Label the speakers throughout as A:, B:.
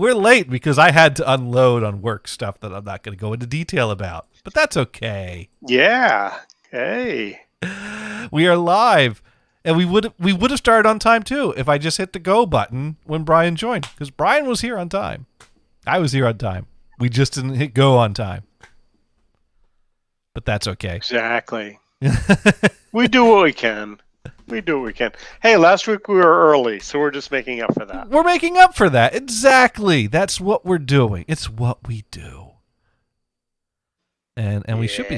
A: We're late because I had to unload on work stuff that I'm not going to go into detail about. But that's okay.
B: Yeah. Hey.
A: We are live. And we would have started on time too if I just hit the go button when Brian joined, because Brian was here on time. I was here on time. We just didn't hit go on time. But that's okay.
B: Exactly. We do what we can. We do what we can. Hey, last week we were early, so we're just making up for that.
A: We're making up for that. Exactly. That's what we're doing. It's what we do. And we should be.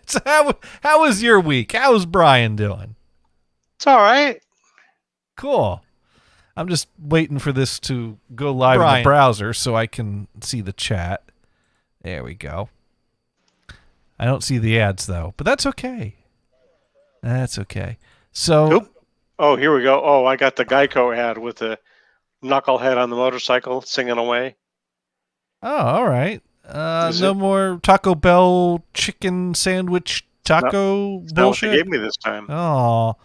A: So how was your week? How was Brian doing?
B: It's all right.
A: Cool. I'm just waiting for this to go live in the browser so I can see the chat. There we go. I don't see the ads though, but that's okay. That's okay. So,
B: Oop. Oh, here we go. Oh, I got the Geico ad with the knucklehead on the motorcycle singing away.
A: Oh, all right. No more Taco Bell chicken sandwich taco bullshit.
B: That's what they gave me this time.
A: Oh,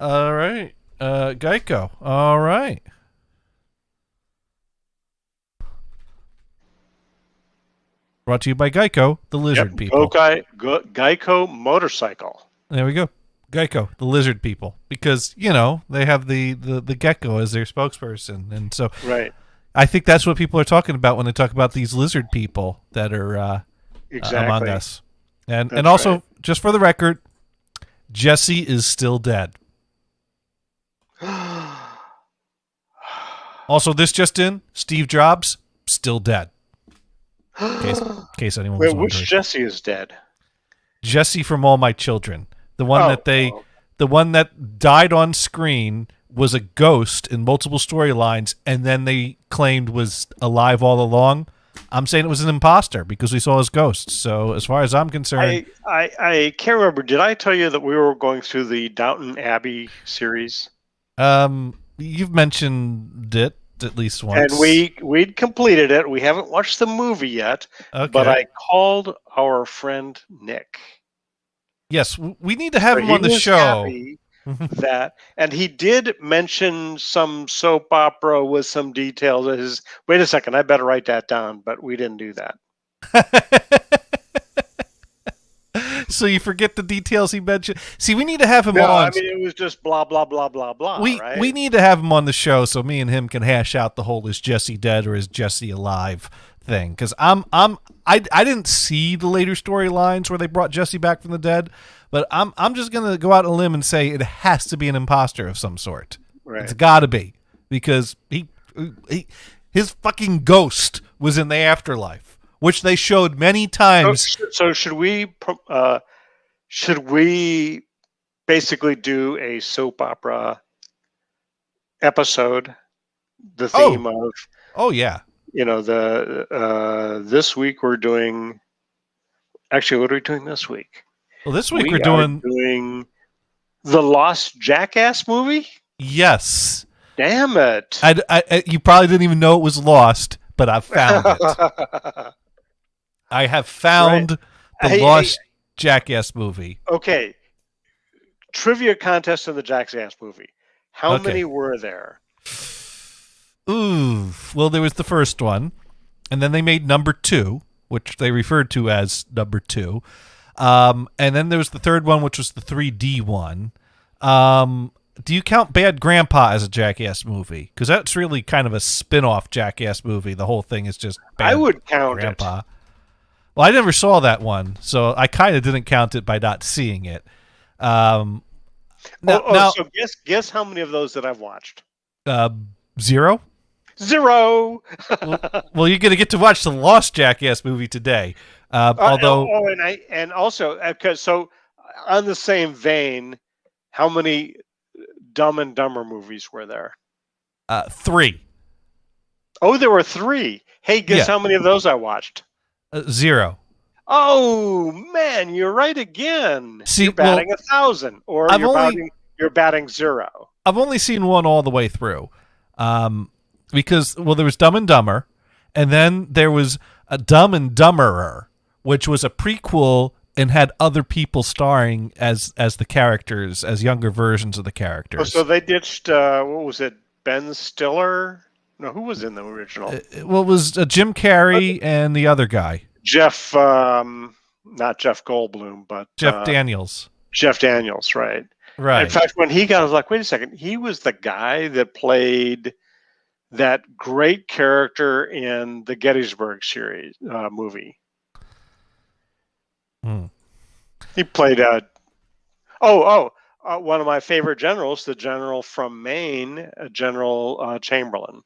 A: all right. Geico. All right. Brought to you by Geico, the lizard people.
B: Geico motorcycle.
A: There we go. Geico, the lizard people, because they have the gecko as their spokesperson, and so
B: right.
A: I think that's what people are talking about when they talk about these lizard people that are among us. And also, right. Just for the record, Jesse is still dead. Also, this just in: Steve Jobs still dead. In case anyone was wondering.
B: Which Jesse is dead?
A: Jesse from All My Children, the one the one that died on screen. Was a ghost in multiple storylines, and then they claimed was alive all along. I'm saying it was an imposter because we saw his ghost. So as far as I'm concerned...
B: I can't remember. Did I tell you that we were going through the Downton Abbey series?
A: You've mentioned it at least once.
B: And we'd completed it. We haven't watched the movie yet, but I called our friend Nick.
A: Yes, we need to have him on the show.
B: That, and he did mention some soap opera with some details. Wait a second, I better write that down, but we didn't do that.
A: So you forget the details he mentioned. See, we need to have him on.
B: I mean, it was just blah blah blah blah blah.
A: We need to have him on the show so me and him can hash out the whole "is Jesse dead" or "is Jesse alive" thing. Because I didn't see the later storylines where they brought Jesse back from the dead. But I'm just gonna go out on a limb and say it has to be an imposter of some sort.
B: Right.
A: It's got to be, because his fucking ghost was in the afterlife, which they showed many times.
B: So should we basically do a soap opera episode? The theme of
A: yeah,
B: this week we're doing. Actually, what are we doing this week?
A: Well, this week we're doing
B: the Lost Jackass movie.
A: Yes.
B: Damn it!
A: You probably didn't even know it was lost, but I found it. I have found the Lost Jackass movie.
B: Okay. Trivia contest in the Jackass movie. How many were there?
A: Ooh. Well, there was the first one, and then they made number 2, which they referred to as number 2. And then there was the third one, which was the 3D one. Do you count Bad Grandpa as a Jackass movie? Because that's really kind of a spin-off Jackass movie. The whole thing is just Bad
B: I would count
A: Grandpa. Well, I never saw that one, so I kind of didn't count it by not seeing it.
B: So guess how many of those that I've watched?
A: 0?
B: 0.
A: Well, you're going to get to watch the Lost Jackass movie today.
B: And also so on the same vein, how many Dumb and Dumber movies were there?
A: 3.
B: Oh, there were 3. Hey, guess how many of those I watched?
A: 0.
B: Oh man, you're right again.
A: See,
B: you're batting 1,000, or you're batting 0.
A: I've only seen one all the way through, because there was Dumb and Dumber, and then there was a Dumb and Dumberer, which was a prequel and had other people starring as the characters, as younger versions of the characters.
B: Oh, so they ditched what was it, Ben Stiller? No, who was in the original?
A: Well, it was Jim Carrey and the other guy,
B: Jeff, not Jeff Goldblum, but
A: Jeff Daniels.
B: Jeff Daniels, right? In
A: Right.
B: fact, when he got, I was like, wait a second, he was the guy that played that great character in the Gettysburg series movie.
A: Hmm.
B: He played one of my favorite generals, the general from Maine, General Chamberlain.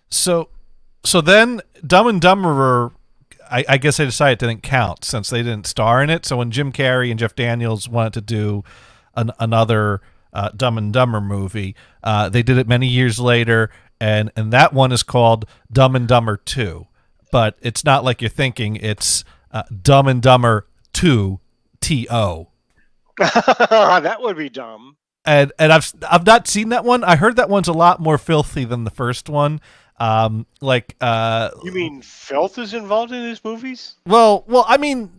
A: So then Dumb and Dumberer, I guess they decided it didn't count since they didn't star in it. So when Jim Carrey and Jeff Daniels wanted to do another Dumb and Dumber movie, they did it many years later, and that one is called Dumb and Dumber 2. But it's not like you're thinking. It's Dumb and Dumber 2 T-O.
B: That would be dumb.
A: And I've not seen that one. I heard that one's a lot more filthy than the first one. You
B: mean filth is involved in these movies?
A: Well, I mean,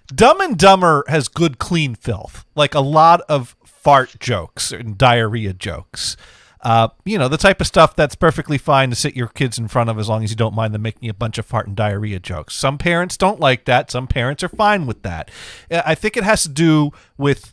A: Dumb and Dumber has good, clean filth, like a lot of fart jokes and diarrhea jokes. The type of stuff that's perfectly fine to sit your kids in front of as long as you don't mind them making a bunch of fart and diarrhea jokes. Some parents don't like that. Some parents are fine with that. I think it has to do with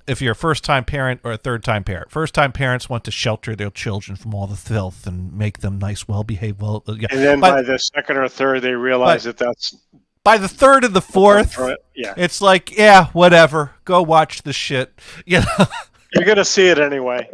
A: if you're a first-time parent or a third-time parent. First-time parents want to shelter their children from all the filth and make them nice, well-behaved. Yeah.
B: And then by the second or third, they realize that's...
A: By the third and the fourth, it's like, yeah, whatever. Go watch the shit. You're
B: going to see it anyway.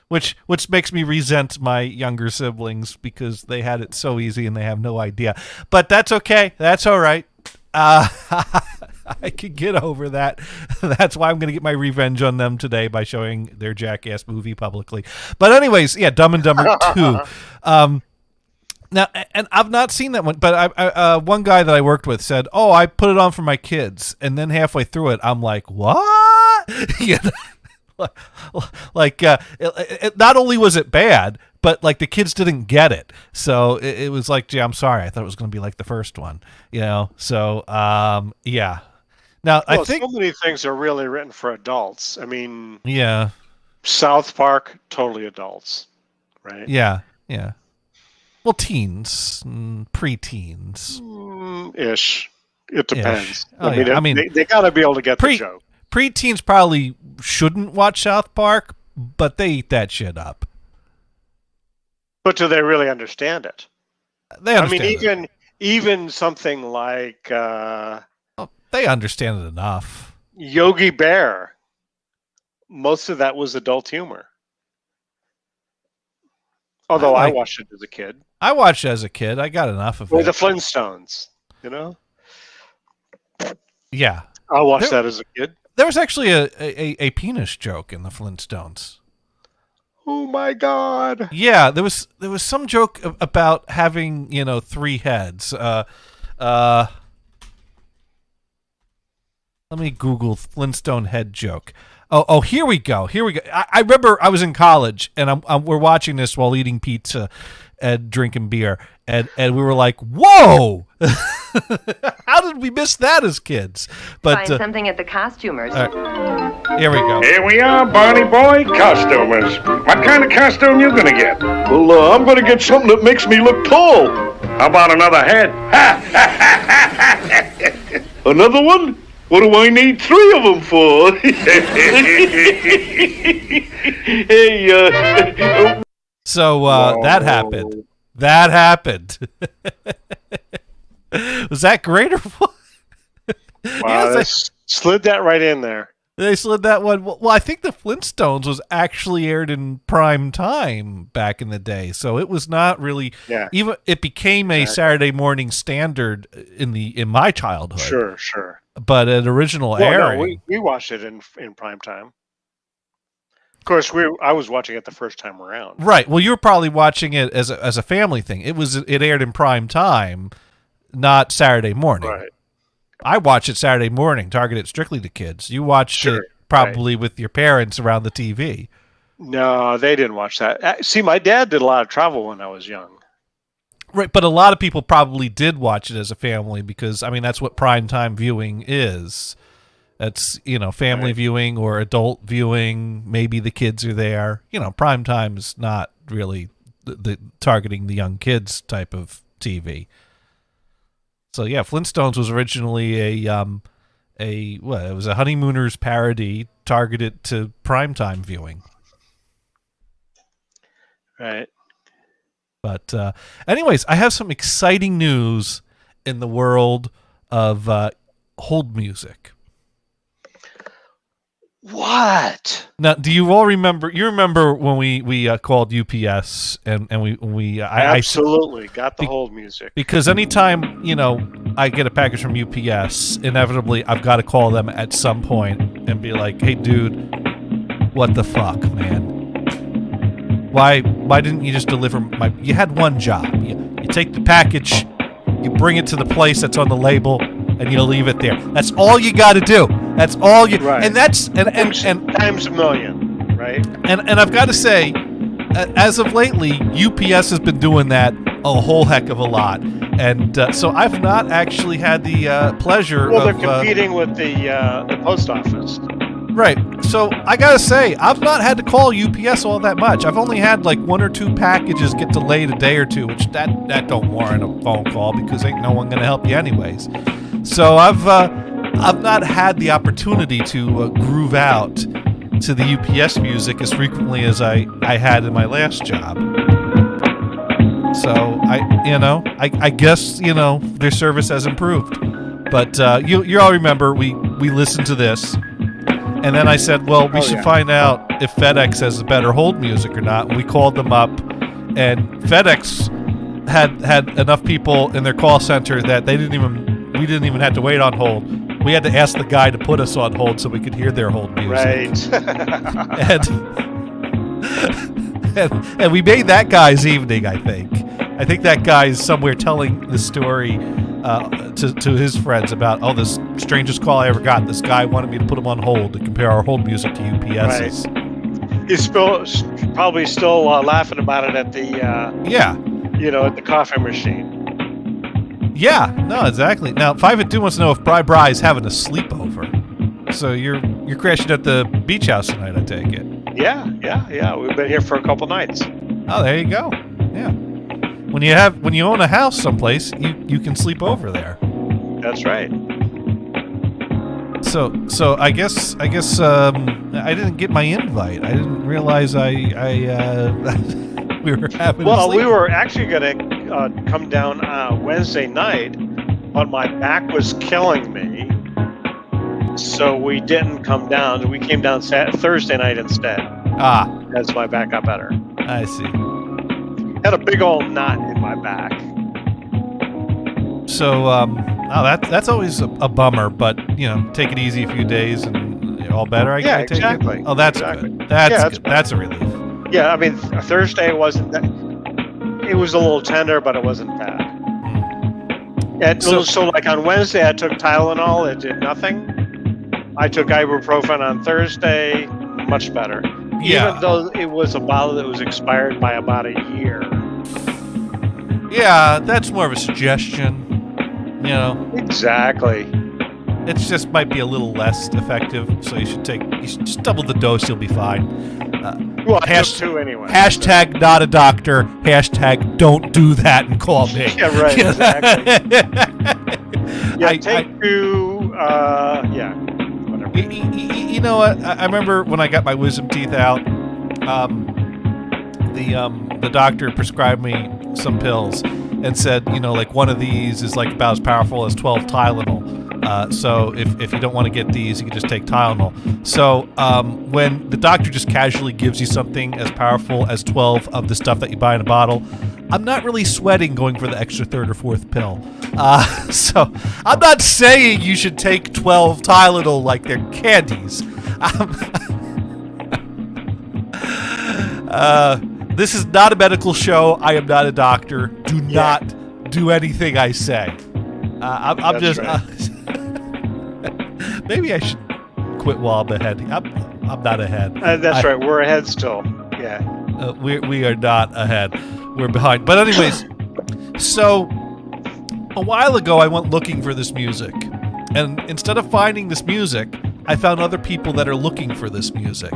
A: Which makes me resent my younger siblings because they had it so easy and they have no idea. But that's okay. That's all right. I can get over that. That's why I'm going to get my revenge on them today by showing their Jackass movie publicly. But anyways, yeah, Dumb and Dumber 2. Now, and I've not seen that one, but one guy that I worked with said, "Oh, I put it on for my kids," and then halfway through it, I'm like, "What?" Not only was it bad, but like the kids didn't get it, so it was like, "Gee, I'm sorry, I thought it was going to be like the first one," So, yeah. Now, I think
B: so many things are really written for adults. I mean,
A: yeah,
B: South Park, totally adults, right?
A: Yeah. Well, teens, pre-teens,
B: ish. It depends.
A: Oh, I mean,
B: they got to be able to get the joke.
A: Pre-teens probably shouldn't watch South Park, but they eat that shit up.
B: But do they really understand it?
A: They understand.
B: Even something like
A: they understand it enough.
B: Yogi Bear. Most of that was adult humor. Although I watched it as a kid.
A: I watched it as a kid. I got enough of it.
B: Or the Flintstones,
A: Yeah.
B: I watched that as a kid.
A: There was actually a penis joke in the Flintstones.
B: Oh my God!
A: Yeah, there was some joke about having 3 heads. Let me Google Flintstone head joke. Oh, here we go. I remember I was in college and we're watching this while eating pizza and drinking beer, and we were like, "Whoa!" How did we miss that as kids? But
C: find something at the costumers.
A: Here we go.
D: Here we are, Barney Boy, costumers. What kind of costume you gonna get?
E: Well, I'm gonna get something that makes me look tall.
D: How about another head?
E: Another one? What do I need 3 of them for? Hey,
A: So that happened. That happened. Was that great or what?
B: Wow, they slid that right in there.
A: They slid that one. Well, I think the Flintstones was actually aired in prime time back in the day, so it was not really.
B: Yeah.
A: Even it became a Saturday morning standard in my childhood.
B: Sure.
A: But an original airing.
B: No, we watched it in prime time. Of course, I was watching it the first time around.
A: Right. Well, you were probably watching it as a family thing. It aired in prime time, not Saturday morning.
B: Right.
A: I watched it Saturday morning, targeted strictly to kids. You watched it probably with your parents around the TV.
B: No, they didn't watch that. See, my dad did a lot of travel when I was young.
A: Right, but a lot of people probably did watch it as a family because, I mean, that's what primetime viewing is. That's, family viewing or adult viewing. Maybe the kids are there. Prime time is not really the targeting the young kids type of TV. So yeah, Flintstones was originally it was a honeymooners parody targeted to primetime viewing.
B: Right.
A: But anyways, I have some exciting news in the world of hold music.
B: What?
A: Now, do you all remember? You remember when we called UPS and we
B: Absolutely got the hold music.
A: Because anytime I get a package from UPS, inevitably I've got to call them at some point and be like, "Hey, dude, what the fuck, man? Why didn't you just deliver my? You had one job. You take the package, you bring it to the place that's on the label, and you leave it there. That's all you got to do. That's all you.
B: Right.
A: And that's and
B: times a million, right?
A: And I've got to say, as of lately, UPS has been doing that a whole heck of a lot, and so I've not actually had the pleasure.
B: Well,
A: of,
B: they're competing with the post office.
A: Right. So I gotta say, I've not had to call UPS all that much. I've only had like 1 or 2 packages get delayed a day or two, which that don't warrant a phone call because ain't no one gonna help you anyways. So I've not had the opportunity to groove out to the UPS music as frequently as I had in my last job. So I guess their service has improved. But you all remember we listened to this. And then I said, well, we should find out if FedEx has a better hold music or not. And we called them up, and FedEx had enough people in their call center that we didn't even have to wait on hold. We had to ask the guy to put us on hold so we could hear their hold music.
B: Right.
A: and we made that guy's evening, I think. I think that guy's somewhere telling the story to his friends about, this strangest call I ever got. This guy wanted me to put him on hold to compare our hold music to UPS's.
B: Right. He's probably still laughing about it at the at the coffee machine.
A: Yeah, no, exactly. Now, 5 at 2 wants to know if Bri is having a sleepover. So you're crashing at the beach house tonight, I take it.
B: Yeah. We've been here for a couple nights.
A: Oh, there you go. Yeah. When you own a house someplace, you can sleep over there.
B: That's right.
A: So I guess I didn't get my invite. I didn't realize we were having.
B: Well, we were actually going to come down Wednesday night, but my back was killing me, so we didn't come down. We came down Thursday night instead. As my back got better.
A: I see.
B: Had a big old knot in my back.
A: So, that's always a bummer, but take it easy a few days and you're all better. I take
B: exactly.
A: It. Oh, that's
B: exactly.
A: Good. That's good. That's a relief.
B: Yeah, I mean, Thursday wasn't that. It was a little tender, but it wasn't bad. And so like on Wednesday, I took Tylenol. It did nothing. I took ibuprofen on Thursday. Much better.
A: Yeah.
B: Even though it was a bottle that was expired by about a year.
A: Yeah, that's more of a suggestion.
B: Exactly.
A: It just might be a little less effective, so you should just double the dose. You'll be fine.
B: Well, I took 2 anyway.
A: Hashtag not a doctor. Hashtag don't do that and call me.
B: Yeah, right. Exactly. Take 2. Whatever.
A: You know what? I remember when I got my wisdom teeth out. The doctor prescribed me some pills and said, like one of these is like about as powerful as 12 Tylenol. So if you don't want to get these, you can just take Tylenol. So when the doctor just casually gives you something as powerful as 12 of the stuff that you buy in a bottle, I'm not really sweating going for the extra 3rd or 4th pill. So I'm not saying you should take 12 Tylenol like they're candies. This is not a medical show. I am not a doctor. Do not do anything I say. I'm just.
B: Right.
A: Maybe I should quit while I'm ahead. I'm not ahead.
B: That's right. We're ahead still. Yeah.
A: We are not ahead. We're behind. But anyways, so a while ago I went looking for this music, and instead of finding this music, I found other people that are looking for this music.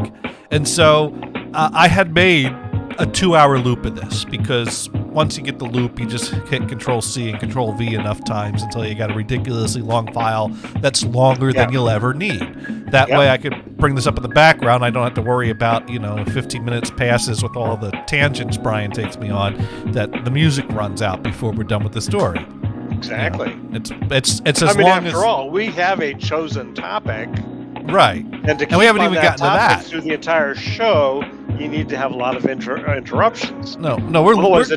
A: And so I had made a 2-hour loop of this, because once you get the loop, you just hit Control-C and Control-V enough times until you got a ridiculously long file that's longer than you'll ever need. That way I could bring this up in the background. I don't have to worry about, 15 minutes passes with all the tangents Brian takes me on, that the music runs out before we're done with the story.
B: Exactly.
A: It's as long as...
B: after all, we have a chosen topic.
A: Right.
B: And
A: we haven't even gotten to that.
B: Through the entire show, you need to have a lot of interruptions.
A: No,
B: otherwise the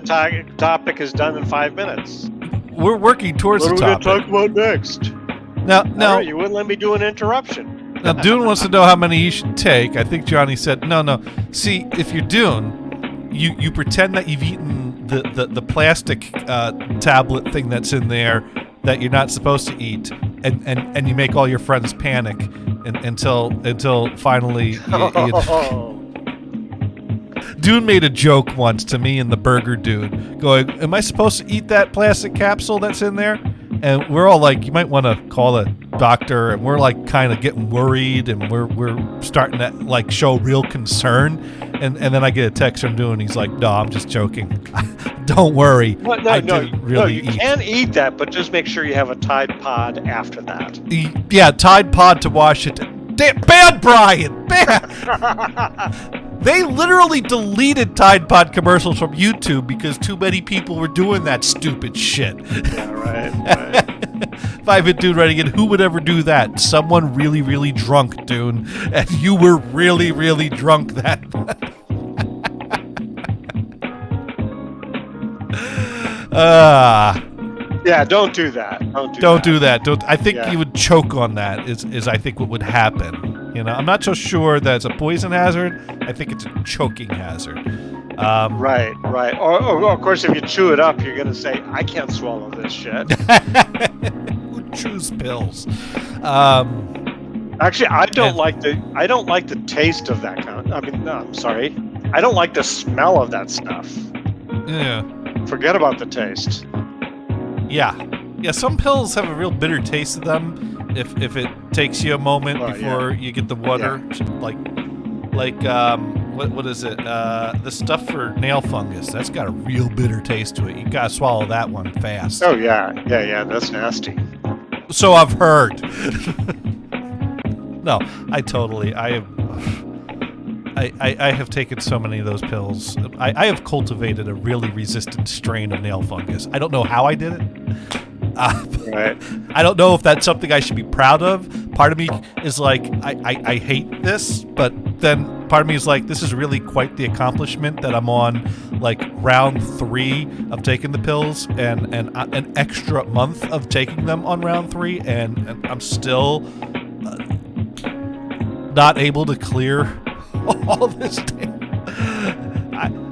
B: topic is done in 5 minutes.
A: We're working towards the topic.
B: What are we going to talk about next?
A: No.
B: You wouldn't let me do an interruption.
A: Now, Dune wants to know how many he should take. I think Johnny said, no. See, if you're Dune, you pretend that you've eaten the plastic tablet thing that's in there that you're not supposed to eat, and you make all your friends panic until finally Dune made a joke once to me and the burger dude, going, "Am I supposed to eat that plastic capsule that's in there?" And we're all like, "You might want to call a doctor." And we're like kind of getting worried, and we're starting to like show real concern. And then I get a text from Dune. He's like, "No, I'm just joking. Don't worry. I didn't really
B: you can eat that, but just make sure you have a Tide Pod after that."
A: Yeah, Tide Pod to wash it. Damn, bad Brian. Bad. They literally deleted Tide Pod commercials from YouTube because too many people were doing that stupid shit.
B: Yeah, right.
A: 5-Hit Dune writing in, who would ever do that? Someone really, really drunk, Dune. And you were really, really drunk that
B: Yeah, don't do that.
A: Don't do that. I think you would choke on that is I think what would happen. I'm not so sure that it's a poison hazard. I think it's a choking hazard.
B: Right. Or of course, if you chew it up, you're going to say, "I can't swallow this shit."
A: Who chews pills?
B: Actually, I don't like the taste of that kind. I'm sorry. I don't like the smell of that stuff.
A: Yeah.
B: Forget about the taste.
A: Yeah. Some pills have a real bitter taste to them. If it takes you a moment before you get the water, like what is it? The stuff for nail fungus. That's got a real bitter taste to it. You gotta swallow that one fast.
B: Oh yeah. That's nasty.
A: So I've heard. No, I have taken so many of those pills. I have cultivated a really resistant strain of nail fungus. I don't know how I did it.
B: Right.
A: I don't know if that's something I should be proud of. Part of me is like, I hate this, but then part of me is like, this is really quite the accomplishment that I'm on like round 3 of taking the pills and an extra month of taking them on round 3, and I'm still not able to clear all this damn.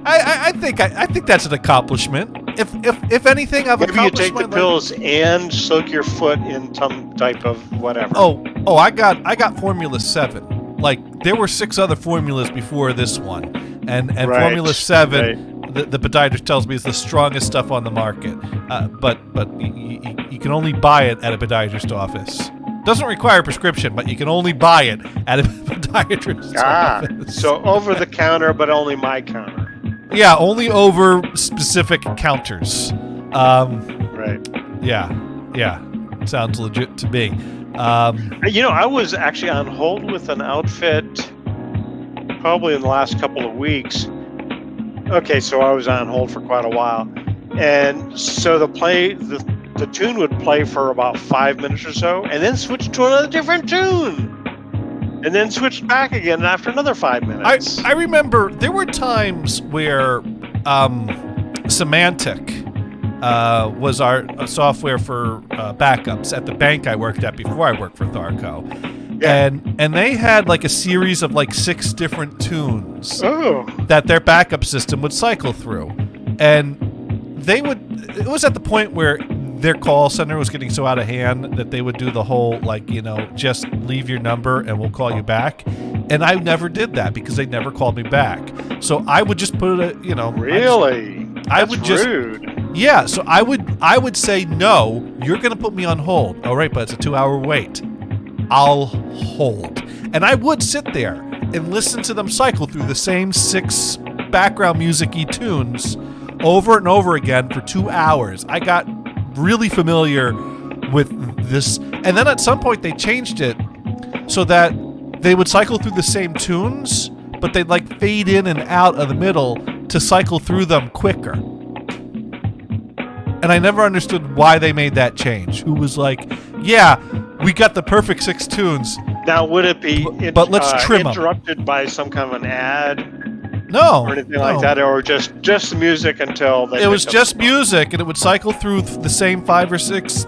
A: I think that's an accomplishment. If anything, I've
B: maybe
A: accomplished
B: you take the pills and soak your foot in some type of whatever.
A: Oh, I got Formula 7. Like there were 6 other formulas before this one, and
B: right,
A: Formula 7, right. The podiatrist tells me is the strongest stuff on the market. But you can only buy it at a podiatrist office. Doesn't require a prescription, but you can only buy it at a podiatrist's office.
B: So over the counter, but only my counter.
A: Yeah, only over specific counters.
B: Right.
A: Yeah. Sounds legit to me.
B: I was actually on hold with an outfit probably in the last couple of weeks. Okay, so I was on hold for quite a while. And so the tune would play for about 5 minutes or so, and then switch to another different tune. And then switched back again after another 5 minutes.
A: I remember there were times where Symantec was our software for backups at the bank I worked at before I worked for Tharco. Yeah. And they had like a series of like 6 different tunes that their backup system would cycle through. And it was at the point where their call center was getting so out of hand that they would do the whole, just leave your number and we'll call you back. And I never did that because they never called me back. So I would just put it,
B: Really? That's rude.
A: Yeah, so I would say, no, you're going to put me on hold. All right, but it's a 2-hour wait. I'll hold. And I would sit there and listen to them cycle through the same 6 background music-y tunes over and over again for 2 hours. I got really familiar with this. And then at some point they changed it so that they would cycle through the same tunes, but they'd like fade in and out of the middle to cycle through them quicker. And I never understood why they made that change. Who was like, yeah, we got the perfect 6 tunes.
B: Now, would it be
A: but let's trim
B: interrupted by some kind of an ad?
A: No.
B: Or anything like that? Or just the music until they...
A: It was just music, and it would cycle through the same 5 or 6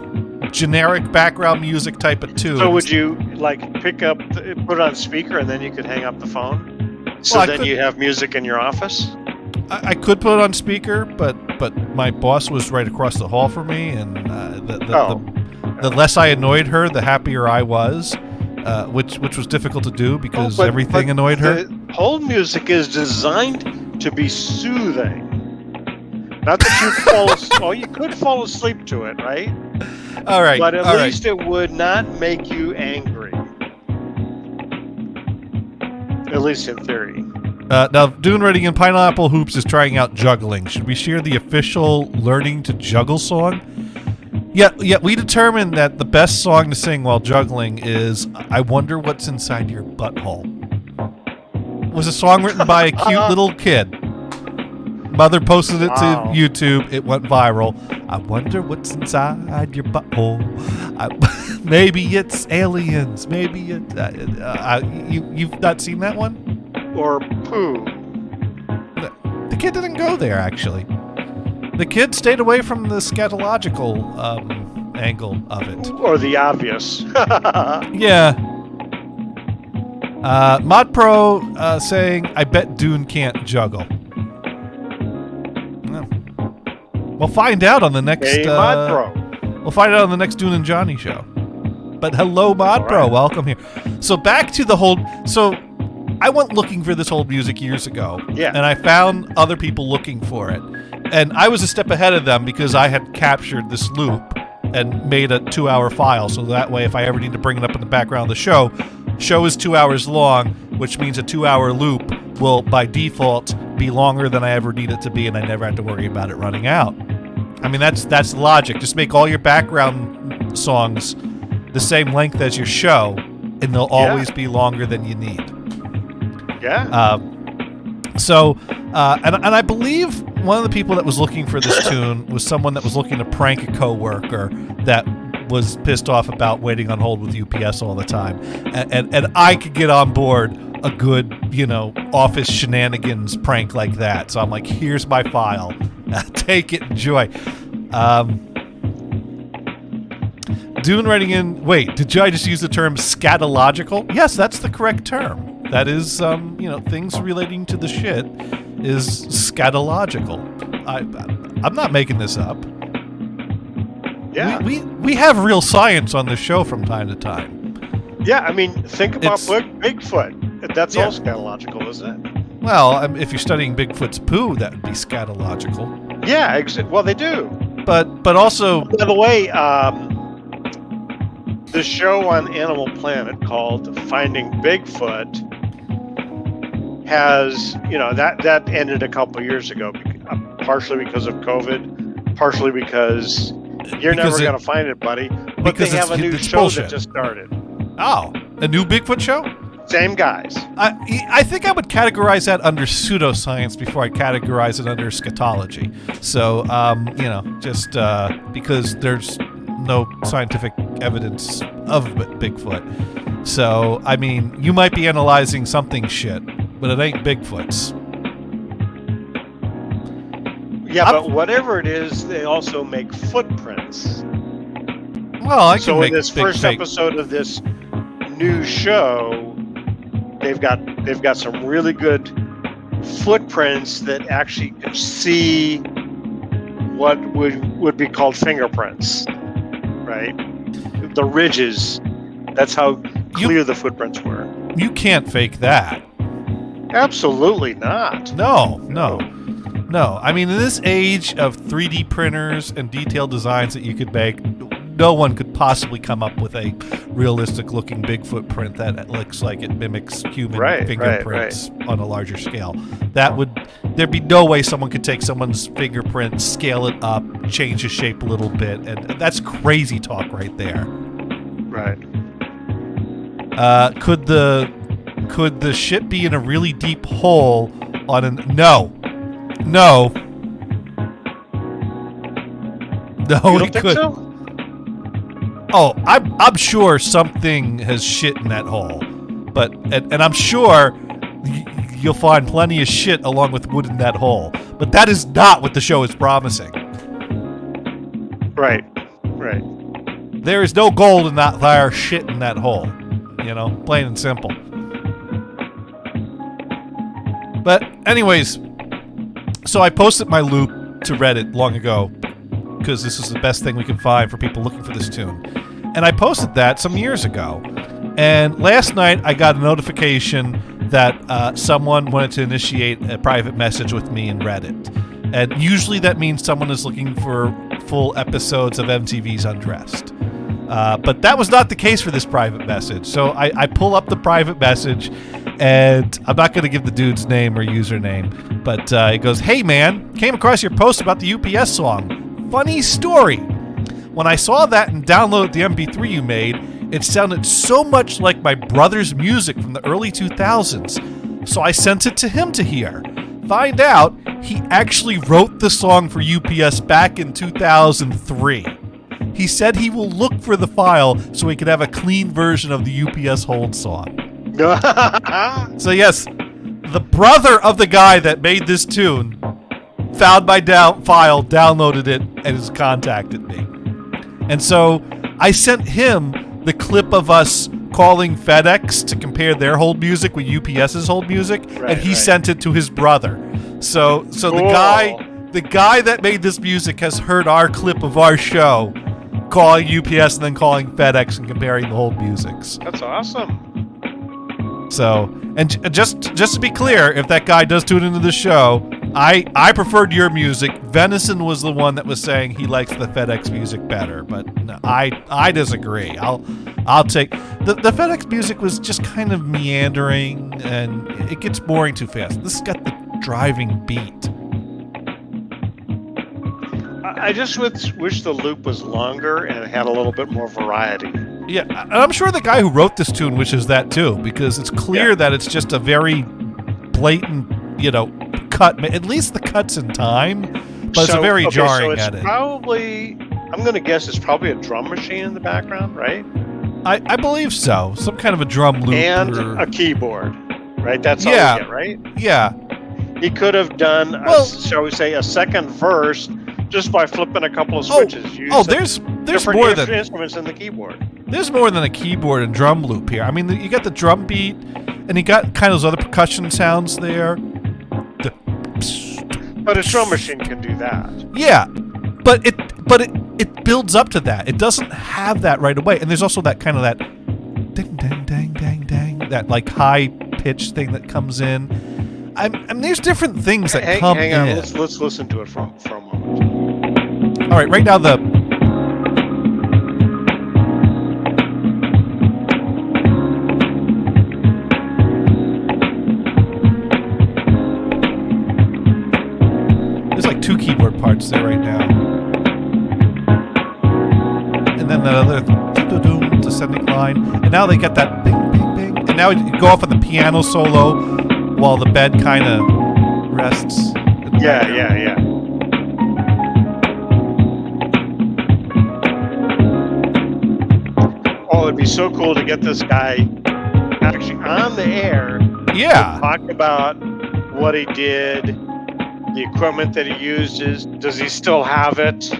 A: generic background music type of tunes.
B: So would you, like, put it on speaker, and then you could hang up the phone? So then you have music in your office?
A: I could put it on speaker, but my boss was right across the hall from me, and the less I annoyed her, the happier I was, which was difficult to do because everything annoyed her.
B: The hold music is designed to be soothing. Not that you could fall asleep to it, right?
A: All right.
B: But at least it would not make you angry. At least in theory.
A: Now, Dune Reading and Pineapple Hoops is trying out juggling. Should we share the official Learning to Juggle song? Yeah, we determined that the best song to sing while juggling is I Wonder What's Inside Your Butthole. It was a song written by a cute little kid. Mother posted it to YouTube. It went viral. I wonder what's inside your butthole. Maybe it's aliens. Maybe you've not seen that one?
B: Or poo.
A: The kid didn't go there, actually. The kid stayed away from the scatological angle of it.
B: Or the obvious.
A: Yeah. Mod Pro saying, I bet Dune can't juggle. We'll find out on the next...
B: Hey, Mod Pro.
A: We'll find out on the next Dune and Johnny show. But hello, Mod Pro. Welcome here. So back to the whole... So I went looking for this old music years ago.
B: Yeah.
A: And I found other people looking for it. And I was a step ahead of them because I had captured this loop and made a 2-hour file. So that way, if I ever need to bring it up in the background of the show is 2 hours long, which means a 2-hour loop will, by default, be longer than I ever need it to be, and I never have to worry about it running out. I mean, that's the logic. Just make all your background songs the same length as your show, and they'll always be longer than you need.
B: Yeah.
A: And I believe one of the people that was looking for this tune was someone that was looking to prank a coworker that was pissed off about waiting on hold with UPS all the time. And I could get on board a good, office shenanigans prank like that. So I'm like, here's my file. Take it, enjoy. Dune writing in, wait, did I just use the term scatological? Yes, that's the correct term. That is, things relating to the shit is scatological. I'm not making this up.
B: Yeah.
A: We have real science on this show from time to time.
B: Yeah, I mean, think about Bigfoot. That's all scatological, isn't it?
A: Well, if you're studying Bigfoot's poo, that would be scatological.
B: Yeah, well, they do.
A: But also...
B: By the way, the show on Animal Planet called Finding Bigfoot has, that ended a couple years ago, partially because of COVID, partially because you're never going to find it, buddy. But they have a new show that just started.
A: Oh, a new Bigfoot show?
B: Same guys.
A: I think I would categorize that under pseudoscience before I categorize it under scatology. So, just because there's no scientific evidence of Bigfoot. So, I mean, you might be analyzing something shit, but it ain't Bigfoot's.
B: Yeah, but whatever it is, they also make footprints.
A: Well, I can
B: so
A: make
B: in this first episode of this new show, they've got some really good footprints that actually can see what would be called fingerprints, right? The ridges. That's how clear the footprints were. You can't fake that. Absolutely not. No. I mean, in this age of 3D printers and detailed designs that you could make,
A: no one could possibly come up with a realistic-looking Bigfoot print that looks like it mimics human fingerprints on a larger scale. There'd be no way someone could take someone's fingerprint, scale it up, change the shape a little bit, and that's crazy talk right there.
B: Right.
A: Could the shit be in a really deep hole on an... No. No,
B: You don't
A: it
B: think
A: could.
B: so?
A: Oh, I'm sure something has shit in that hole, but and I'm sure you'll find plenty of shit along with wood in that hole. But that is not what the show is promising.
B: Right.
A: There is no gold in that there shit in that hole. You know, plain and simple. But anyways, so I posted my loop to Reddit long ago, because this is the best thing we can find for people looking for this tune. And I posted that some years ago. And last night I got a notification that someone wanted to initiate a private message with me in Reddit. And usually that means someone is looking for full episodes of MTV's Undressed. But that was not the case for this private message. So I pull up the private message, and I'm not going to give the dude's name or username, but it goes, "Hey man, came across your post about the UPS song. Funny story. When I saw that and downloaded the MP3 you made, it sounded so much like my brother's music from the early 2000s. So I sent it to him to hear. Find out he actually wrote the song for UPS back in 2003. He said he will look for the file so he could have a clean version of the UPS Hold song." So yes, the brother of the guy that made this tune found my file, downloaded it, and has contacted me. And so I sent him the clip of us calling FedEx to compare their hold music with UPS's hold music, and he sent it to his brother. So
B: Cool.
A: the guy that made this music has heard our clip of our show calling UPS and then calling FedEx and comparing the hold musics.
B: That's awesome.
A: So, and just to be clear, if that guy does tune into the show, I preferred your music. Venison was the one that was saying he likes the FedEx music better, but no, I disagree. I'll take the FedEx music was just kind of meandering and it gets boring too fast. This has got the driving beat.
B: I just wish the loop was longer and it had a little bit more variety.
A: Yeah, and I'm sure the guy who wrote this tune wishes that too, because it's clear that it's just a very blatant, cut. At least the cut's in time, but it's a very jarring edit.
B: Probably, I'm going to guess it's probably a drum machine in the background, right?
A: I believe so. Some kind of a drum loop.
B: And a keyboard, right? That's all
A: Yeah.
B: we get, right?
A: Yeah.
B: He could have done, shall we say, a second verse just by flipping a couple of switches.
A: There's
B: different
A: more than
B: instruments in the keyboard.
A: There's more than a keyboard and drum loop here. I mean, you got the drum beat, and you got kind of those other percussion sounds there.
B: But a drum machine can do that.
A: Yeah, but it builds up to that. It doesn't have that right away, and there's also that kind of that ding dang dang dang dang, that like high pitch thing that comes in. I mean, there's different things that come in.
B: Hang on, let's listen to it for a moment.
A: All right, right now there's like two keyboard parts there right now, and then that other descending line, and now they get that bing bing bing, and now you go off on the piano solo while the bed kind of rests.
B: Yeah. Oh, it'd be so cool to get this guy actually on the air.
A: Yeah.
B: To talk about what he did, the equipment that he uses. Does he still have it?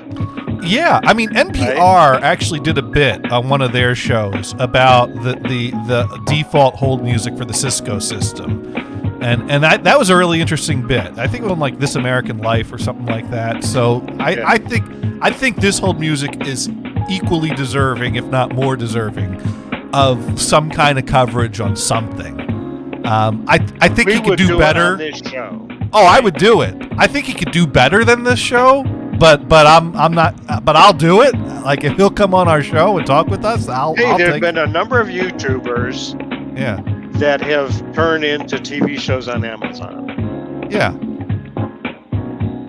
A: Yeah, I mean, NPR actually did a bit on one of their shows about the default hold music for the Cisco system. And that was a really interesting bit. I think it was on like This American Life or something like that. So I think this hold music is equally deserving, if not more deserving, of some kind of coverage on something. I think he could do better.
B: It on this show.
A: Oh, I would do it. I think he could do better than this show, but I'm not. But I'll do it. Like if he'll come on our show and talk with us, I'll
B: There's
A: take
B: been a number of YouTubers
A: Yeah.
B: that have turned into TV shows on Amazon.
A: Yeah.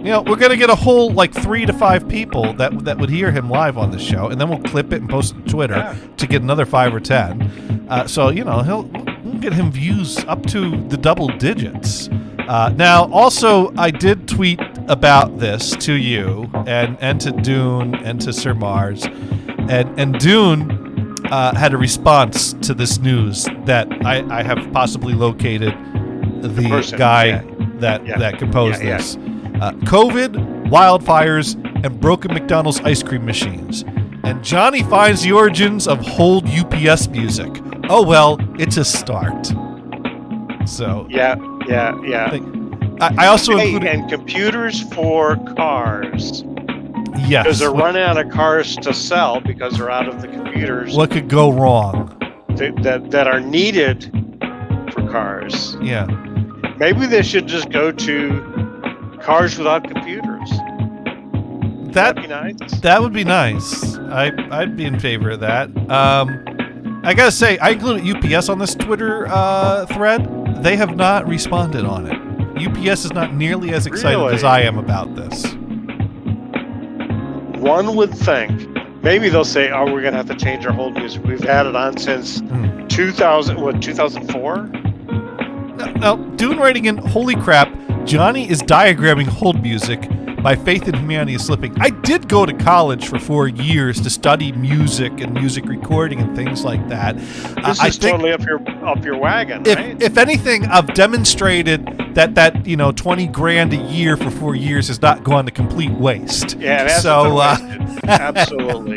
A: We're gonna get a whole 3 to 5 people that would hear him live on the show, and then we'll clip it and post it to Twitter to get another 5 or 10. So we'll get him views up to the double digits. Now, also, I did tweet about this to you and to Dune and to Sir Mars, and Dune had a response to this news that I have possibly located the guy that composed this. COVID, wildfires, and broken McDonald's ice cream machines. And Johnny finds the origins of hold UPS music. Oh well, it's a start. So
B: Yeah.
A: I also included
B: and computers for cars.
A: yes.
B: Because they're running out of cars to sell because they're out of the computers
A: What could go wrong?
B: that are needed for cars.
A: Yeah.
B: Maybe they should just go to cars without computers. That'd be nice.
A: That would be nice. I'd be in favor of that. I gotta say, I included UPS on this Twitter thread. They have not responded on it. UPS is not nearly as excited
B: Really?
A: as I am about this.
B: One would think maybe they'll say, "Oh, we're gonna have to change our hold music. We've had it on since 2004."
A: Now, Dune writing in, holy crap, Johnny is diagramming hold music. My faith in humanity is slipping. I did go to college for 4 years to study music and music recording and things like that.
B: This
A: I
B: is
A: think
B: totally up your wagon, right?
A: if anything, I've demonstrated that 20 grand a year for 4 years has not gone to complete waste.
B: Yeah, it hasn't been wasted. Absolutely.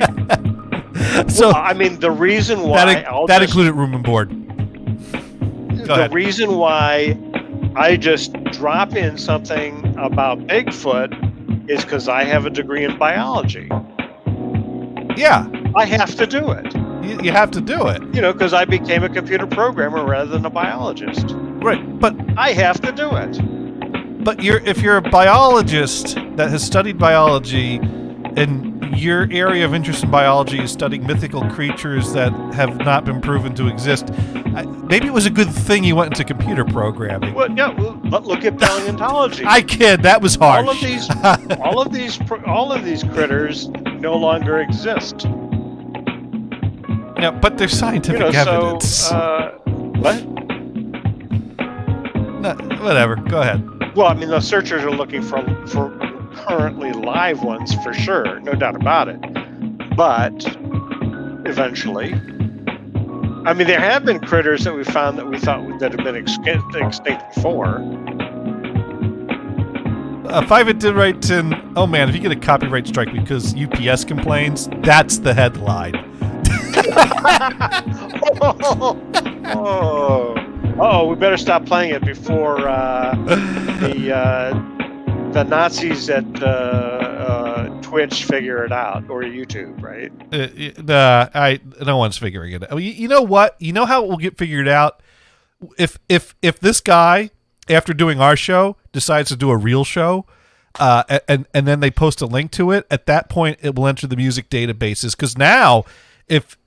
A: So
B: well, I mean, the reason why
A: that included room and board. Go ahead.
B: Reason why I just drop in something about Bigfoot is because I have a degree in biology.
A: Yeah,
B: I have to do it.
A: you have to do it.
B: Because I became a computer programmer rather than a biologist.
A: Right, but
B: I have to do it.
A: But if you're a biologist that has studied biology, and your area of interest in biology is studying mythical creatures that have not been proven to exist, maybe it was a good thing you went into computer programming.
B: Well, yeah. But look at paleontology.
A: I kid. That was harsh.
B: all of these critters no longer exist.
A: Yeah, but there's scientific evidence.
B: So, what?
A: No, whatever. Go ahead.
B: Well, I mean, the searchers are looking for currently live ones for sure, no doubt about it. But eventually, I mean, there have been critters that we found that we thought that had been extinct before.
A: Five did write in. Oh man, if you get a copyright strike because UPS complains, that's the headline.
B: Oh, we better stop playing it before the Nazis at Twitch figure it out, or YouTube, right?
A: No one's figuring it out. You know what? You know how it will get figured out? If this guy, after doing our show, decides to do a real show, and then they post a link to it, at that point it will enter the music databases. Because now, if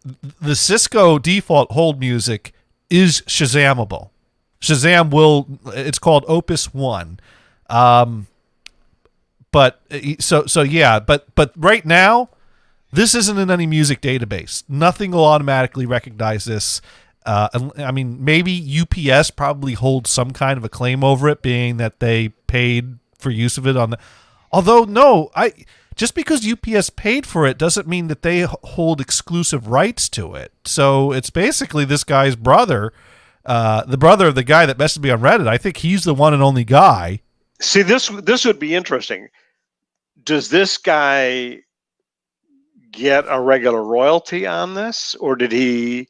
A: the Cisco default hold music is Shazamable, Shazam will. It's called Opus 1. But right now, this isn't in any music database. Nothing will automatically recognize this. I mean, maybe UPS probably holds some kind of a claim over it, being that they paid for use of it on the. Although no, just because UPS paid for it doesn't mean that they hold exclusive rights to it. So it's basically this guy's brother, the brother of the guy that messaged me on Reddit. I think he's the one and only guy.
B: See, this would be interesting. Does this guy get a regular royalty on this, or did he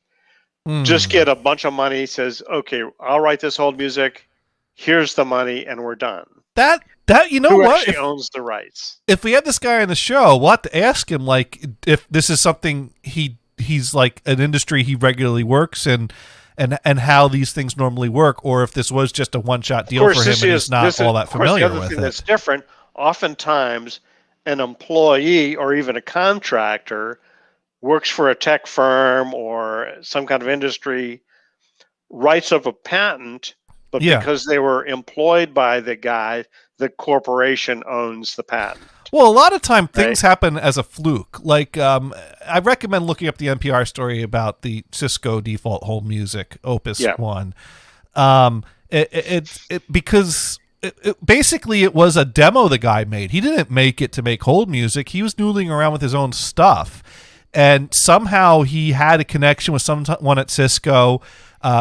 B: just get a bunch of money? He says, "Okay, I'll write this hold music. Here's the money, and we're done."
A: That you know
B: Who
A: what?
B: actually owns the rights?
A: If we had this guy on the show, we'll have to ask him, like, if this is something he's like an industry he regularly works in, and how these things normally work, or if this was just a one-shot deal for him and he's not all that familiar with it.
B: That's different. Oftentimes, an employee or even a contractor works for a tech firm or some kind of industry, writes up a patent, but because they were employed by the guy, the corporation owns the patent.
A: Well, a lot of time things happen as a fluke. Like, I recommend looking up the NPR story about the Cisco default hold music Opus 1. Because basically it was a demo the guy made. He didn't make it to make hold music. He was noodling around with his own stuff. And somehow he had a connection with someone at Cisco.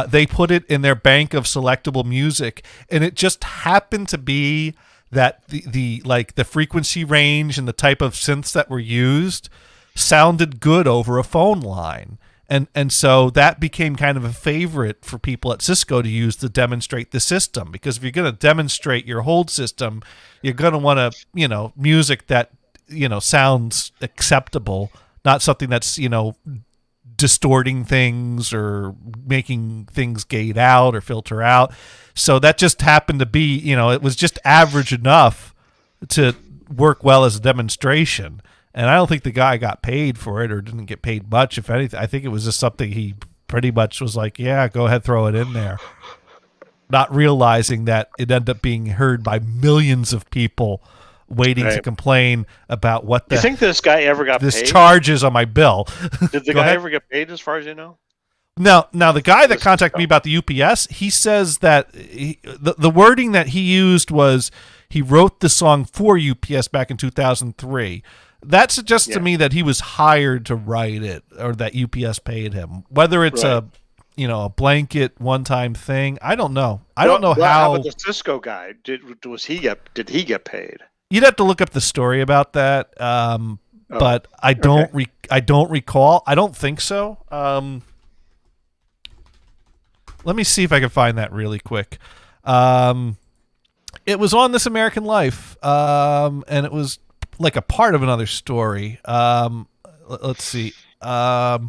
A: They put it in their bank of selectable music, and it just happened to be that the frequency range and the type of synths that were used sounded good over a phone line. And so that became kind of a favorite for people at Cisco to use to demonstrate the system, because if you're going to demonstrate your hold system, you're going to want to, music that, sounds acceptable, not something that's, distorting things or making things gate out or filter out. So that just happened to be, it was just average enough to work well as a demonstration. And I don't think the guy got paid for it or didn't get paid much, if anything. I think it was just something he pretty much was like, yeah, go ahead, throw it in there. Not realizing that it ended up being heard by millions of people waiting to complain about what the...
B: You think this guy ever got paid?
A: This charge is on my bill.
B: Did the guy ever get paid, as far as you know?
A: Now the guy that contacted me about the UPS, he says that the wording that he used was he wrote the song for UPS back in 2003. That suggests to me that he was hired to write it, or that UPS paid him. Whether it's a blanket one-time thing, I don't know. I don't know how.
B: How about the Cisco guy? Did he get paid?
A: You'd have to look up the story about that, but I don't recall. I don't think so. Let me see if I can find that really quick. It was on This American Life, and it was like a part of another story. Let's see. Here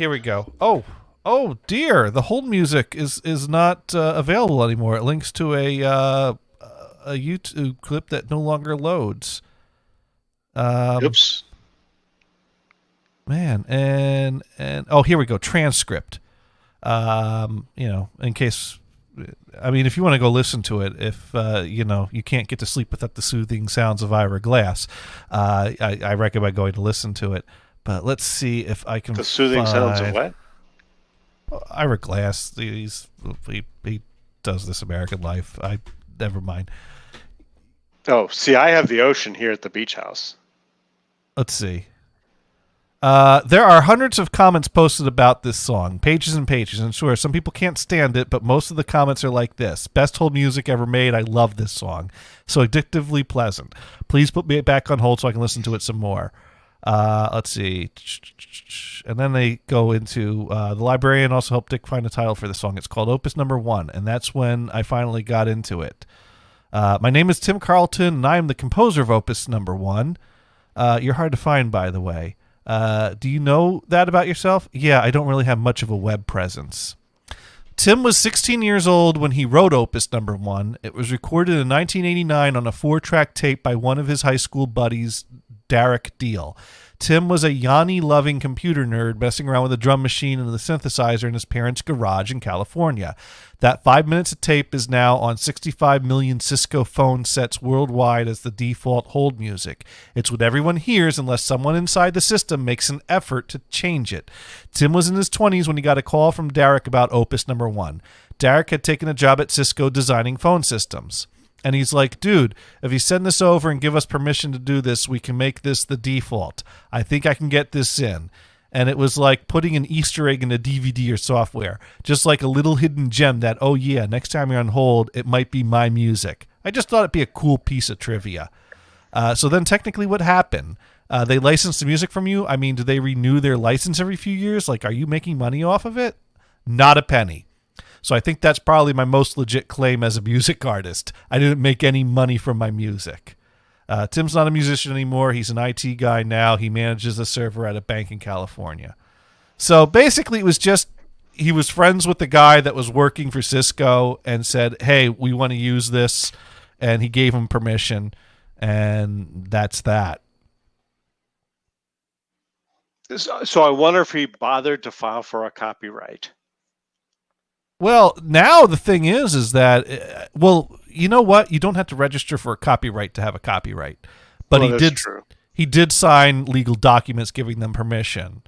A: we go. Oh dear, the hold music is not available anymore. It links to a YouTube clip that no longer loads.
B: Oops.
A: Man, and here we go. Transcript. In case, if you want to go listen to it, if you can't get to sleep without the soothing sounds of Ira Glass, I recommend going to listen to it. But let's see if I can.
B: The soothing sounds of what?
A: Ira Glass. He does This American Life. Never mind.
B: Oh, see, I have the ocean here at the beach house.
A: Let's see. There are hundreds of comments posted about this song, pages and pages, and sure, some people can't stand it, but most of the comments are like this: best hold music ever made. I love this song. So addictively pleasant. Please put me back on hold so I can listen to it some more. Let's see. And then they go into the librarian also helped Dick find a title for the song. It's called Opus Number 1, and that's when I finally got into it. My name is Tim Carlton, and I am the composer of Opus Number 1. You're hard to find, by the way. Do you know that about yourself? Yeah, I don't really have much of a web presence. Tim was 16 years old when he wrote Opus Number 1. It was recorded in 1989 on a 4-track tape by one of his high school buddies, Derek Deal. Tim was a Yanni-loving computer nerd messing around with a drum machine and the synthesizer in his parents' garage in California. That 5 minutes of tape is now on 65 million Cisco phone sets worldwide as the default hold music. It's what everyone hears unless someone inside the system makes an effort to change it. Tim was in his 20s when he got a call from Derek about Opus Number 1. Derek had taken a job at Cisco designing phone systems. And he's like, dude, if you send this over and give us permission to do this, we can make this the default. I think I can get this in. And it was like putting an Easter egg in a DVD or software. Just like a little hidden gem that, oh yeah, next time you're on hold, it might be my music. I just thought it'd be a cool piece of trivia. So then technically what happened? They licensed the music from you? I mean, do they renew their license every few years? Like, are you making money off of it? Not a penny. So I think that's probably my most legit claim as a music artist. I didn't make any money from my music. Tim's not a musician anymore. He's an IT guy now. He manages a server at a bank in California. So basically it was just he was friends with the guy that was working for Cisco and said, hey, we want to use this. And he gave him permission. and that's that.
B: So I wonder if he bothered to file for a copyright.
A: Well, now the thing is that, well, you know what? You don't have to register for a copyright to have a copyright. But
B: Well, that's true.
A: He did sign legal documents giving them permission.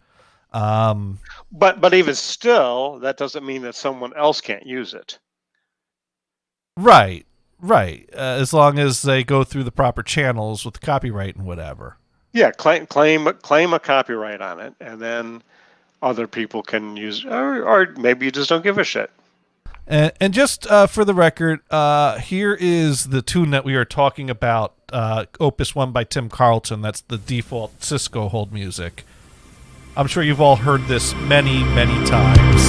B: But even still, that doesn't mean that someone else can't use it.
A: Right. As long as they go through the proper channels with copyright and whatever.
B: Yeah, claim a copyright on it, and then other people can use, or maybe you just don't give a shit.
A: And just for the record, here is the tune that we are talking about, Opus 1 by Tim Carlton. That's the default Cisco hold music. I'm sure you've all heard this many, many times.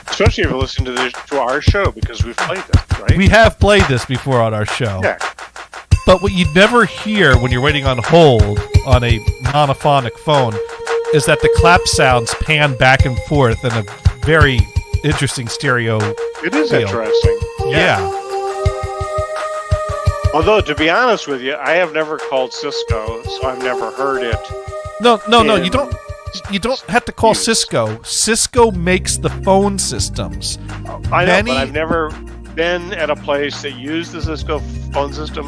B: Especially if you listen to our show, because we've played this, right?
A: We have played this before on our show.
B: Yeah.
A: But what you'd never hear when you're waiting on hold on a monophonic phone is that the clap sounds pan back and forth in a very interesting stereo
B: It is
A: feel.
B: interesting.
A: Yeah.
B: Although, to be honest with you, I have never called Cisco, so I've never heard it.
A: No, you don't. You don't have to call Cisco. Cisco makes the phone systems.
B: I know, but I've never been at a place that used the Cisco phone system,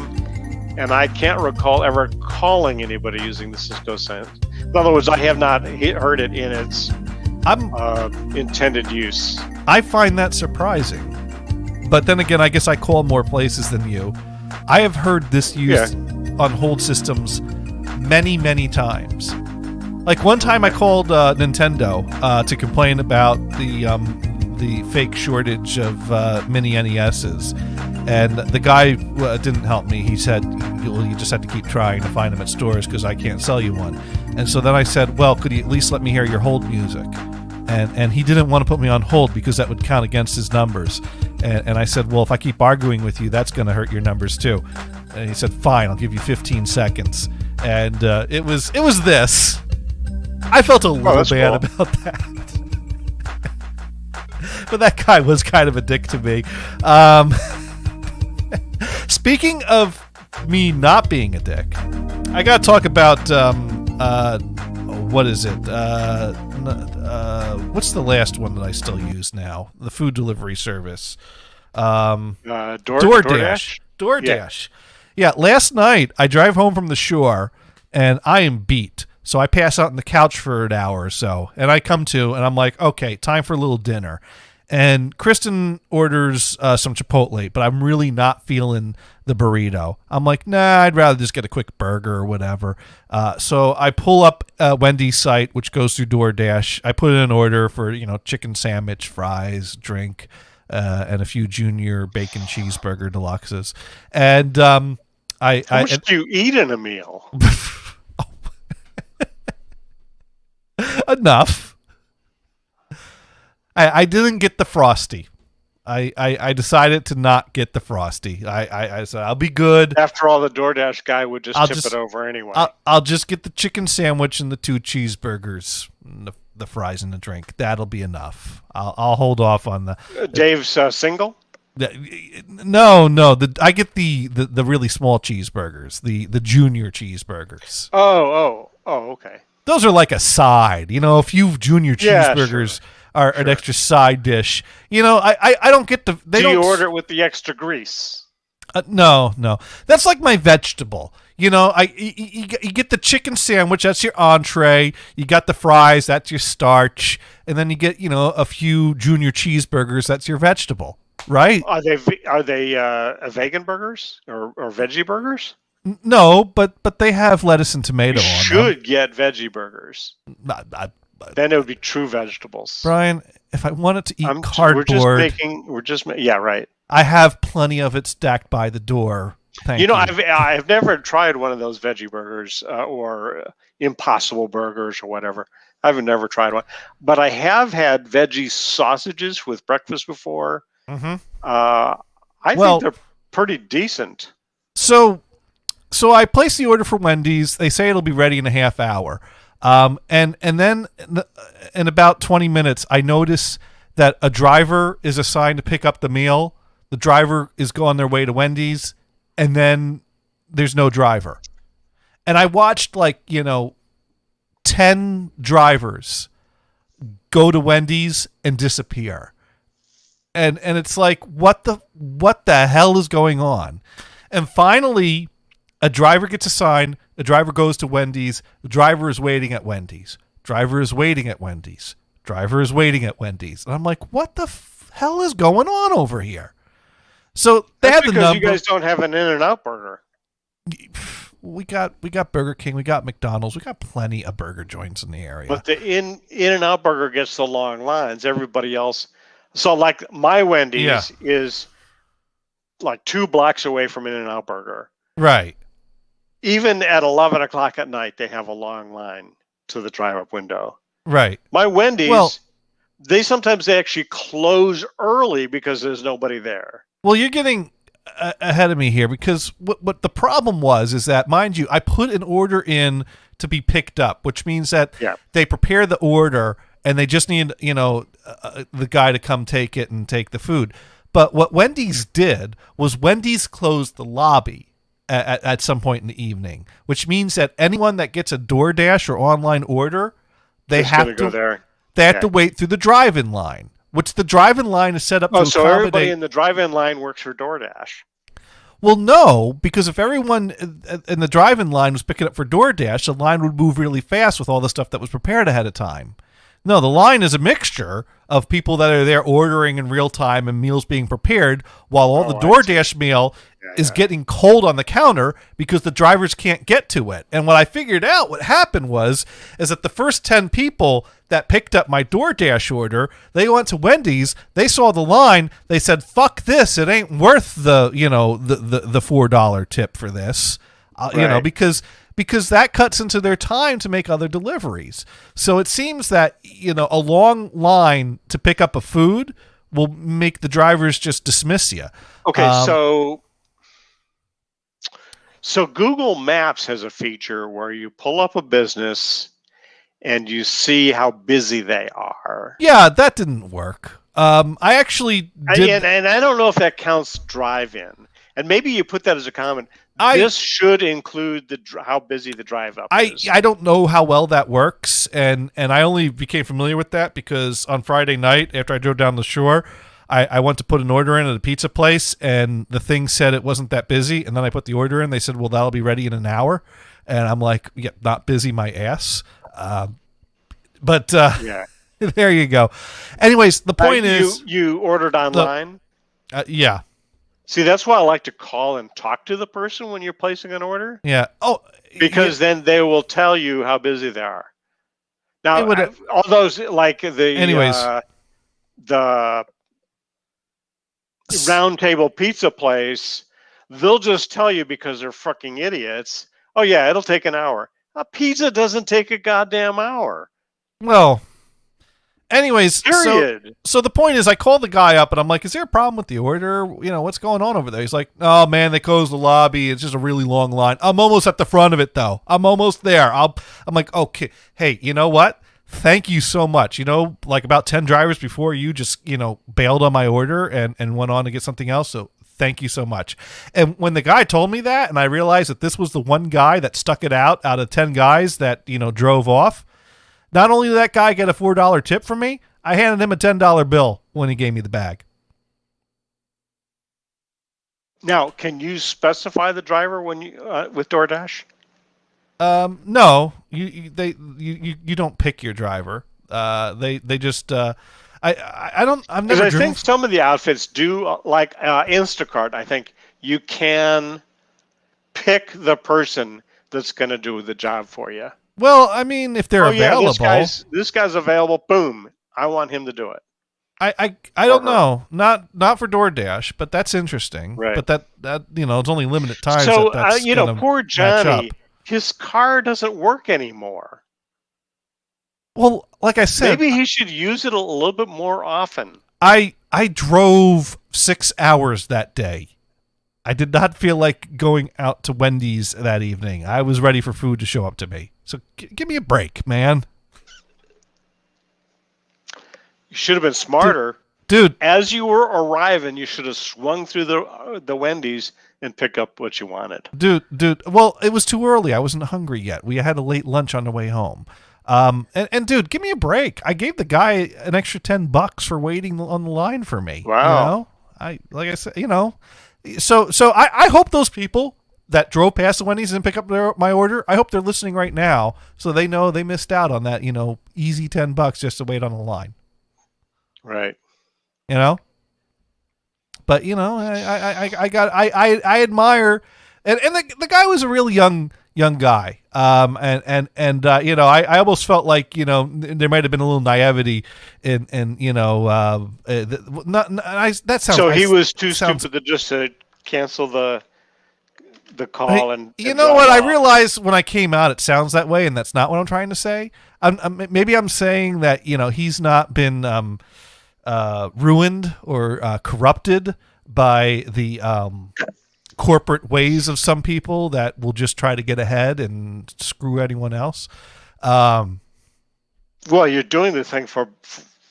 B: and I can't recall ever calling anybody using the Cisco sense. In other words, I have not heard it in its intended use.
A: I find that surprising. But then again, I guess I call more places than you. I have heard this used on hold systems many, many times. Like one time I called Nintendo to complain about the fake shortage of mini NESs, and the guy didn't help me. He said, well, you just have to keep trying to find them at stores because I can't sell you one. And so then I said, well, could you at least let me hear your hold music? And he didn't want to put me on hold because that would count against his numbers. And I said, well, if I keep arguing with you, that's going to hurt your numbers too. And he said, fine, I'll give you 15 seconds. And it was this. I felt a little bad about that. But that guy was kind of a dick to me. Speaking of me not being a dick, I got to talk about, what is it? What's the last one that I still use now? The food delivery service. DoorDash. DoorDash. Yeah, last night I drive home from the shore and I am beat. So I pass out on the couch for an hour or so, and I come to, and I'm like, okay, time for a little dinner. And Kristen orders some Chipotle, but I'm really not feeling the burrito. I'm like, nah, I'd rather just get a quick burger or whatever. So I pull up Wendy's site, which goes through DoorDash. I put in an order for, chicken sandwich, fries, drink, and a few junior bacon cheeseburger deluxes. And how
B: much do you eat in a meal?
A: Enough. I didn't get the Frosty. I decided to not get the Frosty. I said I'll be good.
B: After all, the DoorDash guy would just tip it over anyway.
A: I'll just get the chicken sandwich and the 2 cheeseburgers, and the fries and the drink. That'll be enough. I'll hold off on the
B: Dave's single.
A: No. I get the really small cheeseburgers, the junior cheeseburgers.
B: Oh, okay.
A: Those are like a side, a few junior cheeseburgers are an extra side dish. I don't get the.
B: Do you order it with the extra grease?
A: No. That's like my vegetable. You get the chicken sandwich. That's your entree. You got the fries. That's your starch. And then you get a few junior cheeseburgers. That's your vegetable, right?
B: Are they vegan burgers or veggie burgers?
A: No, but they have lettuce and tomato on them.
B: Should get veggie burgers. Then it would be true vegetables.
A: Brian, if I wanted to eat cardboard,
B: yeah, right.
A: I have plenty of it stacked by the door. Thank you.
B: I've never tried one of those veggie burgers or Impossible burgers or whatever. I've never tried one, but I have had veggie sausages with breakfast before.
A: Mm-hmm.
B: I think they're pretty decent.
A: So I placed the order for Wendy's. They say it'll be ready in a half hour. And then in about 20 minutes, I notice that a driver is assigned to pick up the meal. the driver is on their way to Wendy's, and then there's no driver. And I watched 10 drivers go to Wendy's and disappear. And it's like, what the hell is going on? And finally, a driver gets assigned, a driver goes to Wendy's, the driver is waiting at Wendy's. Driver is waiting at Wendy's. Driver is waiting at Wendy's. And I'm like, what the hell is going on over here? So they had the number.
B: Because you guys don't have an In-N-Out burger.
A: We got Burger King, we got McDonald's, we got plenty of burger joints in the area.
B: But the In-N-Out burger gets the long lines. Everybody else. So like my Wendy's is like 2 blocks away from In-N-Out burger.
A: Right.
B: Even at 11 o'clock at night, they have a long line to the drive-up window.
A: Right.
B: My Wendy's, they sometimes actually close early because there's nobody there.
A: Well, you're getting ahead of me here, because what the problem was is that, mind you, I put an order in to be picked up, which means that they prepare the order and they just need the guy to come take it and take the food. But what Wendy's did was Wendy's closed the lobby at some point in the evening, which means that anyone that gets a DoorDash or online order, they have to go there. They have to wait through the drive-in line, which the drive-in line is set up to accommodate.
B: So everybody in the drive-in line works for DoorDash.
A: Well, no, because if everyone in the drive-in line was picking up for DoorDash, the line would move really fast with all the stuff that was prepared ahead of time. No, the line is a mixture of people that are there ordering in real time and meals being prepared, while all the DoorDash meal is getting cold on the counter because the drivers can't get to it. And what I figured out, what happened is that the first 10 people that picked up my DoorDash order, they went to Wendy's, they saw the line, they said, "Fuck this! It ain't worth the the $4 tip for this," because that cuts into their time to make other deliveries. So it seems that a long line to pick up a food will make the drivers just dismiss you.
B: Okay, so Google Maps has a feature where you pull up a business and you see how busy they are.
A: Yeah, that didn't work. I actually did.
B: And I don't know if that counts drive-in. And maybe you put that as a comment. This should include how busy the drive-up is.
A: I don't know how well that works, and I only became familiar with that because on Friday night, after I drove down the shore, I went to put an order in at a pizza place, and the thing said it wasn't that busy, and then I put the order in. They said, well, that'll be ready in an hour. And I'm like, yeah, not busy my ass. But there you go. Anyways, the point is...
B: You ordered online?
A: Yeah.
B: See, that's why I like to call and talk to the person when you're placing an order.
A: Yeah. Oh,
B: because then they will tell you how busy they are. Now, all those like the round table pizza place, they'll just tell you because they're fucking idiots. Oh yeah, it'll take an hour. A pizza doesn't take a goddamn hour.
A: Well. Anyways,
B: period.
A: So the point is, I called the guy up and I'm like, "Is there a problem with the order? What's going on over there?" He's like, "Oh man, they closed the lobby. It's just a really long line. I'm almost at the front of it though. I'm almost there." I'm like, "Okay, hey, you know what? Thank you so much. Like about 10 drivers before you just bailed on my order and went on to get something else. So thank you so much." And when the guy told me that, and I realized that this was the one guy that stuck it out of 10 guys that drove off. Not only did that guy get a $4 tip from me, I handed him a $10 bill when he gave me the bag.
B: Now, can you specify the driver when you with DoorDash?
A: No, you don't pick your driver. They just I've never.
B: Because I think some of the outfits do, like Instacart. I think you can pick the person that's going to do the job for you.
A: Well, I mean, if they're available,
B: this guy's available. Boom! I want him to do it.
A: I don't know, not for DoorDash, but that's interesting.
B: Right.
A: But that it's only limited times.
B: So poor Johnny, his car doesn't work anymore.
A: Well, like I said,
B: maybe he should use it a little bit more often.
A: I drove 6 hours that day. I did not feel like going out to Wendy's that evening. I was ready for food to show up to me. So give me a break, man.
B: You should have been smarter.
A: Dude,
B: As you were arriving, you should have swung through the Wendy's and pick up what you wanted.
A: dude. Well, it was too early. I wasn't hungry yet. We had a late lunch on the way home. And dude, give me a break. I gave the guy an extra $10 for waiting on the line for me.
B: Wow.
A: Like I said, So I hope those people that drove past the Wendy's and pick up my order, I hope they're listening right now, so they know they missed out on that, easy $10 just to wait on the line.
B: Right.
A: But I admire, and the guy was a really young guy. I almost felt like there might have been a little naivety in that sounds.
B: So he was too stupid to just cancel the call and.
A: You know what? I realized when I came out, it sounds that way, and that's not what I'm trying to say. Maybe I'm saying that he's not been ruined or corrupted by the corporate ways of some people that will just try to get ahead and screw anyone else.
B: Well, you're doing the thing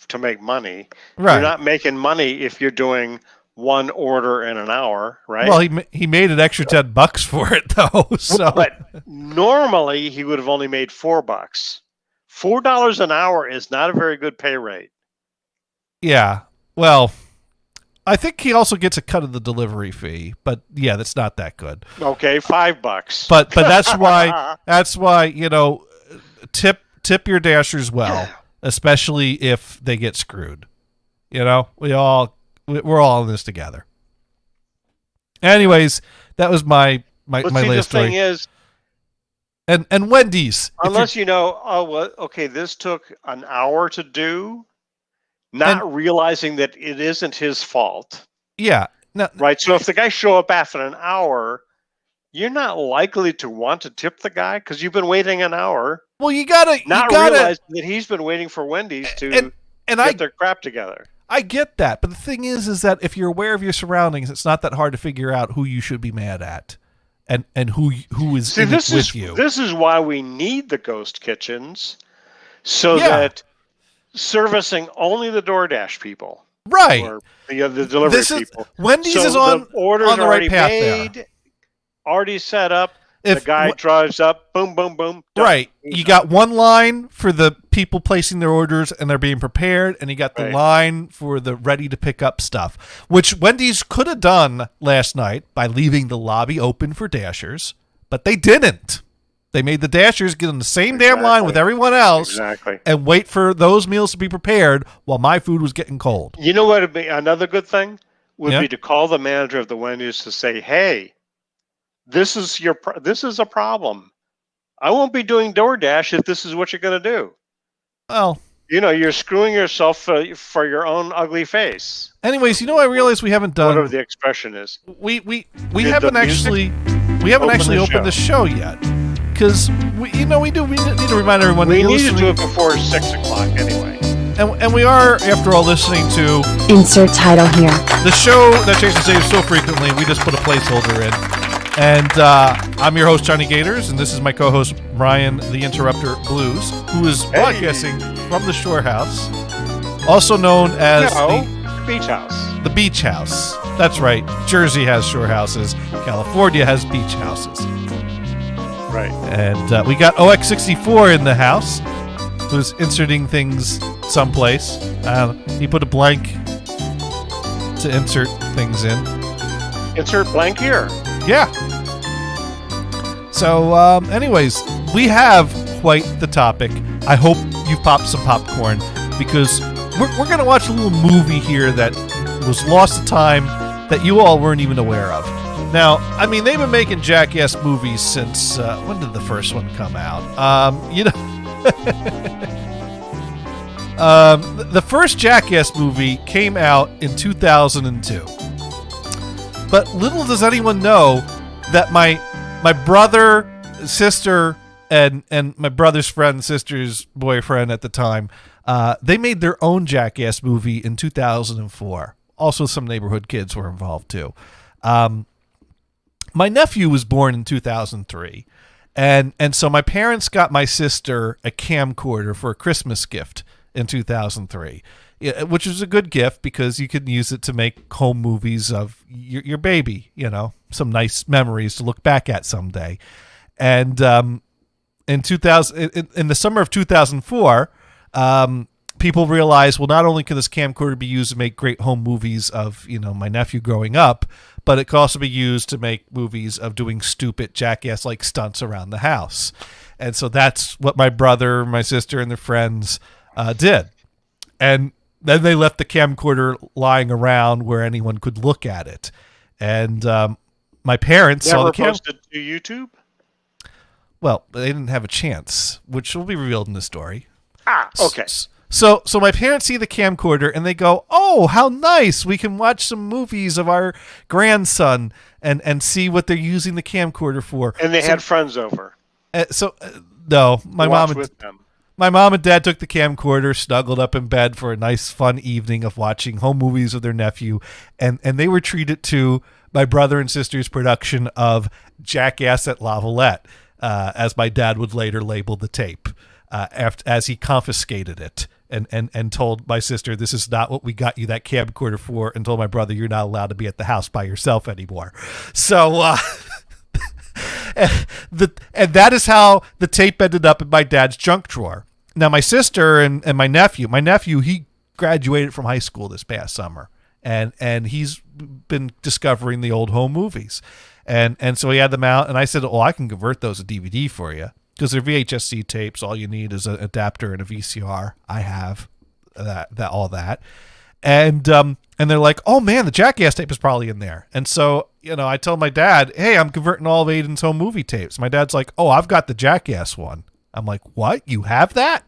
B: to make money.
A: Right.
B: You're not making money if you're doing one order in an hour, right?
A: Well, he made an extra $10 for it though. So,
B: but normally he would have only made $4. $4 an hour is not a very good pay rate.
A: Yeah. Well, I think he also gets a cut of the delivery fee, but yeah, that's not that good.
B: Okay, $5.
A: But that's why tip your dashers well, especially if they get screwed. We're all in this together. Anyways, that was my latest story.
B: The thing is,
A: and Wendy's,
B: unless this took an hour to do. Not realizing that it isn't his fault.
A: Yeah. No,
B: right. So if the guy show up after an hour, you're not likely to want to tip the guy because you've been waiting an hour.
A: Well, you gotta
B: realize that he's been waiting for Wendy's to get their crap together.
A: I get that, but the thing is that if you're aware of your surroundings, it's not that hard to figure out who you should be mad at, and who is with you.
B: This is why we need the ghost kitchens, so that. Servicing only the DoorDash people,
A: right?
B: Or the delivery people.
A: Wendy's is on
B: the orders
A: on the right path
B: made,
A: there.
B: Already set up. The guy drives up, boom, boom, boom. Done.
A: Right. You got one line for the people placing their orders and they're being prepared, and you got the line for the ready to pick up stuff, which Wendy's could have done last night by leaving the lobby open for Dashers, but they didn't. They made the Dashers get on the same damn line with everyone else and wait for those meals to be prepared while my food was getting cold.
B: You know what would be another good thing? Would be to call the manager of the Wendy's to say, hey, this is a problem. I won't be doing DoorDash if this is what you're going to do.
A: Well,
B: you're screwing yourself for your own ugly face.
A: Anyways, I realize we haven't done
B: whatever the expression is.
A: We haven't actually opened the show yet. Because we need to remind everyone
B: we need to do it before 6 o'clock anyway.
A: And we are, after all, listening to
C: insert title here.
A: The show that Jason saves so frequently. We just put a placeholder in. And I'm your host, Johnny Gators, and this is my co-host, Brian the Interrupter Blues, who is broadcasting from the Shore House, also known as
B: the Beach House.
A: The Beach House. That's right. Jersey has shore houses. California has beach houses.
B: Right.
A: And we got OX64 in the house, who's inserting things someplace. He put a blank to insert things in.
B: Insert blank here.
A: Yeah. So, anyways, we have quite the topic. I hope you've popped some popcorn because we're going to watch a little movie here that was lost to time that you all weren't even aware of. Now, they've been making Jackass movies since, when did the first one come out? The first Jackass movie came out in 2002. But little does anyone know that my brother, sister, and my brother's friend, sister's boyfriend at the time, they made their own Jackass movie in 2004. Also, some neighborhood kids were involved, too. My nephew was born in 2003, and so my parents got my sister a camcorder for a Christmas gift in 2003. Yeah, which is a good gift because you can use it to make home movies of your baby, some nice memories to look back at someday. And in the summer of 2004, people realized, well, not only can this camcorder be used to make great home movies of my nephew growing up, but it can also be used to make movies of doing stupid jackass-like stunts around the house. And so that's what my brother, my sister, and their friends did. And then they left the camcorder lying around where anyone could look at it. And my parents saw the
B: posted to YouTube?
A: Well, they didn't have a chance, which will be revealed in the story.
B: Ah, okay.
A: So my parents see the camcorder and they go, "Oh, how nice! We can watch some movies of our grandson and see what they're using the camcorder for."
B: And they had friends over.
A: No, my mom
B: with them.
A: My mom and dad took the camcorder, snuggled up in bed for a nice, fun evening of watching home movies with their nephew, and they were treated to my brother and sister's production of Jackass at Lavalette, as my dad would later label the tape, as he confiscated it and told my sister, "This is not what we got you that camcorder for," and told my brother, "You're not allowed to be at the house by yourself anymore." So and that is how the tape ended up in my dad's junk drawer. Now, my sister and my nephew, he graduated from high school this past summer, and he's been discovering the old home movies. And so he had them out, and I said, "Oh, I can convert those to DVD for you because they're VHS-C tapes. All you need is an adapter and a VCR. I have all that." And they're like, "Oh man, the Jackass tape is probably in there." And so, I told my dad, "Hey, I'm converting all of Aiden's home movie tapes." My dad's like, "Oh, I've got the Jackass one." I'm like, "What? You have that?"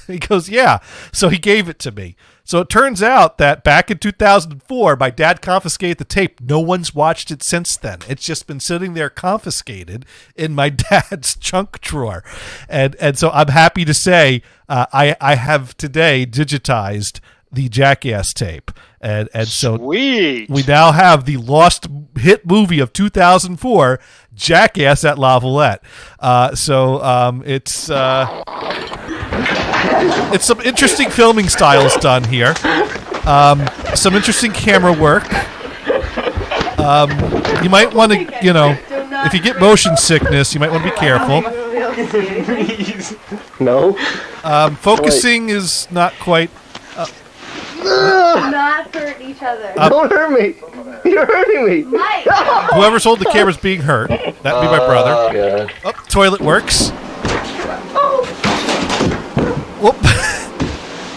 A: He goes, "Yeah." So he gave it to me. So it turns out that back in 2004, my dad confiscated the tape. No one's watched it since then. It's just been sitting there confiscated in my dad's junk drawer. And so I'm happy to say I have today digitized the Jackass tape. And so
B: Sweet.
A: We now have the lost hit movie of 2004, Jackass at Lavalette. It's some interesting filming styles done here. Some interesting camera work. You might want to, if you get motion sickness, you might want to be careful.
C: No.
A: Focusing is not quite.
F: Not hurt each other.
C: Don't hurt me. You're hurting me.
F: Mike.
A: Whoever's holding the camera's being hurt. That'd be my brother.
C: Yeah.
A: Oh, toilet works. Whoop.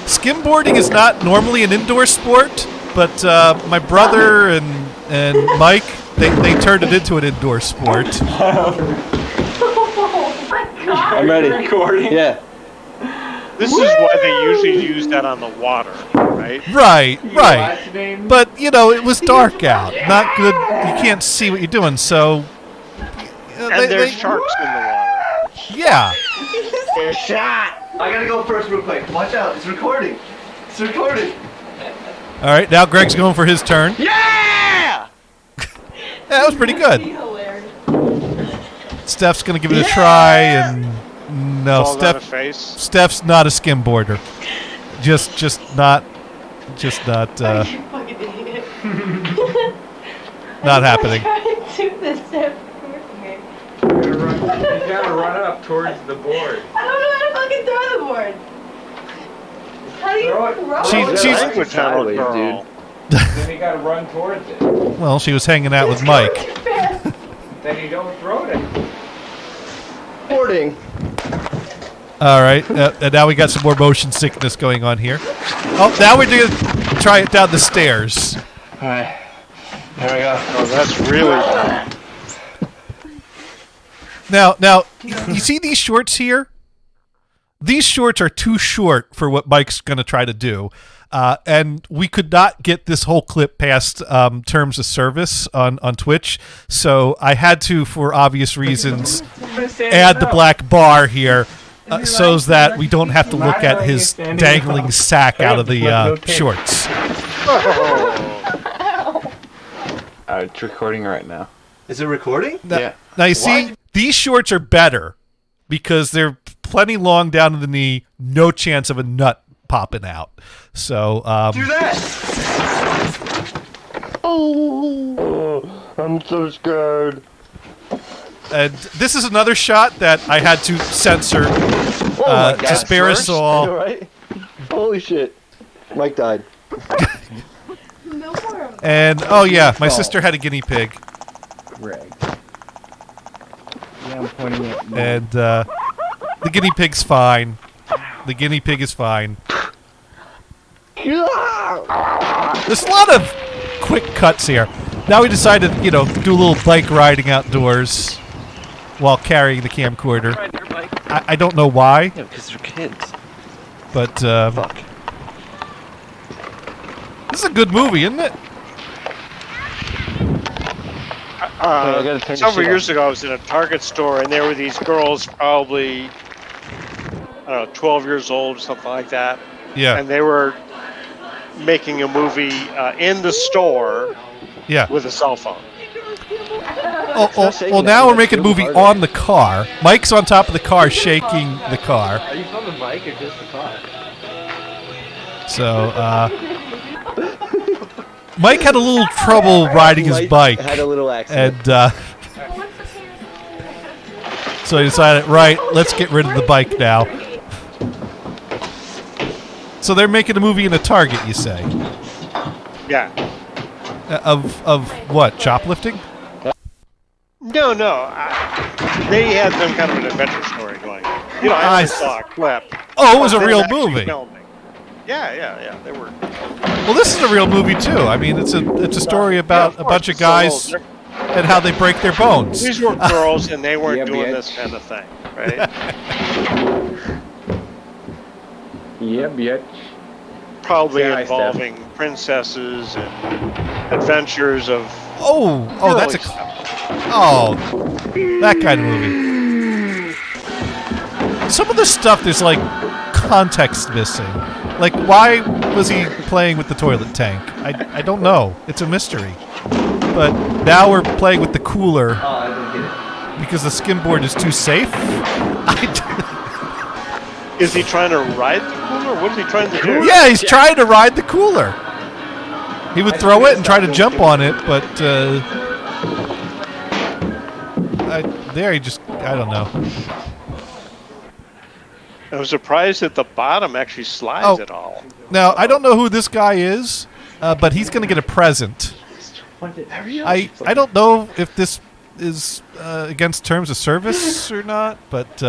A: Skimboarding is not normally an indoor sport, but my brother and Mike, they turned it into an indoor sport.
F: Oh my God.
C: I'm ready. Recording? Yeah.
B: This is why they usually use that on the water, right?
A: Right. But, it was dark out. Not good. You can't see what you're doing, so...
B: And there's sharks in the water.
A: Yeah.
C: You're shot. I gotta go first real quick. Watch out. It's recording. It's recording.
A: All right, now Greg's going for his turn.
C: Yeah!
A: That was pretty good.
F: Hilarious.
A: Steph's going to give it a try, and... No,
B: Falls on his face.
A: Steph's not a skimboarder. Just not.
F: You fucking idiot.
A: Not happening.
F: I'm trying to do this stuff.
G: You gotta run up towards the board.
F: I don't know how to fucking throw the board. How do you throw it?
A: She's
B: Language
C: sideways,
B: girl.
G: Then you gotta run towards it.
A: Well, she was hanging out with Mike.
G: Then you don't throw it.
C: Recording.
A: All right, and now we got some more motion sickness going on here. Oh, now we're going to try it down the stairs.
C: All right. There we go.
B: Oh, that's really bad.
A: Now, you see these shorts here? These shorts are too short for what Mike's going to try to do. And we could not get this whole clip past terms of service on Twitch. So I had to, for obvious reasons, add the black bar here so that we don't have to look at his dangling sack out of the shorts.
H: It's recording right now.
C: Is it recording?
H: Yeah.
A: Now you see, these shorts are better because they're plenty long down to the knee, no chance of a nut popping out. So
C: Do that! Oh, I'm so scared.
A: and this is another shot that I had to censor to spare us all.
C: Right? Holy shit. Mike died.
F: No more of them.
A: And oh yeah, my sister had a guinea pig,
G: Greg. Yeah, I'm pointing at you.
A: and the guinea pig's fine. The guinea pig is fine. There's a lot of quick cuts here. Now we decided, do a little bike riding outdoors while carrying the camcorder.
C: Ride your bike.
A: I don't know why,
C: Yeah, because they're kids.
A: but
C: Fuck.
A: this is a good movie, isn't it?
C: I gotta turn
B: Several
C: this shit
B: years ago, I was in a Target store, and there were these girls, probably, I don't know, 12 years old, something like that.
A: Yeah,
B: And they were making a movie in the store
A: yeah.
B: with a cell phone.
A: Well, now we're making a movie on the car. Mike's on top of the car, shaking the car.
C: Are you on the bike or just the car?
A: So, Mike had a little trouble riding his bike,
C: Had a little accident.
A: and so he decided, right, let's get rid of the bike now. So they're making a movie in a Target, you say?
B: Yeah.
A: Of what? Shoplifting?
B: No. They had some kind of an adventure story going. I saw a clip.
A: Oh, it was a
B: They
A: real
B: were actually
A: movie.
B: filming. Yeah. They were.
A: Well, this is a real movie too. I mean, it's a story about a bunch of guys and how they break their bones.
B: These were girls, and they weren't
G: Yeah,
B: doing
G: bitch.
B: this kind of thing, right?
G: Yeah, bitch.
B: Probably
G: Yeah, I
B: involving princesses and adventures of.
A: Oh, that's
B: girly stuff.
A: that kind of movie. Some of the stuff, there's like context missing. Like, why was he playing with the toilet tank? I don't know. It's a mystery. But now we're playing with the cooler because the skimboard is too safe.
B: Is he trying to ride the cooler? What is he trying to do?
A: Yeah, he's trying to ride the cooler. He would throw it and try to jump on it, but I don't know.
B: I was surprised that the bottom actually slides at all.
A: Now, I don't know who this guy is, but he's going to get a present. I don't know if this is against terms of service or not, but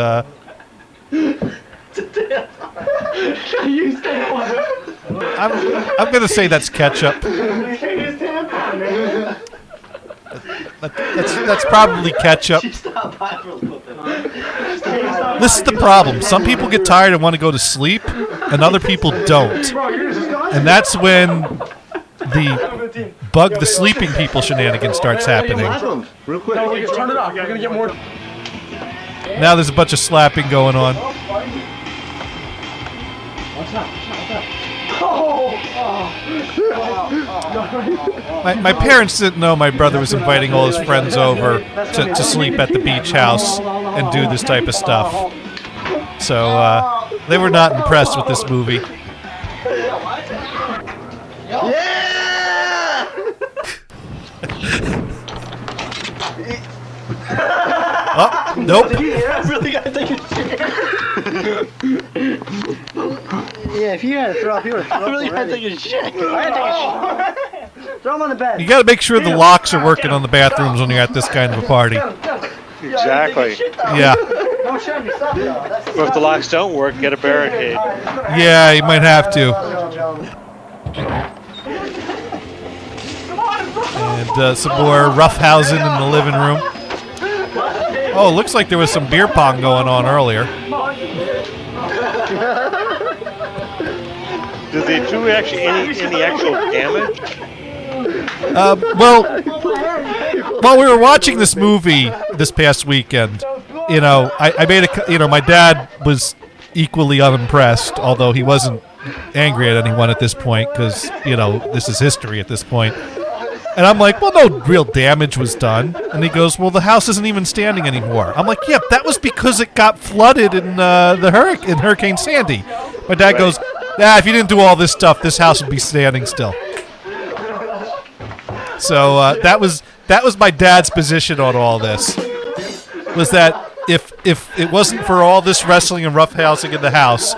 A: I'm going to say that's ketchup. That's probably ketchup. This is the problem. Some people get tired and want to go to sleep, and other people don't. And that's when the bug the sleeping people shenanigans starts happening.
C: Real quick.
G: Turn it off. You're gonna get more.
A: Now there's a bunch of slapping going on. My parents didn't know my brother was inviting all his friends over to sleep at the beach house and do this type of stuff. So they were not impressed with this movie. Oh, nope.
C: Yeah, I really gotta take a shit.
I: Yeah, if you had to throw up, you would have thrown up.
C: I really gotta
I: already.
C: take a shit.
I: I had to take a shit. Throw him on the bed.
A: You got to make sure the locks are working on the bathrooms when you're at this kind of a party.
B: Exactly.
A: Yeah.
I: Don't show him yourself, though. That's
B: Well, if the locks don't work, get a barricade.
A: Yeah, you might have to. And some more roughhousing in the living room. Oh, looks like there was some beer pong going on earlier.
B: Did they do actually any actual damage?
A: Well, while we were watching this movie this past weekend, I made my dad was equally unimpressed, although he wasn't angry at anyone at this point because, this is history at this point. And I'm like, well, no real damage was done. And he goes, well, the house isn't even standing anymore. I'm like, yeah, that was because it got flooded in Hurricane Sandy. My dad goes, If you didn't do all this stuff, this house would be standing still. So that was my dad's position on all this. Was that if it wasn't for all this wrestling and roughhousing in the house,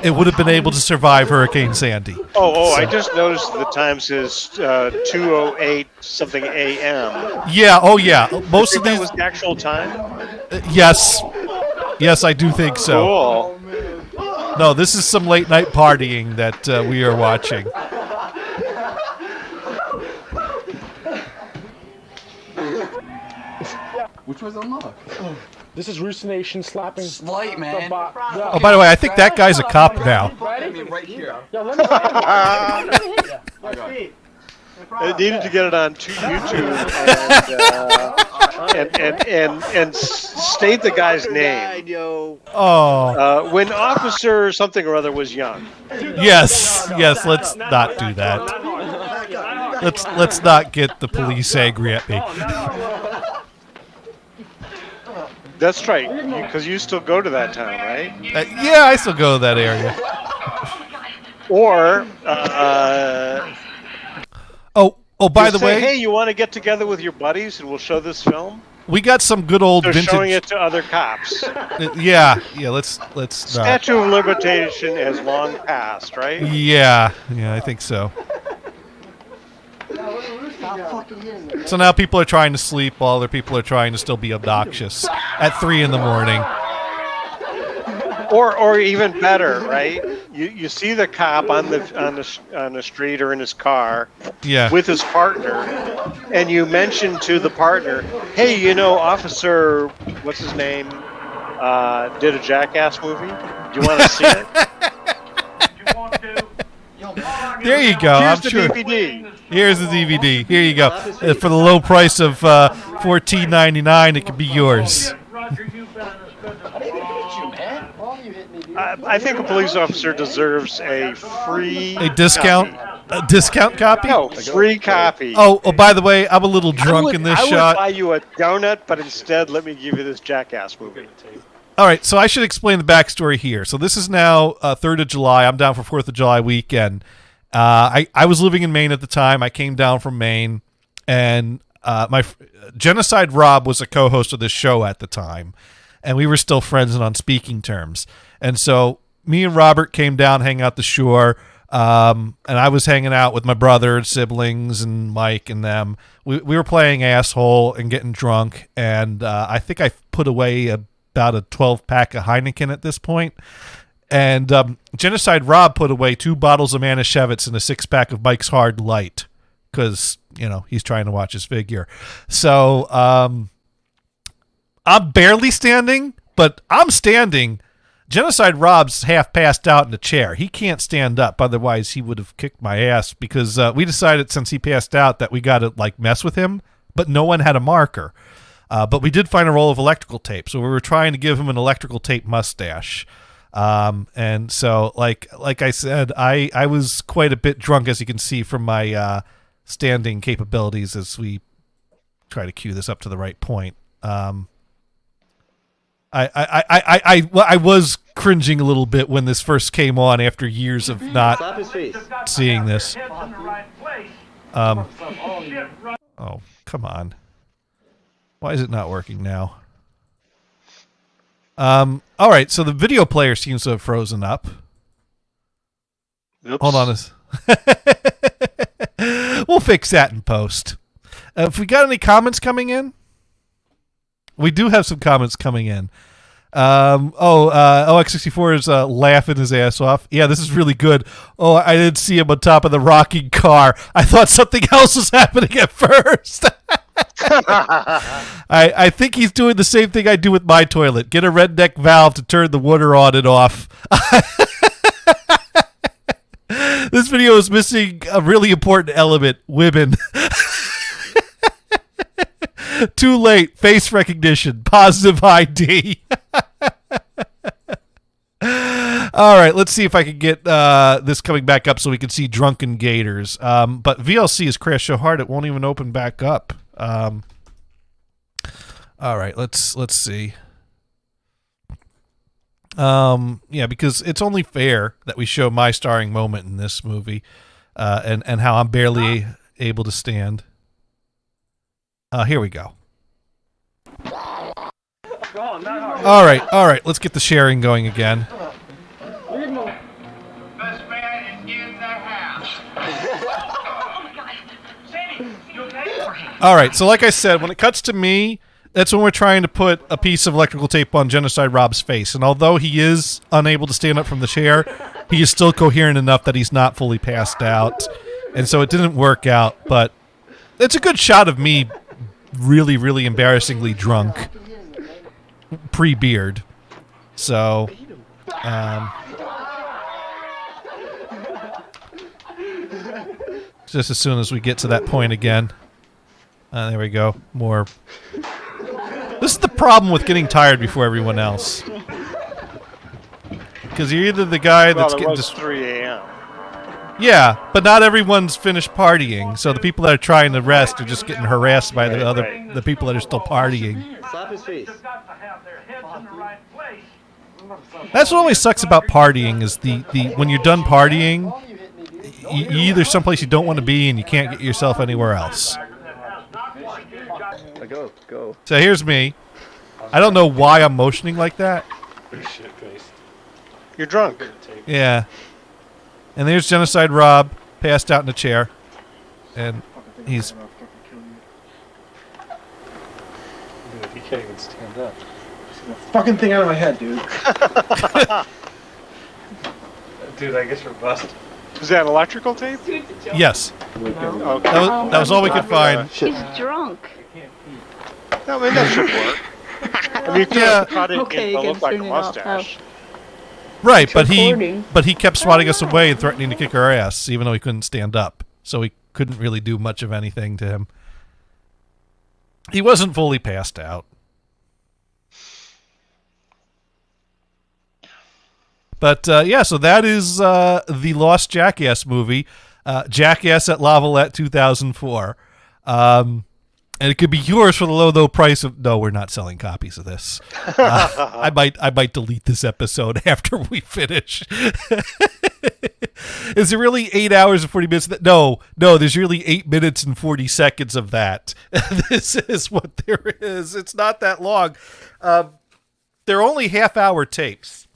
A: it would have been able to survive Hurricane Sandy.
B: I just noticed the time says 2:08 something a.m.
A: Yeah. Oh yeah. Most of
B: That
A: these.
B: was the actual time.
A: Yes. Yes, I do think so.
B: Cool.
A: No, this is some late night partying that we are watching.
J: Which was unlocked?
K: This is Rooster Nation slapping.
J: Slight, man.
A: Oh, by the way, I think that guy's a cop now.
J: I mean, right here.
K: Yeah, let me
B: I needed to get it on YouTube and state the guy's name.
A: Oh.
B: When Officer something or other was young.
A: Yes. Let's not do that. Let's not get the police angry at me.
B: That's right, because you still go to that town, right?
A: Yeah, I still go to that area.
B: Or
A: by the
B: say,
A: way,
B: hey, you want to get together with your buddies and we'll show this film?
A: we got some good old
B: They're
A: vintage.
B: showing it to other cops.
A: Yeah. Let's.
B: Statute of limitation has long passed, right?
A: Yeah, I think so. So now people are trying to sleep while other people are trying to still be obnoxious at 3 in the morning.
B: Or even better, right? You see the cop on the street or in his car, with his partner, and you mention to the partner, hey, Officer, what's his name, did a Jackass movie. Do you want to see it?
A: There you go.
B: Here's
A: I'm
B: the
A: sure.
B: DVD.
A: Here's the DVD. Here you go. For the low price of $14.99, it could be yours.
B: I think a police officer deserves a free
A: discount.
B: Copy.
A: A discount copy?
B: No, free copy.
A: Oh, by the way, I'm a little drunk in this
B: I
A: shot.
B: would buy you a donut, but instead let me give you this Jackass movie.
A: All right, so I should explain the backstory here. So this is now 3rd of July. I'm down for 4th of July weekend. I was living in Maine at the time. I came down from Maine, and my Genocide Rob was a co-host of this show at the time, and we were still friends and on speaking terms. And so me and Robert came down, hang out the shore, and I was hanging out with my brother and siblings and Mike and them. We were playing asshole and getting drunk, and I think I put away about a 12-pack of Heineken at this point. And Genocide Rob put away 2 bottles of Manischewitz and a 6-pack of Mike's Hard Light because, he's trying to watch his figure. So I'm barely standing, but I'm standing. Genocide Rob's half passed out in a chair. He can't stand up, otherwise he would have kicked my ass because we decided since he passed out that we got to mess with him, but no one had a marker. But we did find a roll of electrical tape, so we were trying to give him an electrical tape mustache. And so, like I said, I was quite a bit drunk, as you can see from my standing capabilities as we try to cue this up to the right point. I was cringing a little bit when this first came on after years of not seeing this. Oh, come on. Why is it not working now? All right, so the video player seems to have frozen up.
B: Oops.
A: Hold on. We'll fix that in post. If we got any comments coming in? We do have some comments coming in. OX64 is laughing his ass off. Yeah, this is really good. Oh, I didn't see him on top of the rocking car. I thought something else was happening at first. I think he's doing the same thing I do with my toilet. Get a redneck valve to turn the water on and off. This video is missing a really important element. Women. Too late. Face recognition. Positive ID. All right, let's see if I can get this coming back up so we can see Drunken Gators. But VLC has crashed so hard it won't even open back up. All right, let's see. Yeah, because it's only fair that we show my starring moment in this movie, and how I'm barely able to stand. Here we go. All right. Let's get the sharing going again. All right. So, like I said, when it cuts to me, that's when we're trying to put a piece of electrical tape on Genocide Rob's face. And although he is unable to stand up from the chair, he is still coherent enough that he's not fully passed out. And so it didn't work out. But it's a good shot of me really, really embarrassingly drunk pre-beard. So, just as soon as we get to that point again. There we go. More. This is the problem with getting tired before everyone else. Because you're either the guy that's getting
B: just 3 a.m.
A: Yeah, but not everyone's finished partying. So the people that are trying to rest are just getting harassed by the people that are still partying.
I: Slap his face.
A: That's what always sucks about partying is the when you're done partying, you either someplace you don't want to be and you can't get yourself anywhere else.
C: Go.
A: So here's me. I don't know why I'm motioning like that.
B: You're drunk.
A: Yeah. And there's Genocide Rob, passed out in a chair. And he's...
K: Dude, he can't even stand up. Just get the fucking thing out of my head, dude. Dude, I guess we're busted.
B: Is that electrical tape?
A: Yes.
B: Okay.
A: That was all we could find.
F: He's drunk.
B: I mean, that should work. I mean, you could
A: Yeah.
B: cut it
F: Okay,
B: and
F: you
B: look
F: can
B: like a
F: turn it off now.
B: mustache.
A: Right,
F: It's
A: but
F: recording.
A: he kept swatting us away and threatening to kick our ass, even though he couldn't stand up. So we couldn't really do much of anything to him. He wasn't fully passed out. But yeah, so that is the Lost Jackass movie, Jackass at Lavalette 2004. And it could be yours for the low price of... No, we're not selling copies of this. I might delete this episode after we finish. Is it really 8 hours and 40 minutes? No, there's really 8 minutes and 40 seconds of that. This is what there is. It's not that long. They're only half-hour tapes.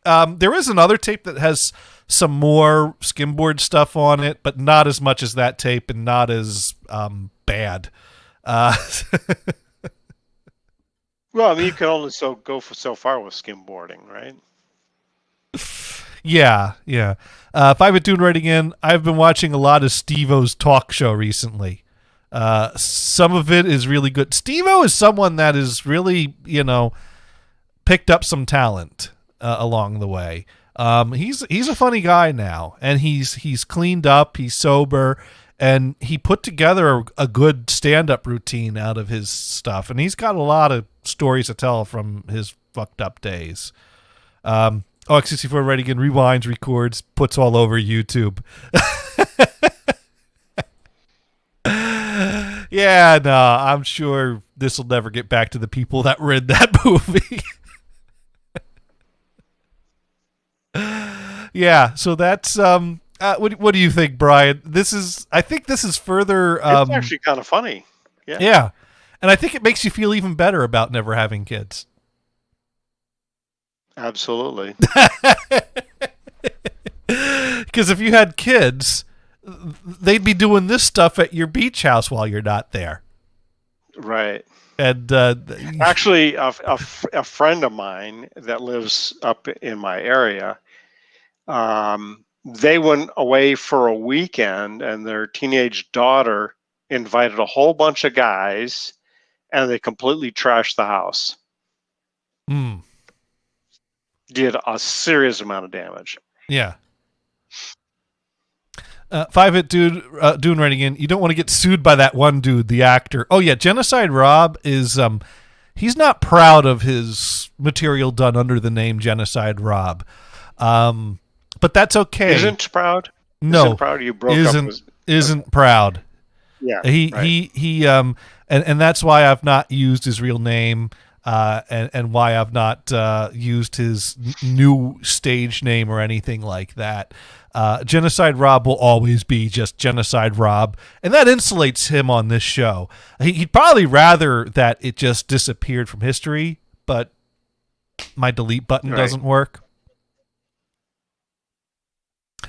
A: There is another tape that has some more skimboard stuff on it, but not as much as that tape and not as bad.
B: Well, I mean, you can only go for so far with skimboarding, right?
A: Yeah. If I've been doing writing in, I've been watching a lot of Steve-O's talk show recently. Some of it is really good. Steve-O is someone that is really, picked up some talent along the way. He's a funny guy now, and he's cleaned up, he's sober, and he put together a good stand-up routine out of his stuff, and he's got a lot of stories to tell from his fucked up days. X64 writing in, rewinds, records, puts all over YouTube. Yeah, no, I'm sure this will never get back to the people that read that movie. Yeah, so that's what do you think, Brian? I think this is further
B: It's actually kind of funny.
A: Yeah. And I think it makes you feel even better about never having kids.
B: Absolutely.
A: Because if you had kids, they'd be doing this stuff at your beach house while you're not there.
B: Right.
A: And
B: actually, a friend of mine that lives up in my area, they went away for a weekend, and their teenage daughter invited a whole bunch of guys, and they completely trashed the house. Did a serious amount of damage.
A: Yeah. 5-Hit Dude doing writing in, you don't want to get sued by that one dude, the actor. Oh yeah, Genocide Rob is he's not proud of his material done under the name Genocide Rob. But that's okay.
B: Isn't proud?
A: No.
B: Isn't proud you broke up with...
A: Isn't proud.
B: Yeah.
A: He and that's why I've not used his real name. and why I've not used his new stage name or anything like that. Genocide Rob will always be just Genocide Rob, and that insulates him on this show. He'd probably rather that it just disappeared from history, but my delete button doesn't work.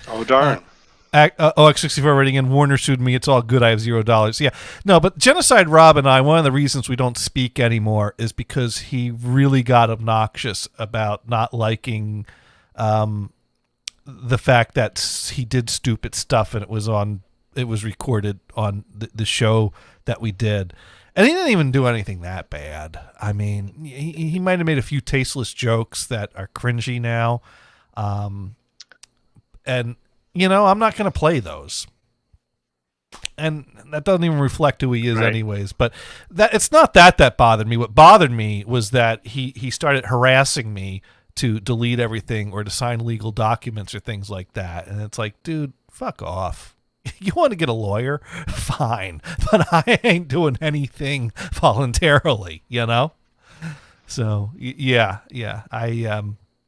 B: Oh, darn.
A: OX64 rating in Warner sued me. It's all good. I have $0. Yeah. No, but Genocide Rob and I, one of the reasons we don't speak anymore is because he really got obnoxious about not liking the fact that he did stupid stuff and it was recorded on the show that we did. And he didn't even do anything that bad. I mean, he might have made a few tasteless jokes that are cringy now. And you know, I'm not going to play those. And that doesn't even reflect who he is anyways. But it's not that bothered me. What bothered me was that he started harassing me to delete everything or to sign legal documents or things like that. And it's like, dude, fuck off. You want to get a lawyer? Fine. But I ain't doing anything voluntarily, you know? So, yeah.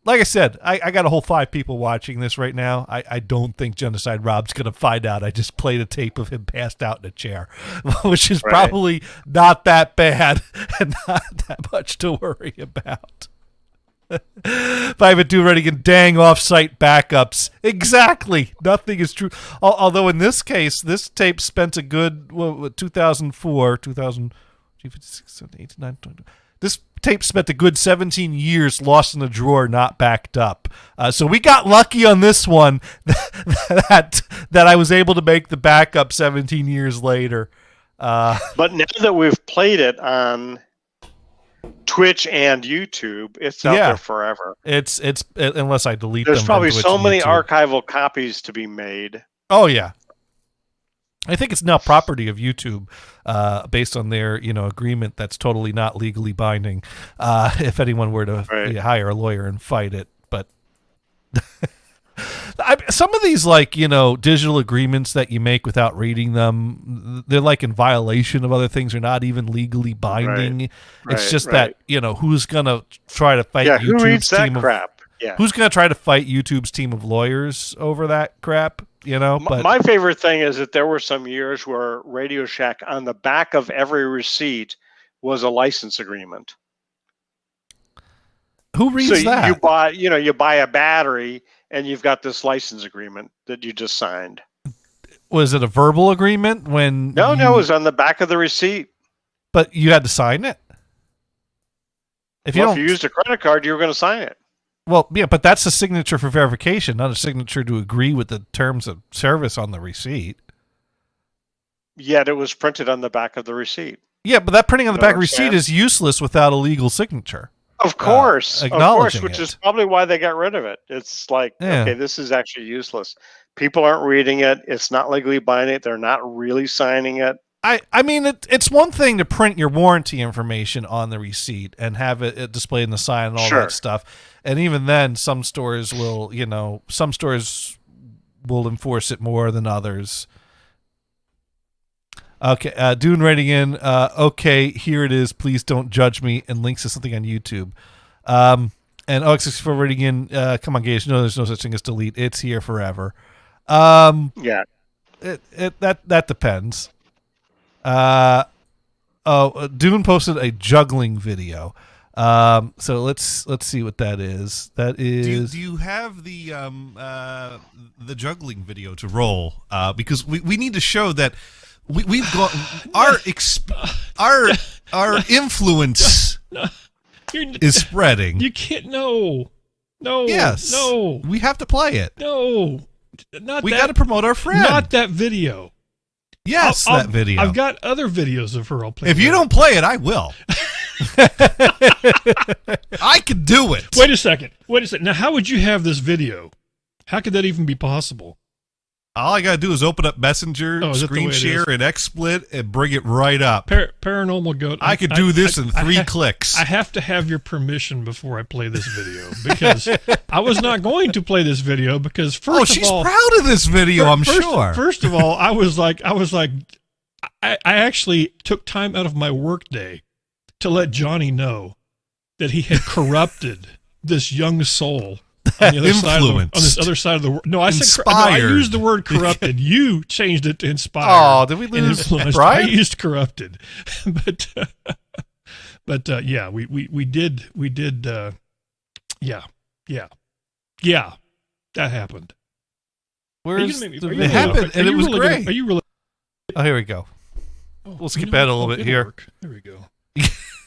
A: Like I said, I got a whole 5 people watching this right now. I don't think Genocide Rob's going to find out I just played a tape of him passed out in a chair, which is probably not that bad and not that much to worry about. Private Dude writing in dang off-site backups. Exactly. Nothing is true. Although in this case, this tape spent a good 2004, 2056, 18, 19, 20. This tape spent a good 17 years lost in a drawer, not backed up. So we got lucky on this one that I was able to make the backup 17 years later.
B: But now that we've played it on Twitch and YouTube, it's out there forever.
A: It's unless I delete
B: them.
A: There's
B: probably
A: from
B: so many
A: YouTube.
B: archival copies to be made.
A: Oh yeah. I think it's now property of YouTube, based on their agreement that's totally not legally binding. If anyone were to hire a lawyer and fight it, but some of these digital agreements that you make without reading them, they're like in violation of other things. They're not even legally binding. It's just that who's gonna try to fight YouTube's
B: who reads that
A: team of
B: crap? Yeah,
A: who's gonna try to fight YouTube's team of lawyers over that crap? But
B: my favorite thing is that there were some years where Radio Shack, on the back of every receipt, was a license agreement.
A: Who reads that?
B: You buy a battery and you've got this license agreement that you just signed.
A: Was it a verbal agreement when?
B: No, it was on the back of the receipt.
A: But you had to sign it? If you
B: used a credit card, you were going to sign it.
A: Well, yeah, but that's a signature for verification, not a signature to agree with the terms of service on the receipt.
B: Yet it was printed on the back of the receipt.
A: Yeah, but that printing on the back of the receipt is useless without a legal signature.
B: Of course,
A: acknowledging
B: which is probably why they got rid of it. It's like, okay, this is actually useless. People aren't reading it. It's not legally binding. They're not really signing it.
A: I mean, it's one thing to print your warranty information on the receipt and have it displayed in the sign and all that stuff. And even then, some stores will enforce it more than others. Okay, Dune writing in, okay, here it is, please don't judge me, and links to something on YouTube. And OX64 writing in, come on, Gage, no, there's no such thing as delete. It's here forever.
B: Yeah.
A: That depends. Dune posted a juggling video. So let's see what that is. That is.
L: Do you have the juggling video to roll? Because we need to show that we've got our influence is spreading.
M: You can't. No.
L: Yes.
M: No.
L: We have to play it.
M: No. Not
L: we
M: that.
L: got to promote our friend.
M: Not that video.
L: Yes, that video.
M: I've got other videos of her. I'll play.
L: If you don't play it, I will. I can do it.
M: Wait a second. Now, how would you have this video? How could that even be possible?
L: All I got to do is open up Messenger, screen share, and XSplit, and bring it right up.
M: Paranormal Goat.
L: I could do this in 3 clicks.
M: I have to have your permission before I play this video, because I was not going to play this video because first
L: she's
M: of all,
L: proud of this video. I'm sure.
M: First of all, I was like, I actually took time out of my work day to let Johnny know that he had corrupted this young soul on the other side of the, on this other side of the world. No, I said no, I used the word corrupted. You changed it to inspired.
A: Oh, did we lose Brian?
M: I used corrupted, but yeah, we did yeah, that happened.
A: It happened, and it was great.
M: Are you really?
A: Oh, here we go. We'll skip ahead a little bit here.
M: There we go.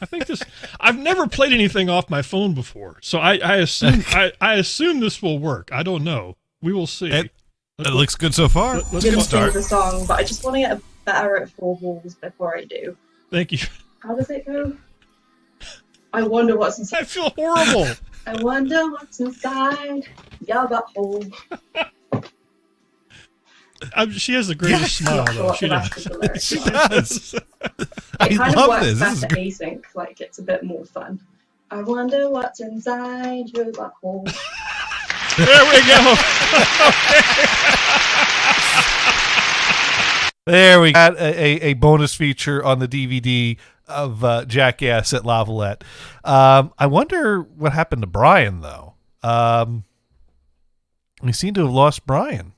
M: I think this. I've never played anything off my phone before, so I assume I assume this will work. I don't know. We will see.
L: It looks good so far.
M: Let's
F: Didn't
M: start.
F: sing the song, but I just want to get better at four walls before I do.
M: Thank you.
F: How does it go? I wonder what's inside.
M: I feel horrible.
F: I wonder what's inside your butthole.
M: She has the greatest smile, though. She does.
L: She does. I
F: It kind of
L: love
F: works
L: this. This is
F: better
L: great.
F: async, like it's a bit more fun. I wonder what's inside your butthole.
M: There we go.
A: There we got a bonus feature on the DVD of Jackass at Lavalette. I wonder what happened to Brian, though. We seem to have lost Brian.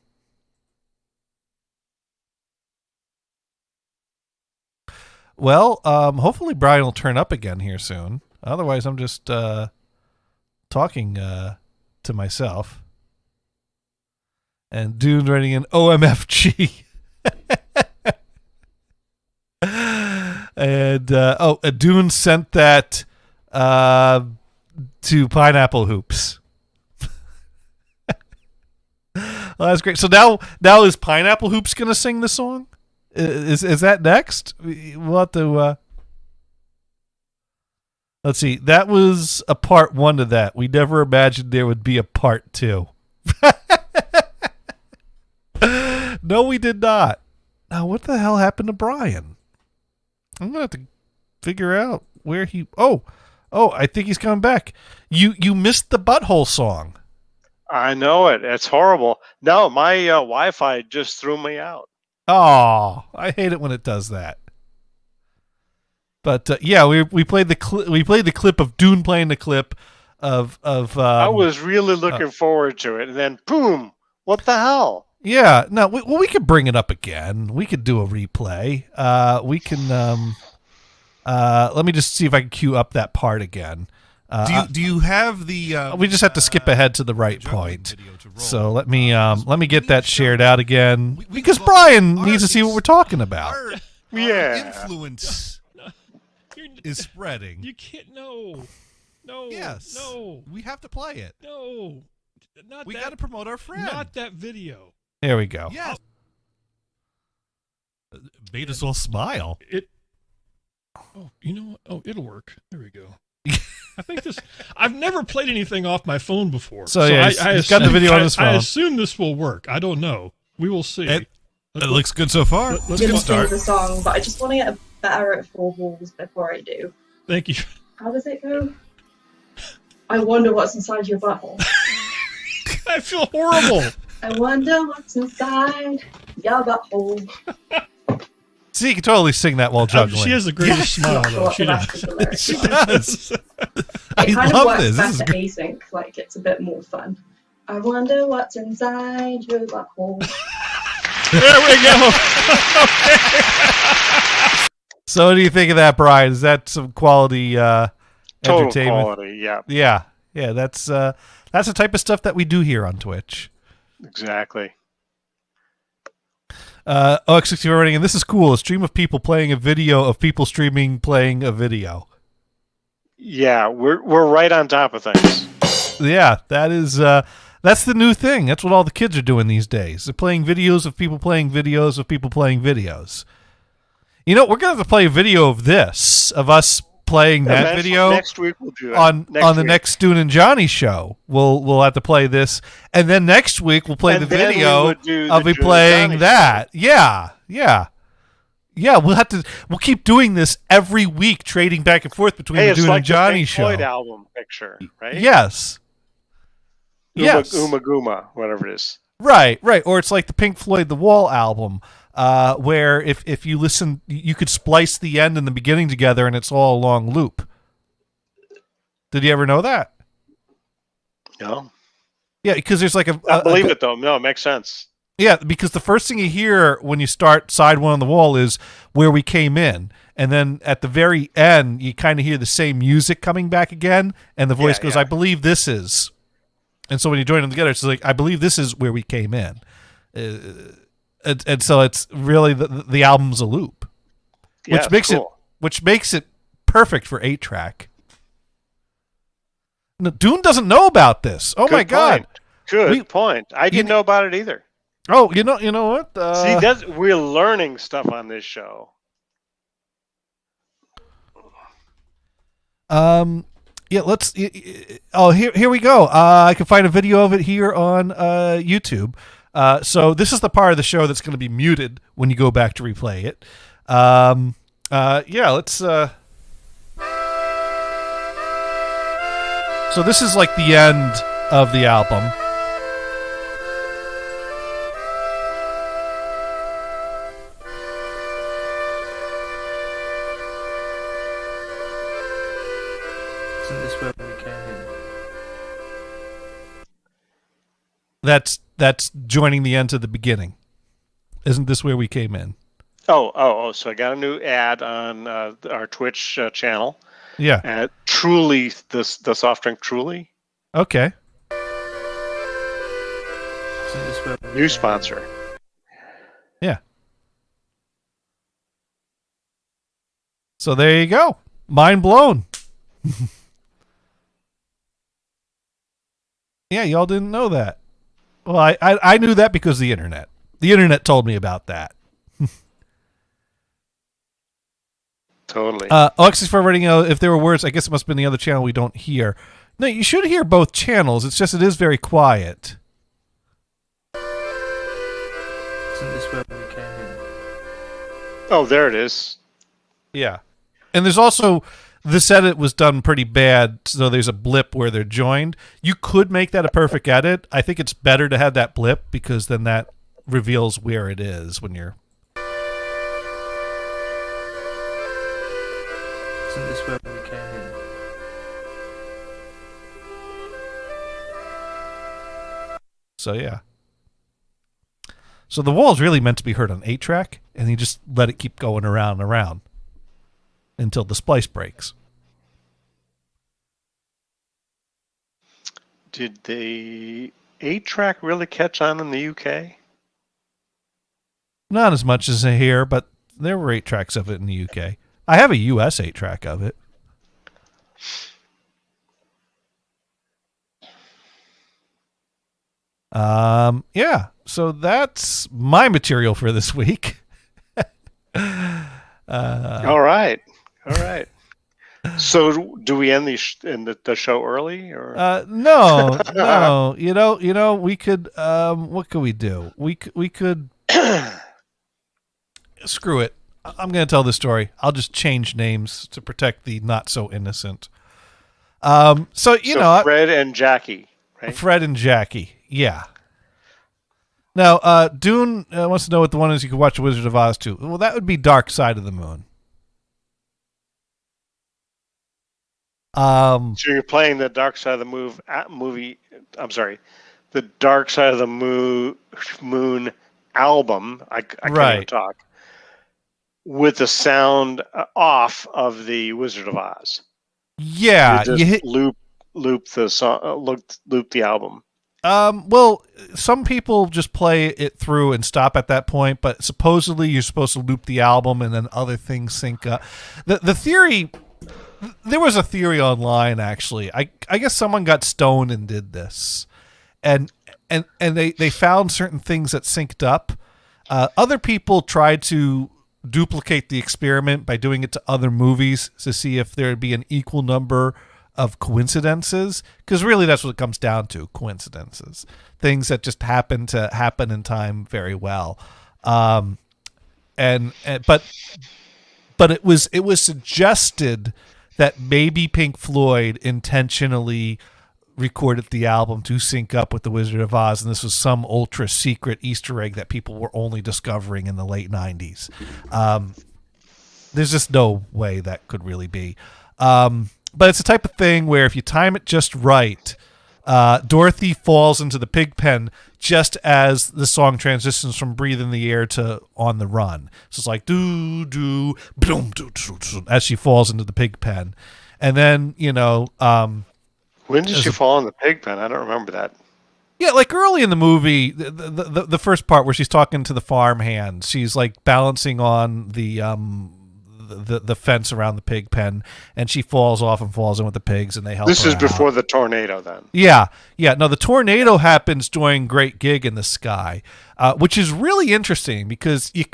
A: Well, hopefully Brian will turn up again here soon. Otherwise, I'm just talking to myself. And Dune writing in OMFG. And Dune sent that to Pineapple Hoops. Well, that's great. So now is Pineapple Hoops gonna sing the song? Is that next? We'll have to. Let's see. That was a part 1 to that. We never imagined there would be a part 2. No, we did not. Now, what the hell happened to Brian? I'm gonna have to figure out where he. Oh, I think he's coming back. You missed the butthole song.
B: I know it. It's horrible. No, my Wi-Fi just threw me out.
A: Oh, I hate it when it does that. But yeah, we played the clip of Dune playing the clip of.
B: I was really looking forward to it, and then boom! What the hell?
A: Yeah, no, we could bring it up again. We could do a replay. We can. Let me just see if I can cue up that part again.
L: Do you have the?
A: We just have to skip ahead to the right point. So let me get that shared out again because Brian needs to see what we're talking about.
B: Yeah,
L: influence is spreading.
M: You can't. No.
L: Yes.
M: No.
L: We have to play it.
M: No.
L: We got to promote our friend.
M: Not that video.
A: There we go.
L: Yes. Made us all smile.
M: Oh, you know what? Oh, it'll work. There we go. I think this. I've never played anything off my phone before,
A: so yeah, he's got the video on his phone.
M: I assume this will work. I don't know. We will see.
L: It looks good so far.
M: Let's
F: Didn't
M: start.
F: sing the song, but I just want to get better at four walls before I do.
M: Thank you.
F: How does it go? I wonder what's inside your butthole.
M: I feel horrible.
F: I wonder what's inside your butthole.
A: See, you can totally sing that while juggling.
M: She has the greatest smile, though. She does.
A: She does. I
F: It kind
A: love
F: of works
A: this. This is
F: better
A: great.
F: async, like it's a bit more fun. I wonder what's inside your butthole.
M: There we go.
A: So, what do you think of that, Brian? Is that some quality
B: total
A: entertainment?
B: quality. Yeah,
A: yeah. That's the type of stuff that we do here on Twitch.
B: exactly.
A: OX64 running, and this is cool. A stream of people playing a video of people streaming playing a video.
B: Yeah, we're right on top of things.
A: Yeah, that's the new thing. That's what all the kids are doing these days. They're playing videos of people playing videos of people playing videos. You know, we're gonna have to play a video of this, of us playing that video.
B: Next week we'll do it.
A: On the next Dune and Johnny show. We'll have to play this, and then next week we'll play
B: And
A: the
B: then we
A: video
B: would do
A: of
B: the
A: me
B: Dune and
A: playing
B: Johnny
A: that. Yeah. We'll keep doing this every week, trading back and forth between the
B: it's
A: Dune
B: like
A: and Johnny
B: the Pink
A: show.
B: Floyd album picture, right?
A: Yes. Yes.
B: Uma Guma, whatever it is.
A: Right. Or it's like the Pink Floyd The Wall album, where if you listen, you could splice the end and the beginning together, and it's all a long loop. Did you ever know that?
B: No.
A: Yeah, because there's like
B: I believe it though. No, it makes sense.
A: Yeah, because the first thing you hear when you start side one on the wall is Where We Came In. And then at the very end, you kind of hear the same music coming back again. And the voice goes, I believe this is. And so when you join them together, it's like, I believe this is Where We Came In. And so it's really the album's a loop.
B: Yeah,
A: Which makes it perfect for 8-track. No, Dune doesn't know about this. Oh, my God.
B: Good point. I didn't know about it either.
A: Oh, you know what?
B: See, we're learning stuff on this show.
A: Yeah, let's. Oh, here we go. I can find a video of it here on YouTube. So this is the part of the show that's going to be muted when you go back to replay it. Yeah, let's. So this is like the end of the album. That's joining the end to the beginning. Isn't this where we came in?
B: Oh! So I got a new ad on our Twitch channel.
A: Yeah.
B: Truly, the soft drink Truly.
A: Okay.
B: New sponsor.
A: Yeah. So there you go. Mind blown. Yeah, y'all didn't know that. Well, I knew that because of the internet. The internet told me about that.
B: Totally.
A: Alexis for writing out if there were words, I guess it must have been the other channel we don't hear. No, you should hear both channels. It's just it is very quiet.
B: Oh, there it is.
A: Yeah. And there's also this edit was done pretty bad, so there's a blip where they're joined. You could make that a perfect edit. I think it's better to have that blip because then that reveals where it is when you're.
N: Isn't this where we came in?
A: So yeah. So the wall's really meant to be heard on 8-track, and you just let it keep going around and around until the splice breaks.
B: Did the 8-track really catch on in the UK?
A: Not as much as here, but there were 8 tracks of it in the UK. I have a US 8-track of it. Yeah, so that's my material for this week.
B: All right. So, do we end the show early, or
A: no? You know, we could. What could we do? We could. Screw it. I'm going to tell this story. I'll just change names to protect the not so innocent. So
B: Fred and Jackie, right?
A: Fred and Jackie, yeah. Now, Dune wants to know what the one is you can watch The Wizard of Oz to. Well, that would be Dark Side of the Moon.
B: So you're playing the Dark Side of the movie. I'm sorry, the Dark Side of the Moon album. I can't even talk. With the sound off of the Wizard of Oz.
A: Yeah,
B: you loop the song, loop the album.
A: Well, some people just play it through and stop at that point, but supposedly you're supposed to loop the album and then other things sync up. The theory, there was a theory online actually. I guess someone got stoned and did this, and they found certain things that synced up. Other people tried to duplicate the experiment by doing it to other movies to see if there'd be an equal number of coincidences, because really that's what it comes down to, coincidences, things that just happen in time very well. But it was suggested that maybe Pink Floyd intentionally recorded the album to sync up with The Wizard of Oz, and this was some ultra secret Easter egg that people were only discovering in the late 90s. There's just no way that could really be. but it's the type of thing where if you time it just right, Dorothy falls into the pig pen just as the song transitions from Breathe in the Air to On the Run. So it's like do do boom do, do, do, as she falls into the pig pen. And then,
B: when did she fall in the pig pen? I don't remember that.
A: Yeah, like early in the movie, the first part where she's talking to the farmhand, she's like balancing on the fence around the pig pen, and she falls off and falls in with the pigs, and they help her
B: This is
A: out.
B: before the tornado, then.
A: Yeah. No, the tornado happens during Great Gig in the Sky, which is really interesting because you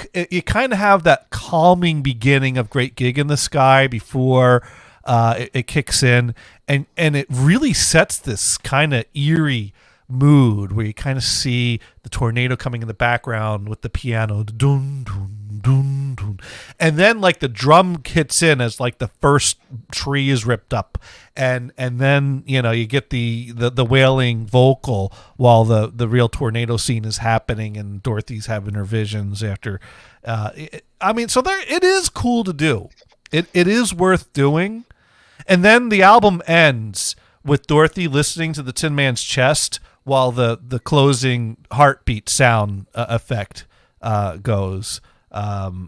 A: kind of have that calming beginning of Great Gig in the Sky before it kicks in, and it really sets this kind of eerie mood where you kind of see the tornado coming in the background with the piano, dun, dun, dun, dun. And then like the drum hits in as like the first tree is ripped up, and then you get the wailing vocal while the real tornado scene is happening and Dorothy's having her visions after. So there it is cool to do. It is worth doing, and then the album ends with Dorothy listening to the Tin Man's chest while the closing heartbeat sound effect goes.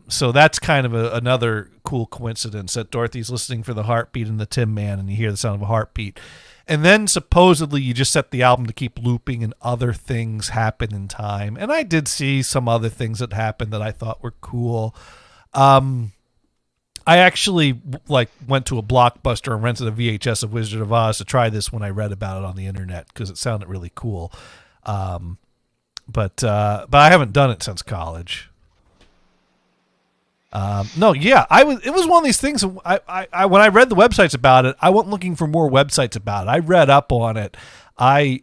A: So that's kind of another cool coincidence that Dorothy's listening for the heartbeat in the Tin Man, and you hear the sound of a heartbeat. And then supposedly you just set the album to keep looping and other things happen in time. And I did see some other things that happened that I thought were cool. I actually went to a Blockbuster and rented a VHS of Wizard of Oz to try this when I read about it on the internet because it sounded really cool. But I haven't done it since college. It was one of these things. I when I read the websites about it, I went looking for more websites about it. I read up on it. I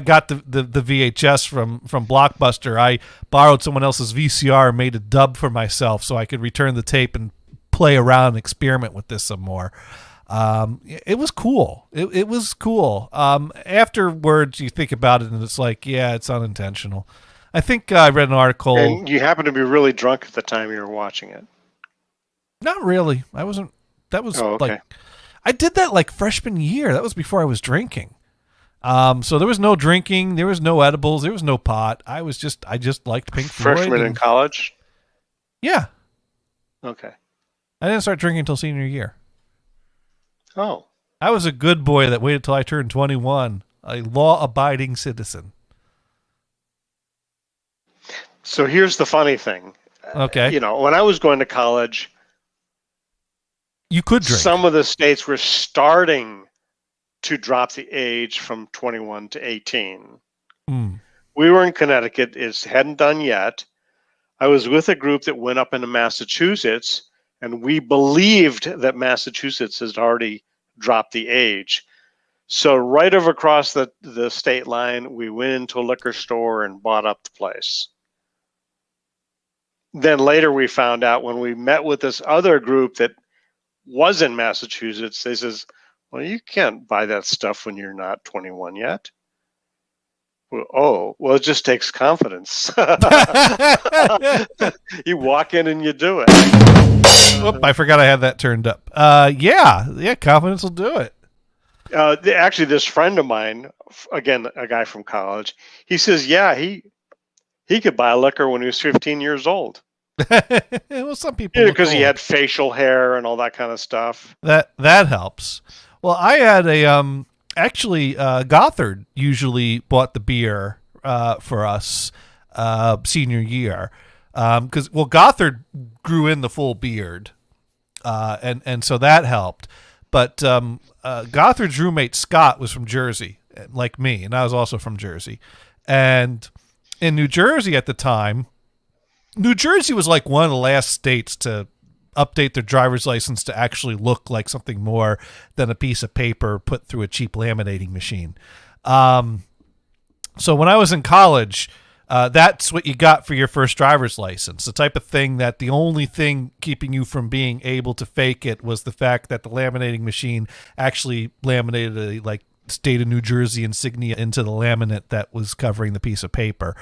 A: got the VHS from Blockbuster. I borrowed someone else's VCR and made a dub for myself so I could return the tape and play around and experiment with this some more. It was cool. It was cool. Afterwards, you think about it and it's like, yeah, it's unintentional. I think I read an article.
B: And you happened to be really drunk at the time you were watching it.
A: Not really. I wasn't. That was
B: okay.
A: I did that like freshman year. That was before I was drinking. So there was no drinking, there was no edibles, there was no pot. I just liked Pink Floyd.
B: Freshman in college?
A: Yeah.
B: Okay.
A: I didn't start drinking until senior year.
B: Oh.
A: I was a good boy that waited till I turned 21, a law-abiding citizen.
B: So here's the funny thing.
A: Okay.
B: When I was going to college,
A: you could drink.
B: Some of the states were starting to drop the age from 21 to 18.
A: Mm.
B: We were in Connecticut. It hadn't done yet. I was with a group that went up into Massachusetts, and we believed that Massachusetts has already dropped the age. So right over across the state line, we went into a liquor store and bought up the place. Then later we found out when we met with this other group that was in Massachusetts, they says, well, you can't buy that stuff when you're not 21 yet. Well, it just takes confidence. You walk in and you do it.
A: Oop, I forgot I had that turned up. Yeah, confidence will do it.
B: Actually, this friend of mine, again, a guy from college, he says, yeah, he could buy liquor when he was 15 years old.
A: Well, some people
B: because he had facial hair and all that kind of stuff.
A: That helps. Well, I had actually Gothard usually bought the beer for us senior year because Gothard grew in the full beard and so that helped. But Gothard's roommate Scott was from Jersey, like me, and I was also from Jersey. And in New Jersey at the time, New Jersey was like one of the last states to update their driver's license to actually look like something more than a piece of paper put through a cheap laminating machine. So when I was in college, that's what you got for your first driver's license. The type of thing that the only thing keeping you from being able to fake it was the fact that the laminating machine actually laminated state of New Jersey insignia into the laminate that was covering the piece of paper.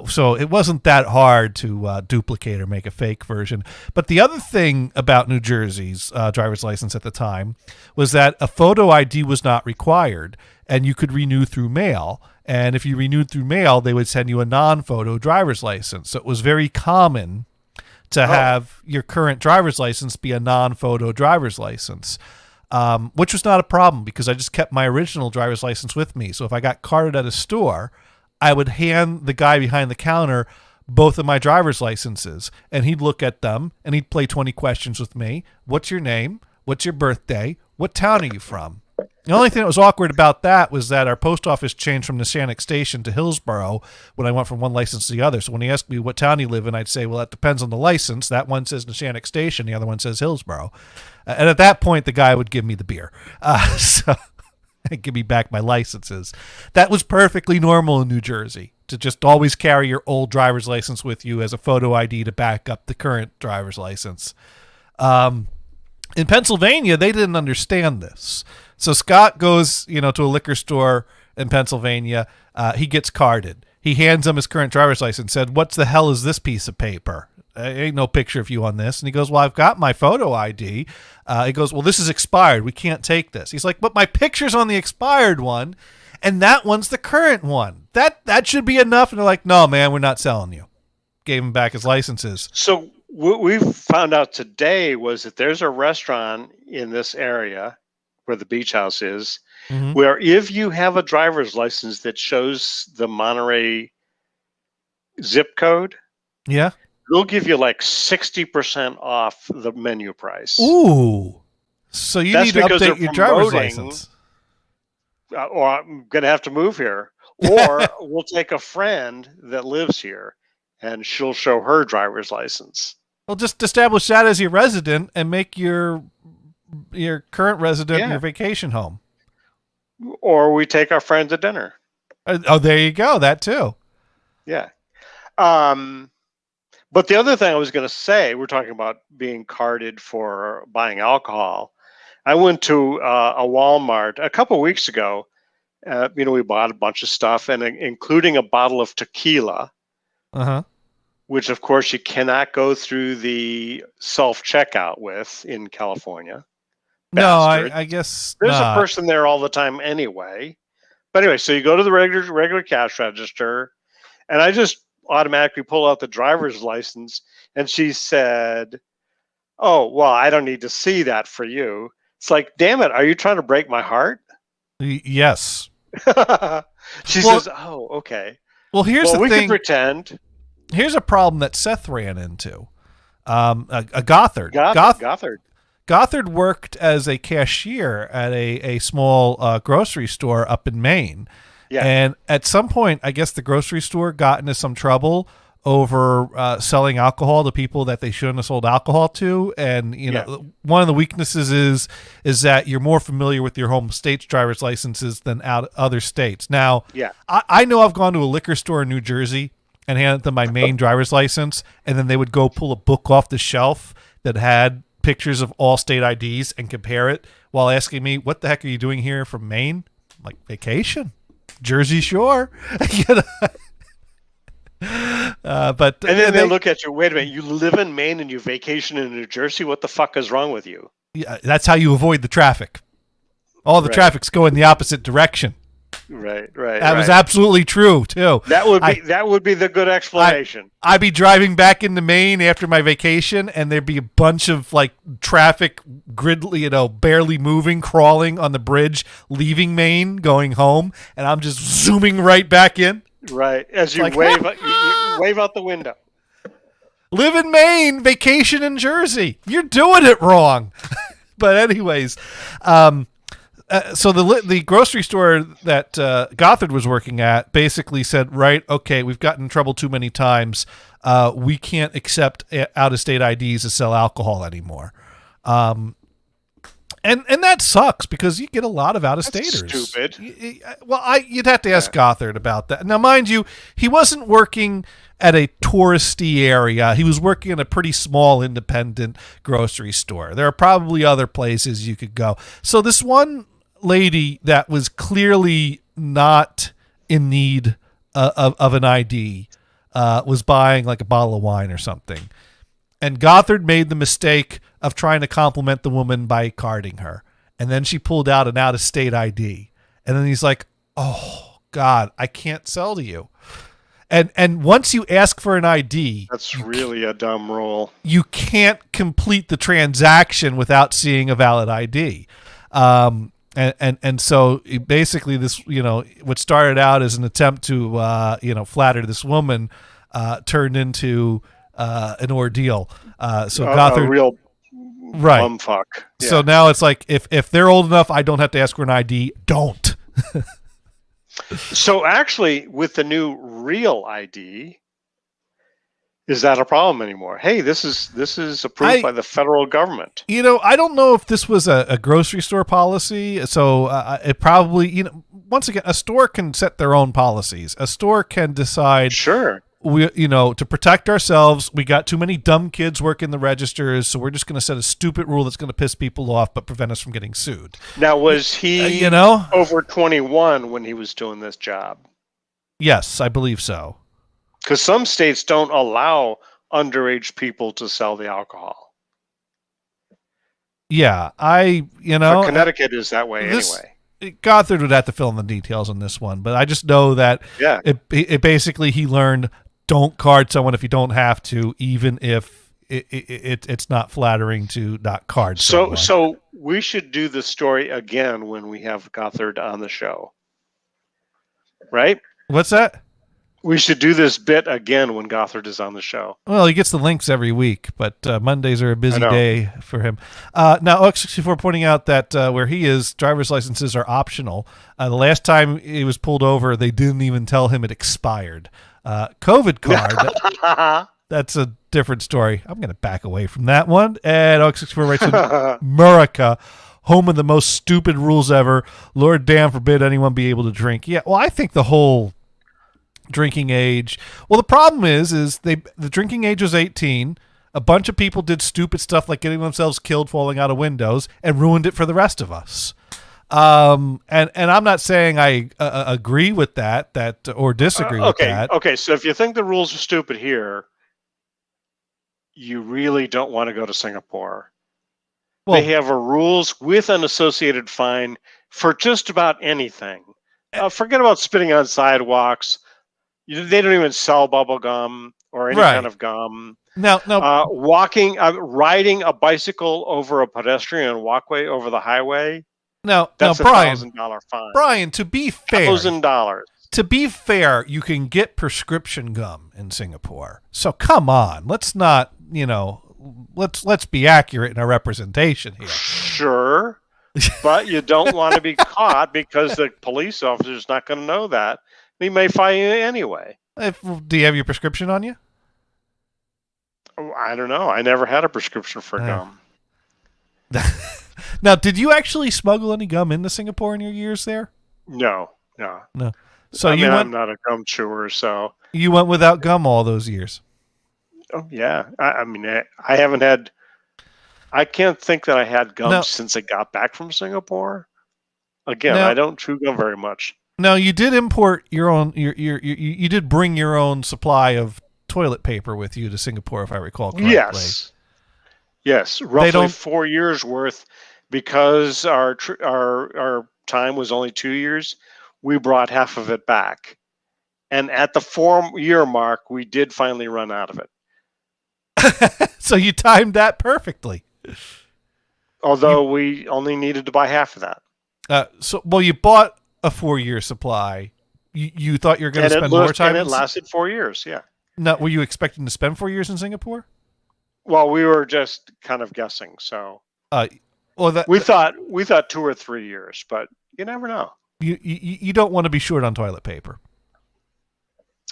A: So it wasn't that hard to duplicate or make a fake version. But the other thing about New Jersey's driver's license at the time was that a photo ID was not required, and you could renew through mail. And if you renewed through mail, they would send you a non-photo driver's license. So it was very common to have your current driver's license be a non-photo driver's license. Which was not a problem because I just kept my original driver's license with me. So if I got carded at a store, I would hand the guy behind the counter both of my driver's licenses, and he'd look at them and he'd play 20 questions with me. What's your name? What's your birthday? What town are you from? The only thing that was awkward about that was that our post office changed from Neshannock Station to Hillsborough when I went from one license to the other. So when he asked me what town you live in, I'd say, well, that depends on the license. That one says Neshannock Station. The other one says Hillsborough. And at that point, the guy would give me the beer. And give me back my licenses. That was perfectly normal in New Jersey, to just always carry your old driver's license with you as a photo ID to back up the current driver's license. In Pennsylvania, they didn't understand this. So Scott goes, to a liquor store in Pennsylvania. He gets carded. He hands him his current driver's license, said, "What the hell is this piece of paper? Ain't no picture of you on this." And he goes, "Well, I've got my photo ID." He goes, "Well, this is expired. We can't take this." He's like, "But my picture's on the expired one, and that one's the current one. That should be enough." And they're like, "No, man, we're not selling you." Gave him back his licenses.
B: So what we found out today was that there's a restaurant in this area where the beach house is, where if you have a driver's license that shows the Monterey zip code,
A: yeah,
B: they'll give you like 60% off the menu price.
A: Ooh. So you need to update your driver's license.
B: Or I'm going to have to move here. Or we'll take a friend that lives here and she'll show her driver's license.
A: Well, just establish that as your resident and make your current resident your vacation home.
B: Or we take our friend to dinner.
A: Oh, there you go. That too.
B: Yeah. But the other thing I was going to say, we're talking about being carded for buying alcohol. I went to a Walmart a couple of weeks ago. We bought a bunch of stuff, and including a bottle of tequila, which, of course, you cannot go through the self-checkout with in California.
A: No, I guess
B: there's a person there all the time anyway. But anyway, so you go to the regular cash register, and I just automatically pull out the driver's license, and she said, "Oh, well, I don't need to see that for you." It's like, damn it, are you trying to break my heart?
A: Yes.
B: She says, "Oh, okay."
A: Well, here's the
B: we
A: thing.
B: Can pretend.
A: Here's a problem that Seth ran into. A Gothard. Gothard worked as a cashier at a small grocery store up in Maine. Yeah. And at some point, I guess the grocery store got into some trouble over selling alcohol to people that they shouldn't have sold alcohol to. And, one of the weaknesses is that you're more familiar with your home state's driver's licenses than other states. Now, I know I've gone to a liquor store in New Jersey and handed them my Maine driver's license, and then they would go pull a book off the shelf that had pictures of all state IDs and compare it while asking me, "What the heck are you doing here from Maine?" I'm like, "Vacation, Jersey Shore." But
B: and then they look at you. Wait a minute, you live in Maine and you vacation in New Jersey. What the fuck is wrong with you?
A: Yeah, that's how you avoid the traffic. All the traffic's going the opposite direction.
B: Right.
A: That was absolutely true too.
B: That would be the good explanation.
A: I'd be driving back into Maine after my vacation, and there'd be a bunch of like traffic barely moving, crawling on the bridge, leaving Maine, going home, and I'm just zooming right back in.
B: Right, as you wave out the window.
A: Live in Maine, vacation in Jersey. You're doing it wrong. But anyways, so the grocery store that Gothard was working at basically said, right, okay, we've gotten in trouble too many times. We can't accept out-of-state IDs to sell alcohol anymore. And that sucks because you get a lot of out-of-staters.
B: That's stupid.
A: You'd have to ask Gothard about that. Now, mind you, he wasn't working at a touristy area. He was working in a pretty small independent grocery store. There are probably other places you could go. So this one lady that was clearly not in need of an ID was buying like a bottle of wine or something. And Gothard made the mistake of trying to compliment the woman by carding her. And then she pulled out an out-of-state ID. And then he's like, oh, God, I can't sell to you. And once you ask for an ID...
B: That's really a dumb rule.
A: You can't complete the transaction without seeing a valid ID. And so basically this, what started out as an attempt to, flatter this woman turned into an ordeal. So Gothard...
B: A real
A: right.
B: bumfuck. Yeah.
A: So now it's like, if they're old enough, I don't have to ask for an ID. Don't.
B: So actually, with the new real ID, is that a problem anymore? Hey, this is approved by the federal government.
A: I don't know if this was a grocery store policy. So it probably, once again, a store can set their own policies. A store can decide.
B: Sure.
A: To protect ourselves, we got too many dumb kids working the registers, so we're just going to set a stupid rule that's going to piss people off but prevent us from getting sued.
B: Now, was he over 21 when he was doing this job?
A: Yes, I believe so.
B: Because some states don't allow underage people to sell the alcohol.
A: Yeah,
B: But Connecticut is that way anyway.
A: Gothard would have to fill in the details on this one, but I just know that it basically he learned, don't card someone if you don't have to, even if it's not flattering to not card someone.
B: So we should do the story again when we have Gothard on the show, right?
A: What's that?
B: We should do this bit again when Gothard is on the show.
A: Well, he gets the links every week, but Mondays are a busy day for him. Now, X64 pointing out that where he is, driver's licenses are optional. The last time he was pulled over, they didn't even tell him it expired. COVID card, that's a different story. I'm going to back away from that one. And X64 writes in America, home of the most stupid rules ever. Lord damn forbid anyone be able to drink. Yeah, well, I think the whole drinking age. Well, the problem is the drinking age was 18. A bunch of people did stupid stuff like getting themselves killed, falling out of windows, and ruined it for the rest of us. And I'm not saying I agree with that or disagree with that.
B: Okay, so if you think the rules are stupid here, you really don't want to go to Singapore. Well, they have rules with an associated fine for just about anything. Forget about spitting on sidewalks. They don't even sell bubble gum or any kind of gum.
A: No.
B: Riding a bicycle over a pedestrian walkway over the highway.
A: That's
B: Brian, $1,000 fine.
A: Brian, to be fair,
B: $1,000.
A: To be fair, you can get prescription gum in Singapore. So come on, let's not, let's be accurate in our representation here.
B: Sure, but you don't want to be caught because the police officer's not going to know that. He may fine you anyway.
A: Do you have your prescription on you?
B: Oh, I don't know. I never had a prescription for gum.
A: Now, did you actually smuggle any gum into Singapore in your years there?
B: No.
A: So
B: I'm not a gum chewer, so
A: you went without gum all those years.
B: Oh yeah, I haven't had. I can't think that I had gum since I got back from Singapore. Again, I don't chew gum very much.
A: Now, you did import your own. You did bring your own supply of toilet paper with you to Singapore, if I recall correctly.
B: Yes, roughly 4 years worth, because our time was only 2 years. We brought half of it back, and at the 4-year mark, we did finally run out of it.
A: So you timed that perfectly.
B: Although we only needed to buy half of that.
A: You bought a 4-year supply. You thought you were going to spend more time,
B: and it lasted 4 years. Yeah.
A: Now, were you expecting to spend 4 years in Singapore?
B: Well, we were just kind of guessing. So, we thought 2 or 3 years, but you never know.
A: You don't want to be short on toilet paper.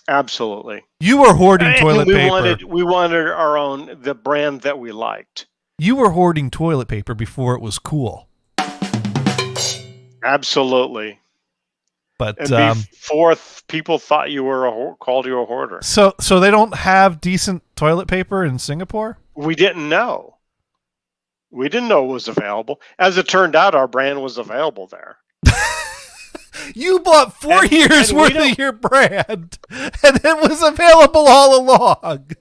B: Absolutely.
A: You were hoarding toilet paper.
B: We wanted our own, the brand that we liked.
A: You were hoarding toilet paper before it was cool.
B: Absolutely.
A: But
B: before people thought you were called you a hoarder.
A: So they don't have decent toilet paper in Singapore?
B: We didn't know. We didn't know it was available. As it turned out, our brand was available there.
A: You bought 4 years
B: and
A: worth of your brand, and it was available all along.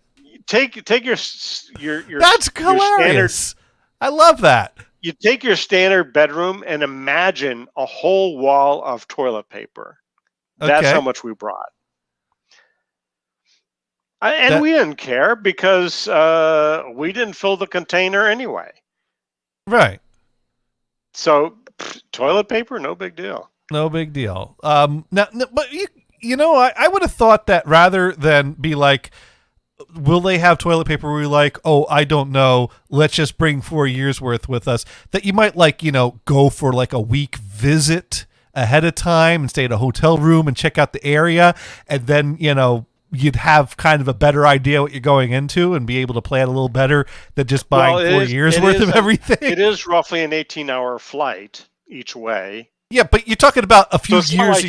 B: Take your
A: That's hilarious. I love that.
B: You take your standard bedroom and imagine a whole wall of toilet paper. That's
A: Okay.
B: how much we brought. And we didn't care because we didn't fill the container anyway.
A: Right.
B: So toilet paper, no big deal.
A: No big deal. Now, but I would have thought that rather than be like, will they have toilet paper? We're like, oh, I don't know. Let's just bring 4 years worth with us. That you might go for like a week visit ahead of time and stay at a hotel room and check out the area, and then you'd have kind of a better idea what you're going into and be able to plan a little better than just buying 4 years worth of everything.
B: It is roughly an 18-hour flight each way.
A: Yeah, but you're talking about a few
B: it's
A: years.
B: Not like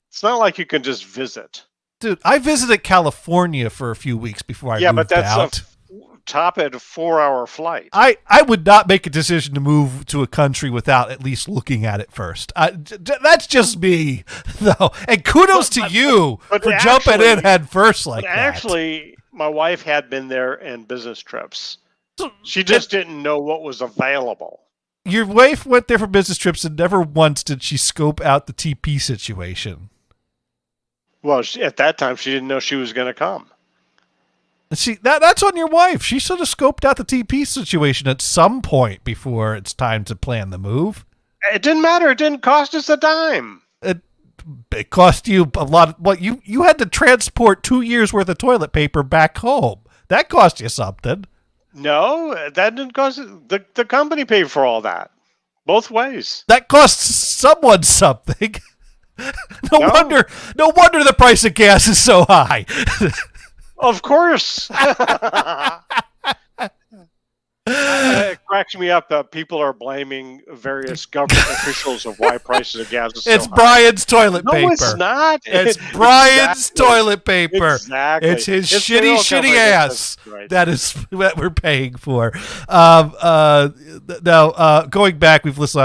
B: it's not like you can just visit.
A: Dude, I visited California for a few weeks before I moved out.
B: Yeah, but that's top at a 4-hour flight.
A: I would not make a decision to move to a country without at least looking at it first. That's just me, though. And kudos to you for jumping in head first like that.
B: Actually, my wife had been there in business trips. She just didn't know what was available.
A: Your wife went there for business trips, and never once did she scope out the TP situation.
B: Well, at that time, she didn't know she was going to come.
A: See, that's on your wife. She should have scoped out the TP situation at some point before it's time to plan the move.
B: It didn't matter. It didn't cost us a dime.
A: It cost you a lot. You had to transport 2 years worth of toilet paper back home. That cost you something.
B: No, that didn't cost. The company paid for all that, both ways.
A: That costs someone something. No wonder the price of gas is so high.
B: Of course. It cracks me up that people are blaming various government officials of why prices of gas is so
A: It's
B: high.
A: Brian's toilet paper.
B: No, it's not.
A: It's Brian's toilet paper.
B: Exactly.
A: It's his
B: It's
A: shitty ass
B: right.
A: that we're paying for. Now, going back, we've missed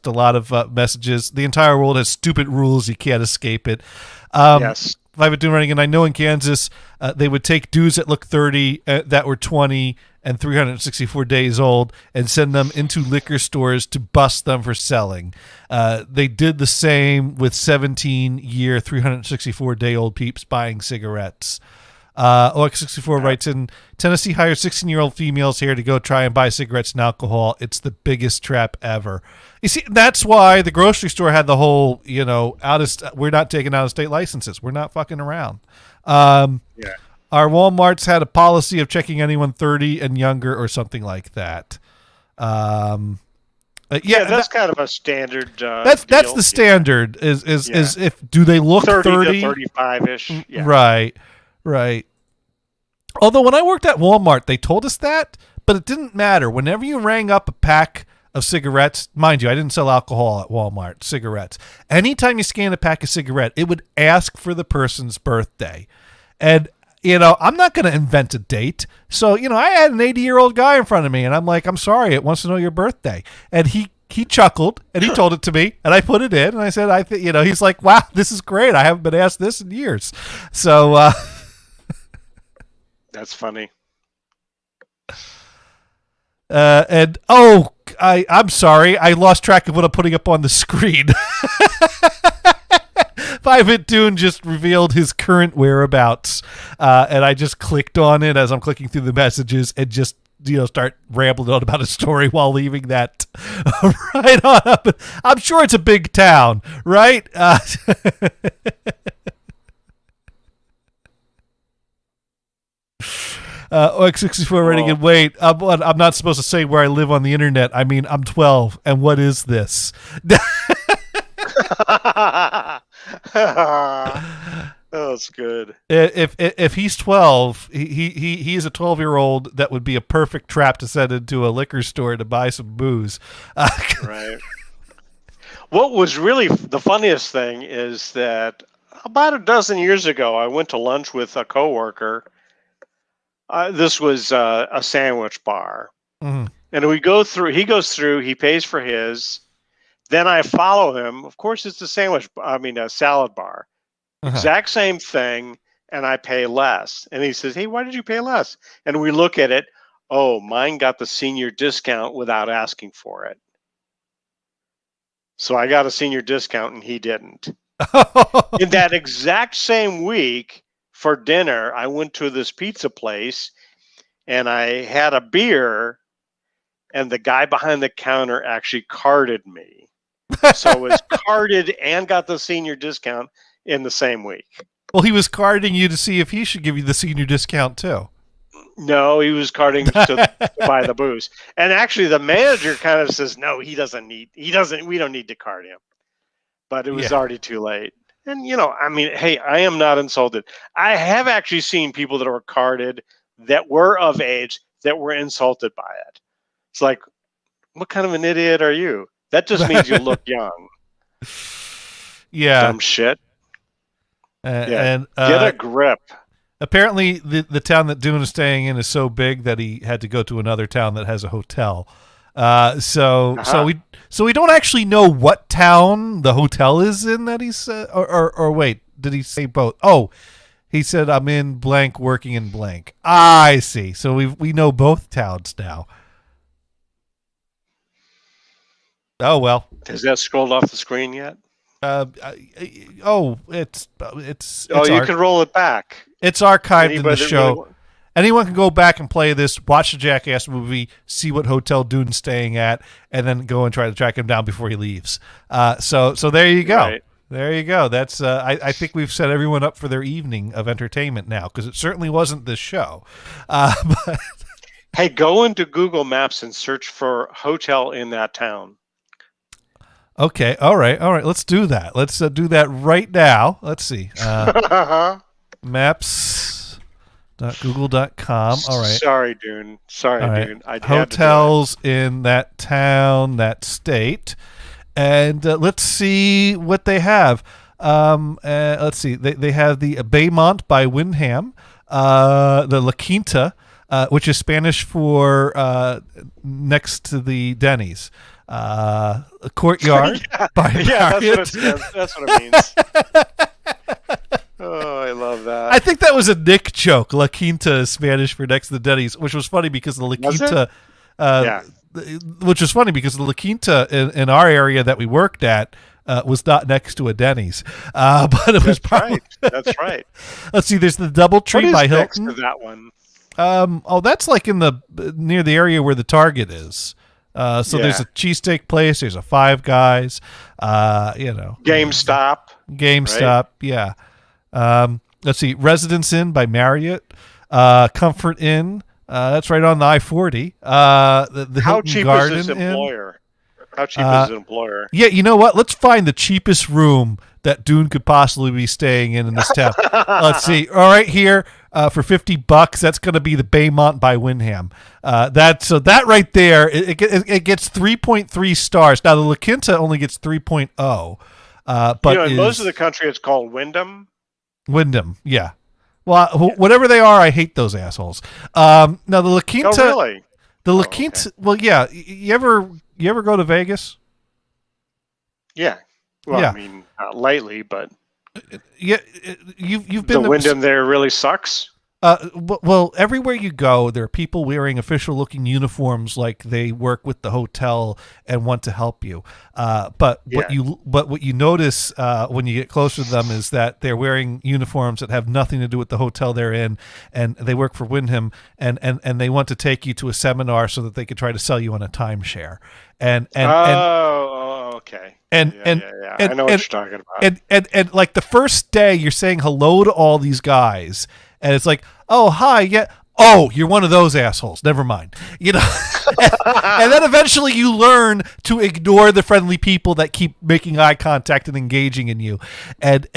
A: a lot of messages. The entire world has stupid rules. You can't escape it.
B: Yes.
A: I've been doing running, and I know in Kansas they would take dudes that look 30 that were 20 and 364 days old and send them into liquor stores to bust them for selling. They did the same with 17-year, 364-day-old peeps buying cigarettes. OX64 writes in, Tennessee hires 16-year-old females here to go try and buy cigarettes and alcohol. It's the biggest trap ever. You see, that's why the grocery store had the whole, we're not taking out-of-state licenses. We're not fucking around.
B: Yeah.
A: Our Walmarts had a policy of checking anyone 30 and younger or something like that.
B: Yeah, that's kind of a standard.
A: That's the standard. Is if do they look 30
B: to 35-ish? Yeah.
A: Right. Although when I worked at Walmart, they told us that, but it didn't matter. Whenever you rang up a pack of cigarettes, mind you, I didn't sell alcohol at Walmart, cigarettes. Anytime you scanned a pack of cigarette, it would ask for the person's birthday. And, I'm not going to invent a date. So, I had an 80-year-old guy in front of me, and I'm like, I'm sorry, it wants to know your birthday. And he chuckled, and he told it to me, and I put it in, and I said, he's like, wow, this is great. I haven't been asked this in years. So,
B: that's funny.
A: I'm sorry. I lost track of what I'm putting up on the screen. 5-Hit Dune just revealed his current whereabouts, and I just clicked on it as I'm clicking through the messages and just start rambling on about a story while leaving that right on up. I'm sure it's a big town, right? OX64 writing in, wait, I'm not supposed to say where I live on the internet. I mean, I'm 12, and what is this?
B: That's good.
A: If he's 12, he is a 12-year-old that would be a perfect trap to send into a liquor store to buy some booze.
B: Right. What was really the funniest thing is that about a dozen years ago, I went to lunch with a coworker. This was a sandwich bar.
A: Mm-hmm.
B: And he goes through, he pays for his. Then I follow him. Of course, it's a salad bar. Exact same thing, and I pay less. And he says, "Hey, why did you pay less?" And we look at it. Oh, mine got the senior discount without asking for it. So I got a senior discount, and he didn't. In that exact same week, for dinner, I went to this pizza place, and I had a beer, and the guy behind the counter actually carded me. So it was carded and got the senior discount in the same week.
A: Well, he was carding you to see if he should give you the senior discount too.
B: No, he was carding to buy the booze. And actually the manager kind of says, no, we don't need to card him. But it was already too late. And, hey, I am not insulted. I have actually seen people that were carded that were of age that were insulted by it. It's like, what kind of an idiot are you? That just means you look young.
A: Yeah.
B: Dumb shit.
A: And
B: get a grip.
A: Apparently, the town that Dune is staying in is so big that he had to go to another town that has a hotel. So we don't actually know what town the hotel is in that he's or wait, did he say both? Oh, he said I'm in blank, working in blank. I see. So we know both towns now. Oh well.
B: Has that scrolled off the screen yet?
A: It's
B: you can roll it back.
A: It's archived in the
B: Anybody
A: show.
B: really
A: Anyone can go back and play this, watch the Jackass movie, see what hotel Dune's staying at, and then go and try to track him down before he leaves. So there you go.
B: Right.
A: There you go. That's I think we've set everyone up for their evening of entertainment now, because it certainly wasn't this show. But
B: hey, go into Google Maps and search for hotel in that town.
A: Okay. All right. Let's do that. Let's do that right now. Let's see. Maps.google.com. All right.
B: Sorry, Dune. Dune.
A: Hotels in that town, that state. And let's see what they have. Let's see. They have the Baymont by Wyndham, the La Quinta, which is Spanish for next to the Denny's. A courtyard by Marriott.
B: That's what it means. Oh, I love that.
A: I think that was a Nick joke. La Quinta is Spanish for next to the Denny's, which was funny because the La Quinta, which was funny because the La Quinta in our area that we worked at was not next to a Denny's, but it was probably
B: right. That's right.
A: Let's see. There's the DoubleTree by Hilton.
B: Next to that one?
A: That's like in near the area where the Target is. There's a cheesesteak place. There's a Five Guys.
B: GameStop.
A: Right? Yeah. Let's see. Residence Inn by Marriott. Comfort Inn. That's right on the I-40. The
B: How
A: Hilton
B: cheap
A: Garden
B: is this employer? How cheap is an employer?
A: Yeah, you know what? Let's find the cheapest room that Dune could possibly be staying in this town. Let's see. All right, here for $50, that's going to be the Baymont by Wyndham. That right there, it gets 3.3 stars. Now the La Quinta only gets 3.0. But
B: in most of the country, it's called Wyndham.
A: Wyndham, yeah. Well, whatever they are, I hate those assholes. Now the La Quinta.
B: Oh, really?
A: The La Quinta. Okay. Well, yeah. You ever go to Vegas?
B: Yeah. Well,
A: yeah.
B: I mean, not lately, but
A: yeah, you've been.
B: The Wyndham there really sucks.
A: Well, everywhere you go, there are people wearing official-looking uniforms, like they work with the hotel and want to help you. But what you notice when you get closer to them is that they're wearing uniforms that have nothing to do with the hotel they're in, and they work for Wyndham, and they want to take you to a seminar so that they could try to sell you on a timeshare.
B: Okay. I know what you're talking about.
A: And like the first day, you're saying hello to all these guys. And it's like, oh, hi, yeah. Oh, you're one of those assholes. Never mind. And then eventually you learn to ignore the friendly people that keep making eye contact and engaging in you. And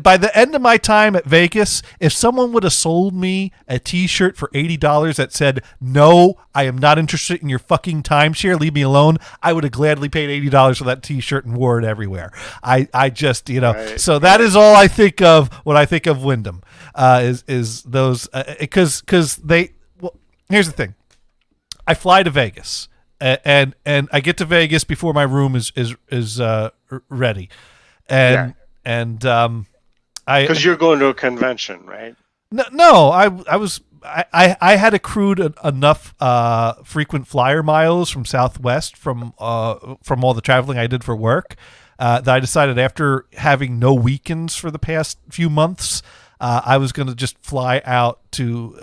A: by the end of my time at Vegas, if someone would have sold me a T-shirt for $80 that said, "No, I am not interested in your fucking timeshare. Leave me alone," I would have gladly paid $80 for that T-shirt and wore it everywhere. I just,
B: Right.
A: So that is all I think of when I think of Wyndham. Is those because they. Well, here's the thing. I fly to Vegas and I get to Vegas before my room is ready, and I
B: because you're going to a convention, right?
A: No, I had accrued enough frequent flyer miles from Southwest from all the traveling I did for work that I decided after having no weekends for the past few months, I was going to just fly out to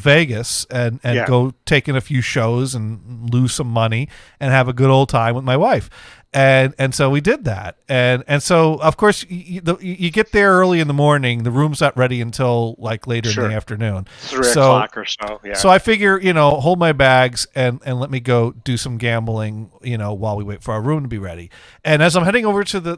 A: Vegas and go take in a few shows and lose some money and have a good old time with my wife. And so we did that, and so of course you get there early in the morning. The room's not ready until like later in the afternoon,
B: 3 o'clock or so. Yeah.
A: So I figure hold my bags and let me go do some gambling while we wait for our room to be ready. And as I'm heading over to the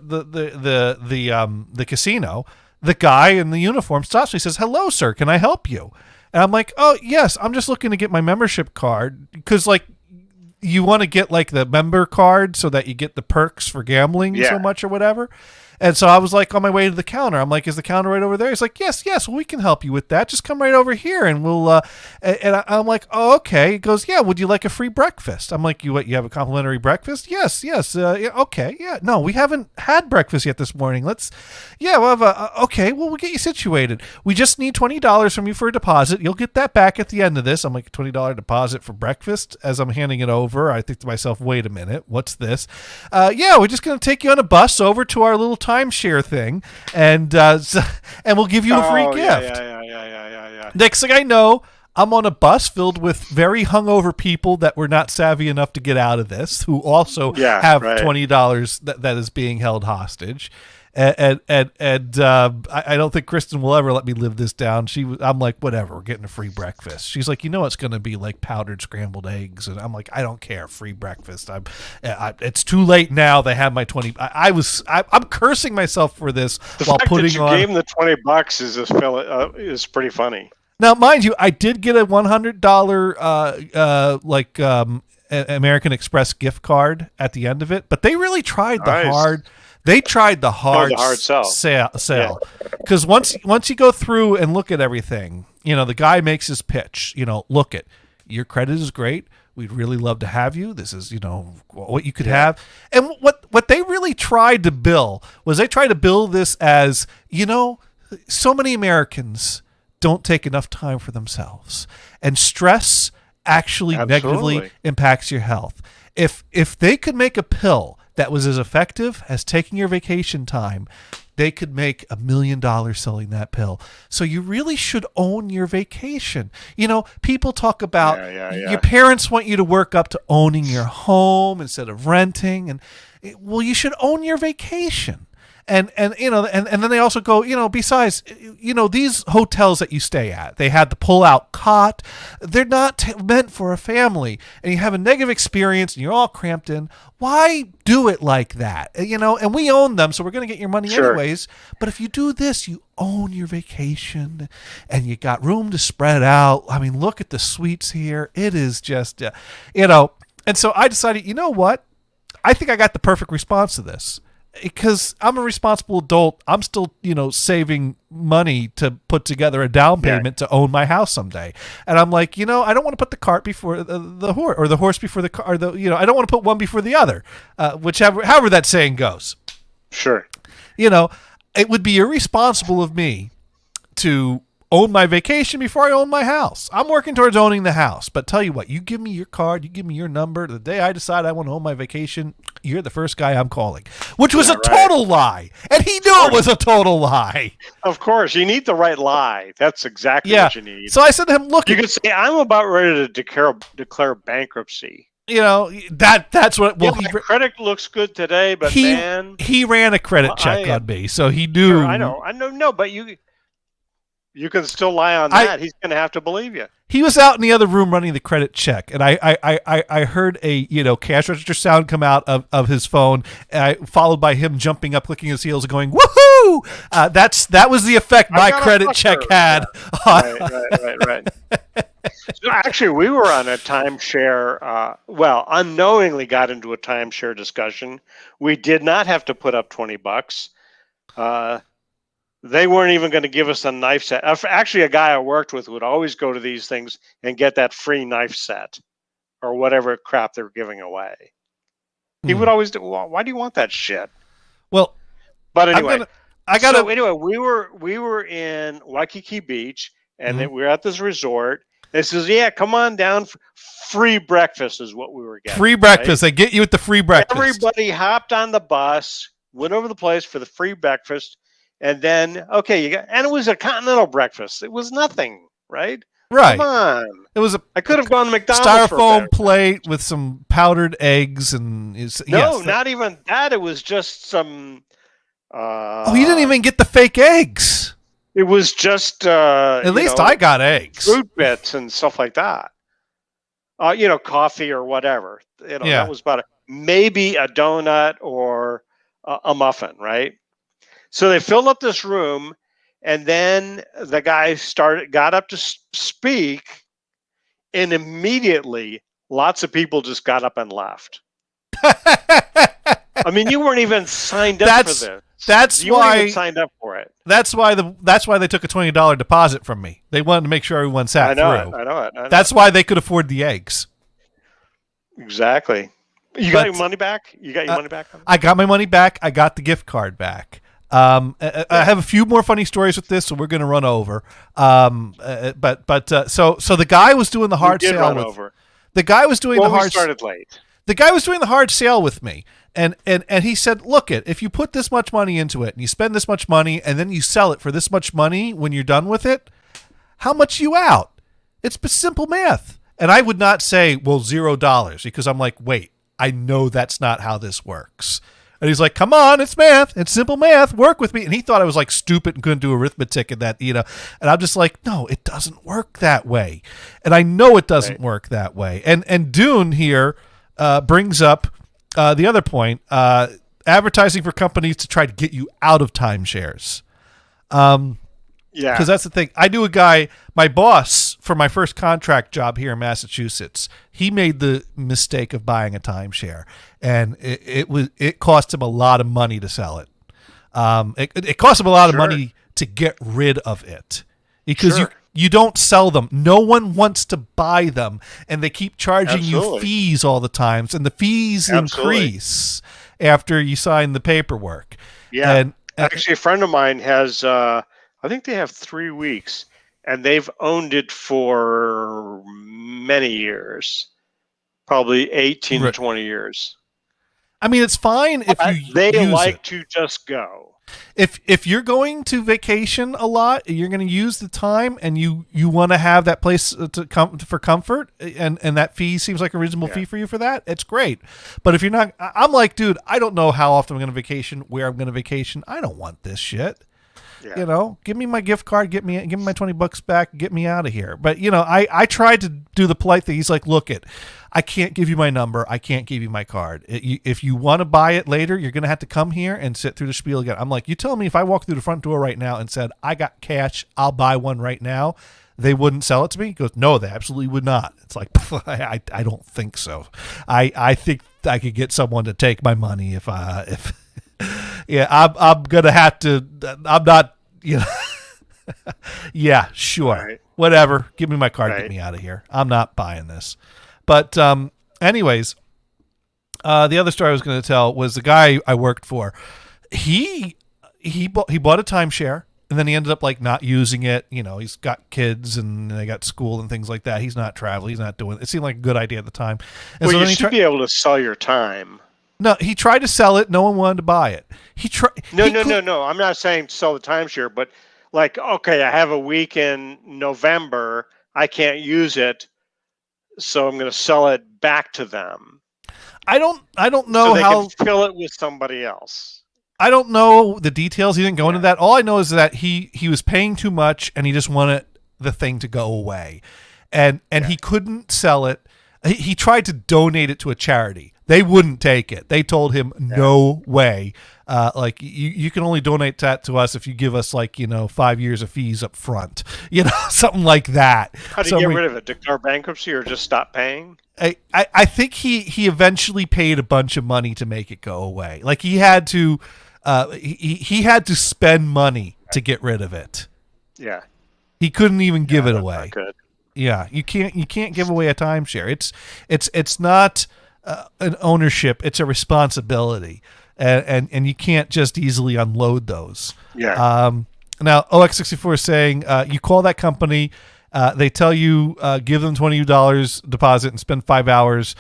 A: casino, the guy in the uniform stops me. Says, "Hello, sir. Can I help you?" And I'm like, "Oh yes, I'm just looking to get my membership card because you want to get like the member card so that you get the perks for gambling so much or whatever." And so I was like on my way to the counter. I'm like, "Is the counter right over there?" He's like, yes, well, we can help you with that. Just come right over here and we'll, I'm like, "Oh, okay." He goes, "Yeah, would you like a free breakfast?" I'm like, you have a complimentary breakfast?" Yes. Okay. Yeah. No, we haven't had breakfast yet this morning. We'll have okay, well, we'll get you situated. We just need $20 from you for a deposit. You'll get that back at the end of this. I'm like, $20 deposit for breakfast? As I'm handing it over, I think to myself, wait a minute, what's this? We're just going to take you on a bus over to our little timeshare thing, and we'll give you a free gift.
B: Yeah.
A: Next thing I know, I'm on a bus filled with very hungover people that were not savvy enough to get out of this, who also have $20 that is being held hostage. And I don't think Kristen will ever let me live this down. I'm like, whatever, we're getting a free breakfast. She's like, it's going to be like powdered scrambled eggs, and I'm like, I don't care, free breakfast. It's too late now. They have my 20. I'm cursing myself for this while putting on.
B: The fact that you gave him the $20 is pretty funny.
A: Now, mind you, I did get a $100 American Express gift card at the end of it, but they really tried the hard. They tried the hard sell. Because once you go through and look at everything, the guy makes his pitch. Look at your credit is great. We'd really love to have you. This is what you could have. And what they really tried to bill was this as so many Americans don't take enough time for themselves, and stress actually negatively impacts your health. If they could make a pill that was as effective as taking your vacation time, they could make $1 million selling that pill. So you really should own your vacation. People talk about your parents want you to work up to owning your home instead of renting, and you should own your vacation. And then they also go, besides, these hotels that you stay at, they had the pull-out cot. They're not meant for a family, and you have a negative experience, and you're all cramped in. Why do it like that? And we own them, so we're going to get your money anyways. But if you do this, you own your vacation, and you got room to spread out. I mean, look at the suites here. It is just, And so I decided, you know what? I think I got the perfect response to this. Because I'm a responsible adult, I'm still, saving money to put together a down payment to own my house someday. And I'm like, I don't want to put the cart before the horse, or the horse before the car, or I don't want to put one before the other, however that saying goes.
B: Sure.
A: It would be irresponsible of me to own my vacation before I own my house. I'm working towards owning the house, but tell you what, you give me your card, you give me your number, the day I decide I want to own my vacation, you're the first guy I'm calling, which was a total lie. And he knew it was a total lie.
B: Of course, you need the right lie. That's exactly what you need.
A: So I said to him, look,
B: you could say, I'm about ready to declare bankruptcy.
A: That's what. Well,
B: credit looks good today, but
A: he ran a credit check on me, so he knew.
B: Sure, I know, but you can still lie on that. He's going to have to believe you.
A: He was out in the other room running the credit check, and I heard a cash register sound come out of his phone, followed by him jumping up, clicking his heels, and going woohoo! That was the effect my credit check had.
B: Right. So actually, we were on a timeshare. Unknowingly got into a timeshare discussion. We did not have to put up $20. They weren't even going to give us a knife set. Actually, a guy I worked with would always go to these things and get that free knife set. or whatever crap they were giving away. He would always do. Well, why do you want that shit?
A: Well,
B: but anyway,
A: So
B: anyway, we were in Waikiki Beach, and then we were at this resort. They says, "Yeah, come on down. Free breakfast is what we were getting.
A: Free breakfast. Right? They get you with the free breakfast.
B: Everybody hopped on the bus, went over the place for the free breakfast, and then and it was a continental breakfast. It was nothing, right?
A: Right.
B: Come on.
A: It was
B: I could have gone to McDonald's.
A: Styrofoam plate with some powdered eggs and
B: not even that. It was just some.
A: You didn't even get the fake eggs.
B: It was just
A: at least I got eggs,
B: fruit bits and stuff like that. Coffee or whatever. That was about maybe a donut or a muffin, right? So they filled up this room, and then the guy got up to speak, and immediately lots of people just got up and left. I mean, you weren't even signed up for this.
A: That's
B: you
A: why
B: weren't even signed up for it.
A: That's why they took a $20 deposit from me. They wanted to make sure everyone sat through.
B: I know it.
A: That's why they could afford the eggs.
B: Exactly. You got your money back? You got your money back?
A: I got my money back. I got the gift card back. I have a few more funny stories with this, so we're going to run over. So the guy was doing the hard sale. The guy was doing the hard.
B: We started late.
A: The guy was doing the hard sale with me, and he said, "Look, if you put this much money into it, and you spend this much money, and then you sell it for this much money when you're done with it, how much you out? It's simple math." And I would not say, "Well, $0," because I'm like, wait, I know that's not how this works. And he's like, "Come on, it's math. It's simple math. Work with me." And he thought I was like stupid and couldn't do arithmetic and that, And I'm just like, no, it doesn't work that way. And I know it doesn't work that way. And Dune here brings up the other point, advertising for companies to try to get you out of timeshares.
B: Yeah.
A: Because that's the thing. I knew a guy, my boss, for my first contract job here in Massachusetts, he made the mistake of buying a timeshare, and it cost him a lot of money to sell it. It cost him a lot of money to get rid of it because you don't sell them. No one wants to buy them, and they keep charging you fees all the time, and the fees increase after you sign the paperwork.
B: Yeah. And actually, a friend of mine has. I think they have 3 weeks, and they've owned it for many years, probably 18 to 20 years.
A: I mean, it's fine if you
B: they
A: use
B: like
A: it.
B: to just go.
A: If you're going to vacation a lot, you're going to use the time, and you want to have that place to come for comfort, and that fee seems like a reasonable fee for you for that. It's great. But if you're not, I'm like, dude, I don't know how often I'm going to vacation, where I'm going to vacation. I don't want this shit. Yeah. Give me my gift card, give me my $20 back, get me out of here. But I tried to do the polite thing. He's like, "Look, I can't give you my number, I can't give you my card. If you want to buy it later, you're gonna have to come here and sit through the spiel again." I'm like, "You tell me if I walk through the front door right now and said I got cash, I'll buy one right now, they wouldn't sell it to me?" He goes, "No, they absolutely would not." It's like, I don't think so. I think I could get someone to take my money if yeah, I'm gonna have to. I'm not, yeah, sure, whatever. Give me my card, get me out of here. I'm not buying this. But anyways, the other story I was going to tell was the guy I worked for. He bought a timeshare, and then he ended up like not using it. He's got kids and they got school and things like that. He's not traveling. He's not doing it. It seemed like a good idea at the time. And
B: well, so you should be able to sell your time.
A: No, he tried to sell it. No one wanted to buy it.
B: No. I'm not saying sell the timeshare, but like, okay, I have a week in November. I can't use it, so I'm going to sell it back to them.
A: I don't know
B: so they
A: how
B: can fill it with somebody else.
A: I don't know the details. He didn't go into that. All I know is that he was paying too much, and he just wanted the thing to go away, and he couldn't sell it. He tried to donate it to a charity. They wouldn't take it. They told him, no way. Like, you can only donate that to us if you give us, 5 years of fees up front. Something like that.
B: How do you get rid of it? Declare bankruptcy or just stop paying?
A: I think he eventually paid a bunch of money to make it go away. Like, he had to he had to spend money to get rid of it.
B: Yeah.
A: He couldn't even give it away.
B: Good.
A: Yeah, you can't give away a timeshare. It's not an ownership. It's a responsibility, and you can't just easily unload those.
B: Yeah.
A: Now OX64 is saying you call that company. They tell you give them $20 deposit and spend 5 hours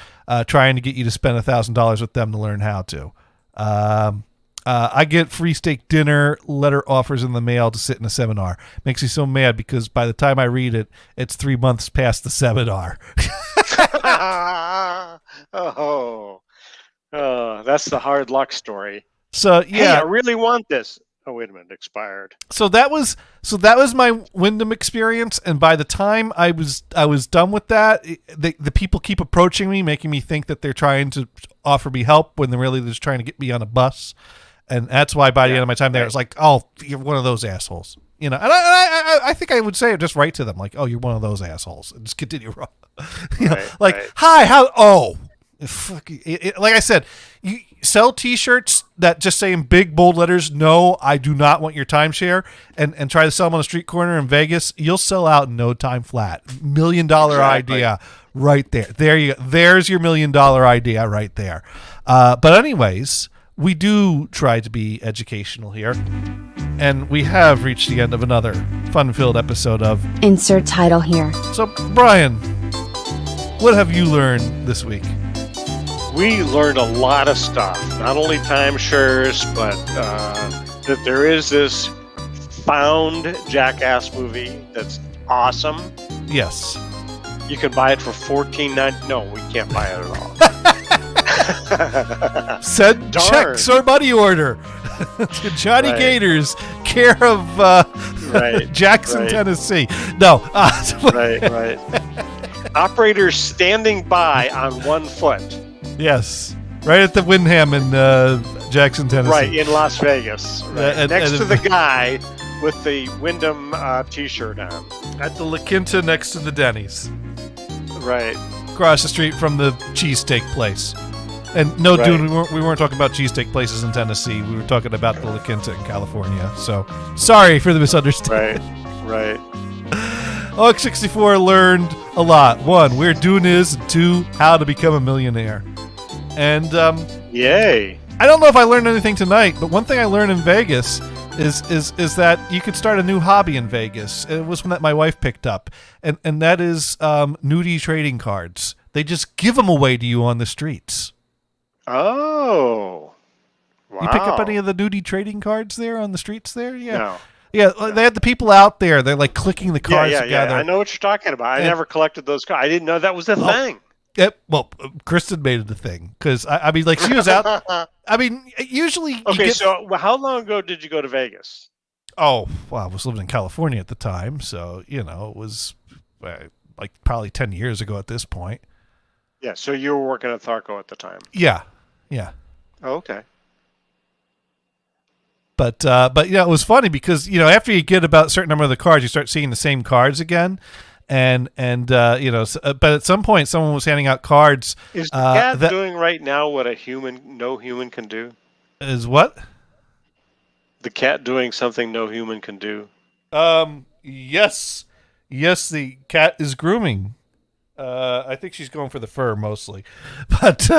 A: trying to get you to spend $1,000 with them to learn how to. I get free steak dinner letter offers in the mail to sit in a seminar. Makes me so mad because by the time I read it, it's 3 months past the seminar.
B: Oh, that's the hard luck story.
A: So
B: Hey,
A: yeah,
B: I really want this. Oh, wait a minute, expired.
A: so that was my Wyndham experience, and by the time I was done with that, the people keep approaching me, making me think that they're trying to offer me help when they're really just trying to get me on a bus, and that's why by the end of my time there, it's like, oh, you're one of those assholes, and I think I would say it just right to them, like, oh, you're one of those assholes, and just continue wrong. Hi, how? Oh, fuck, like I said, you sell T-shirts that just say in big bold letters, "No, I do not want your timeshare," and try to sell them on a street corner in Vegas. You'll sell out in no time flat. $1 million idea right there. There you go. There's your $1 million idea right there. But anyways, we do try to be educational here, and we have reached the end of another fun-filled episode of
O: Insert title here.
A: So, Brian, what have you learned this week?
B: We learned a lot of stuff, not only timeshares, but that there is this found Jackass movie that's awesome.
A: Yes.
B: You can buy it for $14.99. No, we can't buy it at all.
A: Send checks or money order to Johnny Gators, care of Jackson, Tennessee. No.
B: Right. Operators standing by on 1 foot.
A: Yes, right at the Wyndham in Jackson, Tennessee.
B: Right, in Las Vegas. Right. Next to the guy with the Wyndham T-shirt on.
A: At the La Quinta next to the Denny's.
B: Right.
A: Across the street from the cheesesteak place. And no, dude, we weren't talking about cheesesteak places in Tennessee. We were talking about the La Quinta in California. So, sorry for the misunderstanding.
B: Right.
A: OX64 learned a lot. 1, where Dune is. 2, how to become a millionaire. And
B: yay!
A: I don't know if I learned anything tonight, but one thing I learned in Vegas is that you could start a new hobby in Vegas. It was one that my wife picked up, and that is nudie trading cards. They just give them away to you on the streets.
B: Oh, wow!
A: You pick up any of the nudie trading cards there on the streets there? Yeah.
B: No.
A: Yeah, they had the people out there. They're like clicking the cards together.
B: Yeah. I know what you're talking about. I never collected those cards. I didn't know that was a thing.
A: Well, Kristen made it a thing because I mean, like she was out. I mean, usually.
B: Okay, so how long ago did you go to Vegas?
A: Oh, well, I was living in California at the time, so it was like probably 10 years ago at this point.
B: Yeah, so you were working at Tharco at the time.
A: Yeah.
B: Oh, okay.
A: But it was funny because after you get about a certain number of the cards, you start seeing the same cards again. And but at some point, someone was handing out cards.
B: Is the cat doing right now what no human can do?
A: Is what?
B: The cat doing something no human can do.
A: Yes, the cat is grooming. I think she's going for the fur mostly, but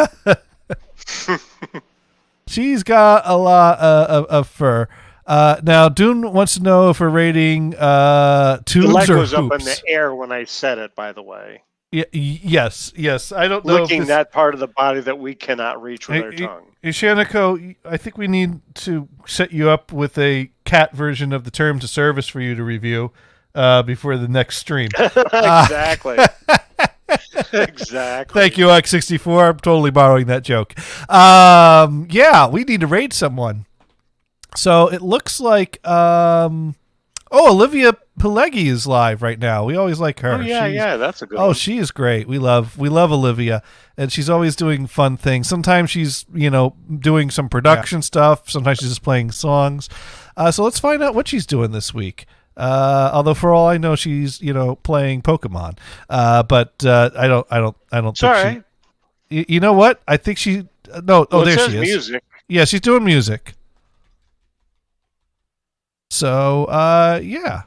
A: she's got a lot of fur. Now, Dune wants to know if we're rating tubes
B: the leg
A: or
B: was
A: hoops.
B: up in the air when I said it, by the way.
A: Yeah, yes. I don't know.
B: Licking that part of the body that we cannot reach with our tongue.
A: Shaniko, I think we need to set you up with a cat version of the Terms of Service for you to review before the next stream.
B: Exactly. Exactly.
A: Thank you, X64. I'm totally borrowing that joke. We need to raid someone. So it looks like Olivia Pileggi is live right now. We always like her.
B: Oh yeah, that's a good one.
A: Oh, she is great. We love Olivia, and she's always doing fun things. Sometimes she's doing some production stuff. Sometimes she's just playing songs. So let's find out what she's doing this week. Although for all I know, she's playing Pokemon. But I don't.
B: Sorry.
A: Think she. You know what? I think she. No.
B: Well,
A: there
B: it says
A: she is.
B: Music.
A: Yeah, she's doing music. So, yeah.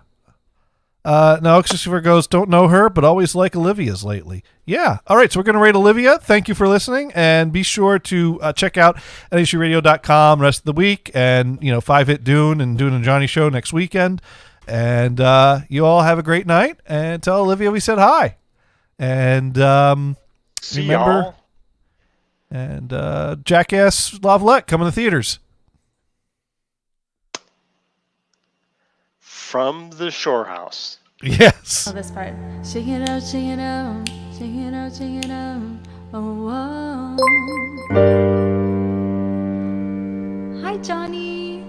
A: Now, Christopher goes, don't know her, but always like Olivia's lately. Yeah. All right. So we're going to rate Olivia. Thank you for listening. And be sure to check out NHGRadio.com rest of the week. And, 5-Hit Dune and Dune and Johnny show next weekend. And you all have a great night. And tell Olivia we said hi. And
B: See
A: remember,
B: y'all.
A: And Jackass Lavalette coming to theaters.
B: From the Shore House.
A: Yes.
F: Oh, this part. Shake it out, shake it out, shake it out, shake it out. Oh, whoa. Hi, Johnny.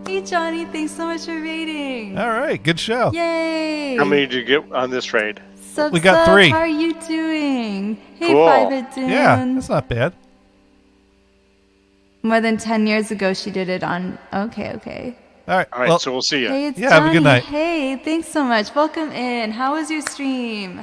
F: Hey, Johnny. Thanks so much for rating.
A: All right. Good show.
F: Yay.
B: How many did you get on this raid?
F: Sup,
A: We got
F: sup?
A: 3.
F: How are you doing? Hey,
B: Cool.
F: 5-Hit Dune.
A: Yeah. That's not bad.
F: More than 10 years ago, she did it on. Okay.
A: All right.
B: All right,
A: Well,
B: so we'll see you.
F: Hey, it's
A: Yeah, have a good
F: Johnny.
A: night.
F: Hey, thanks so much. Welcome in. How was your stream?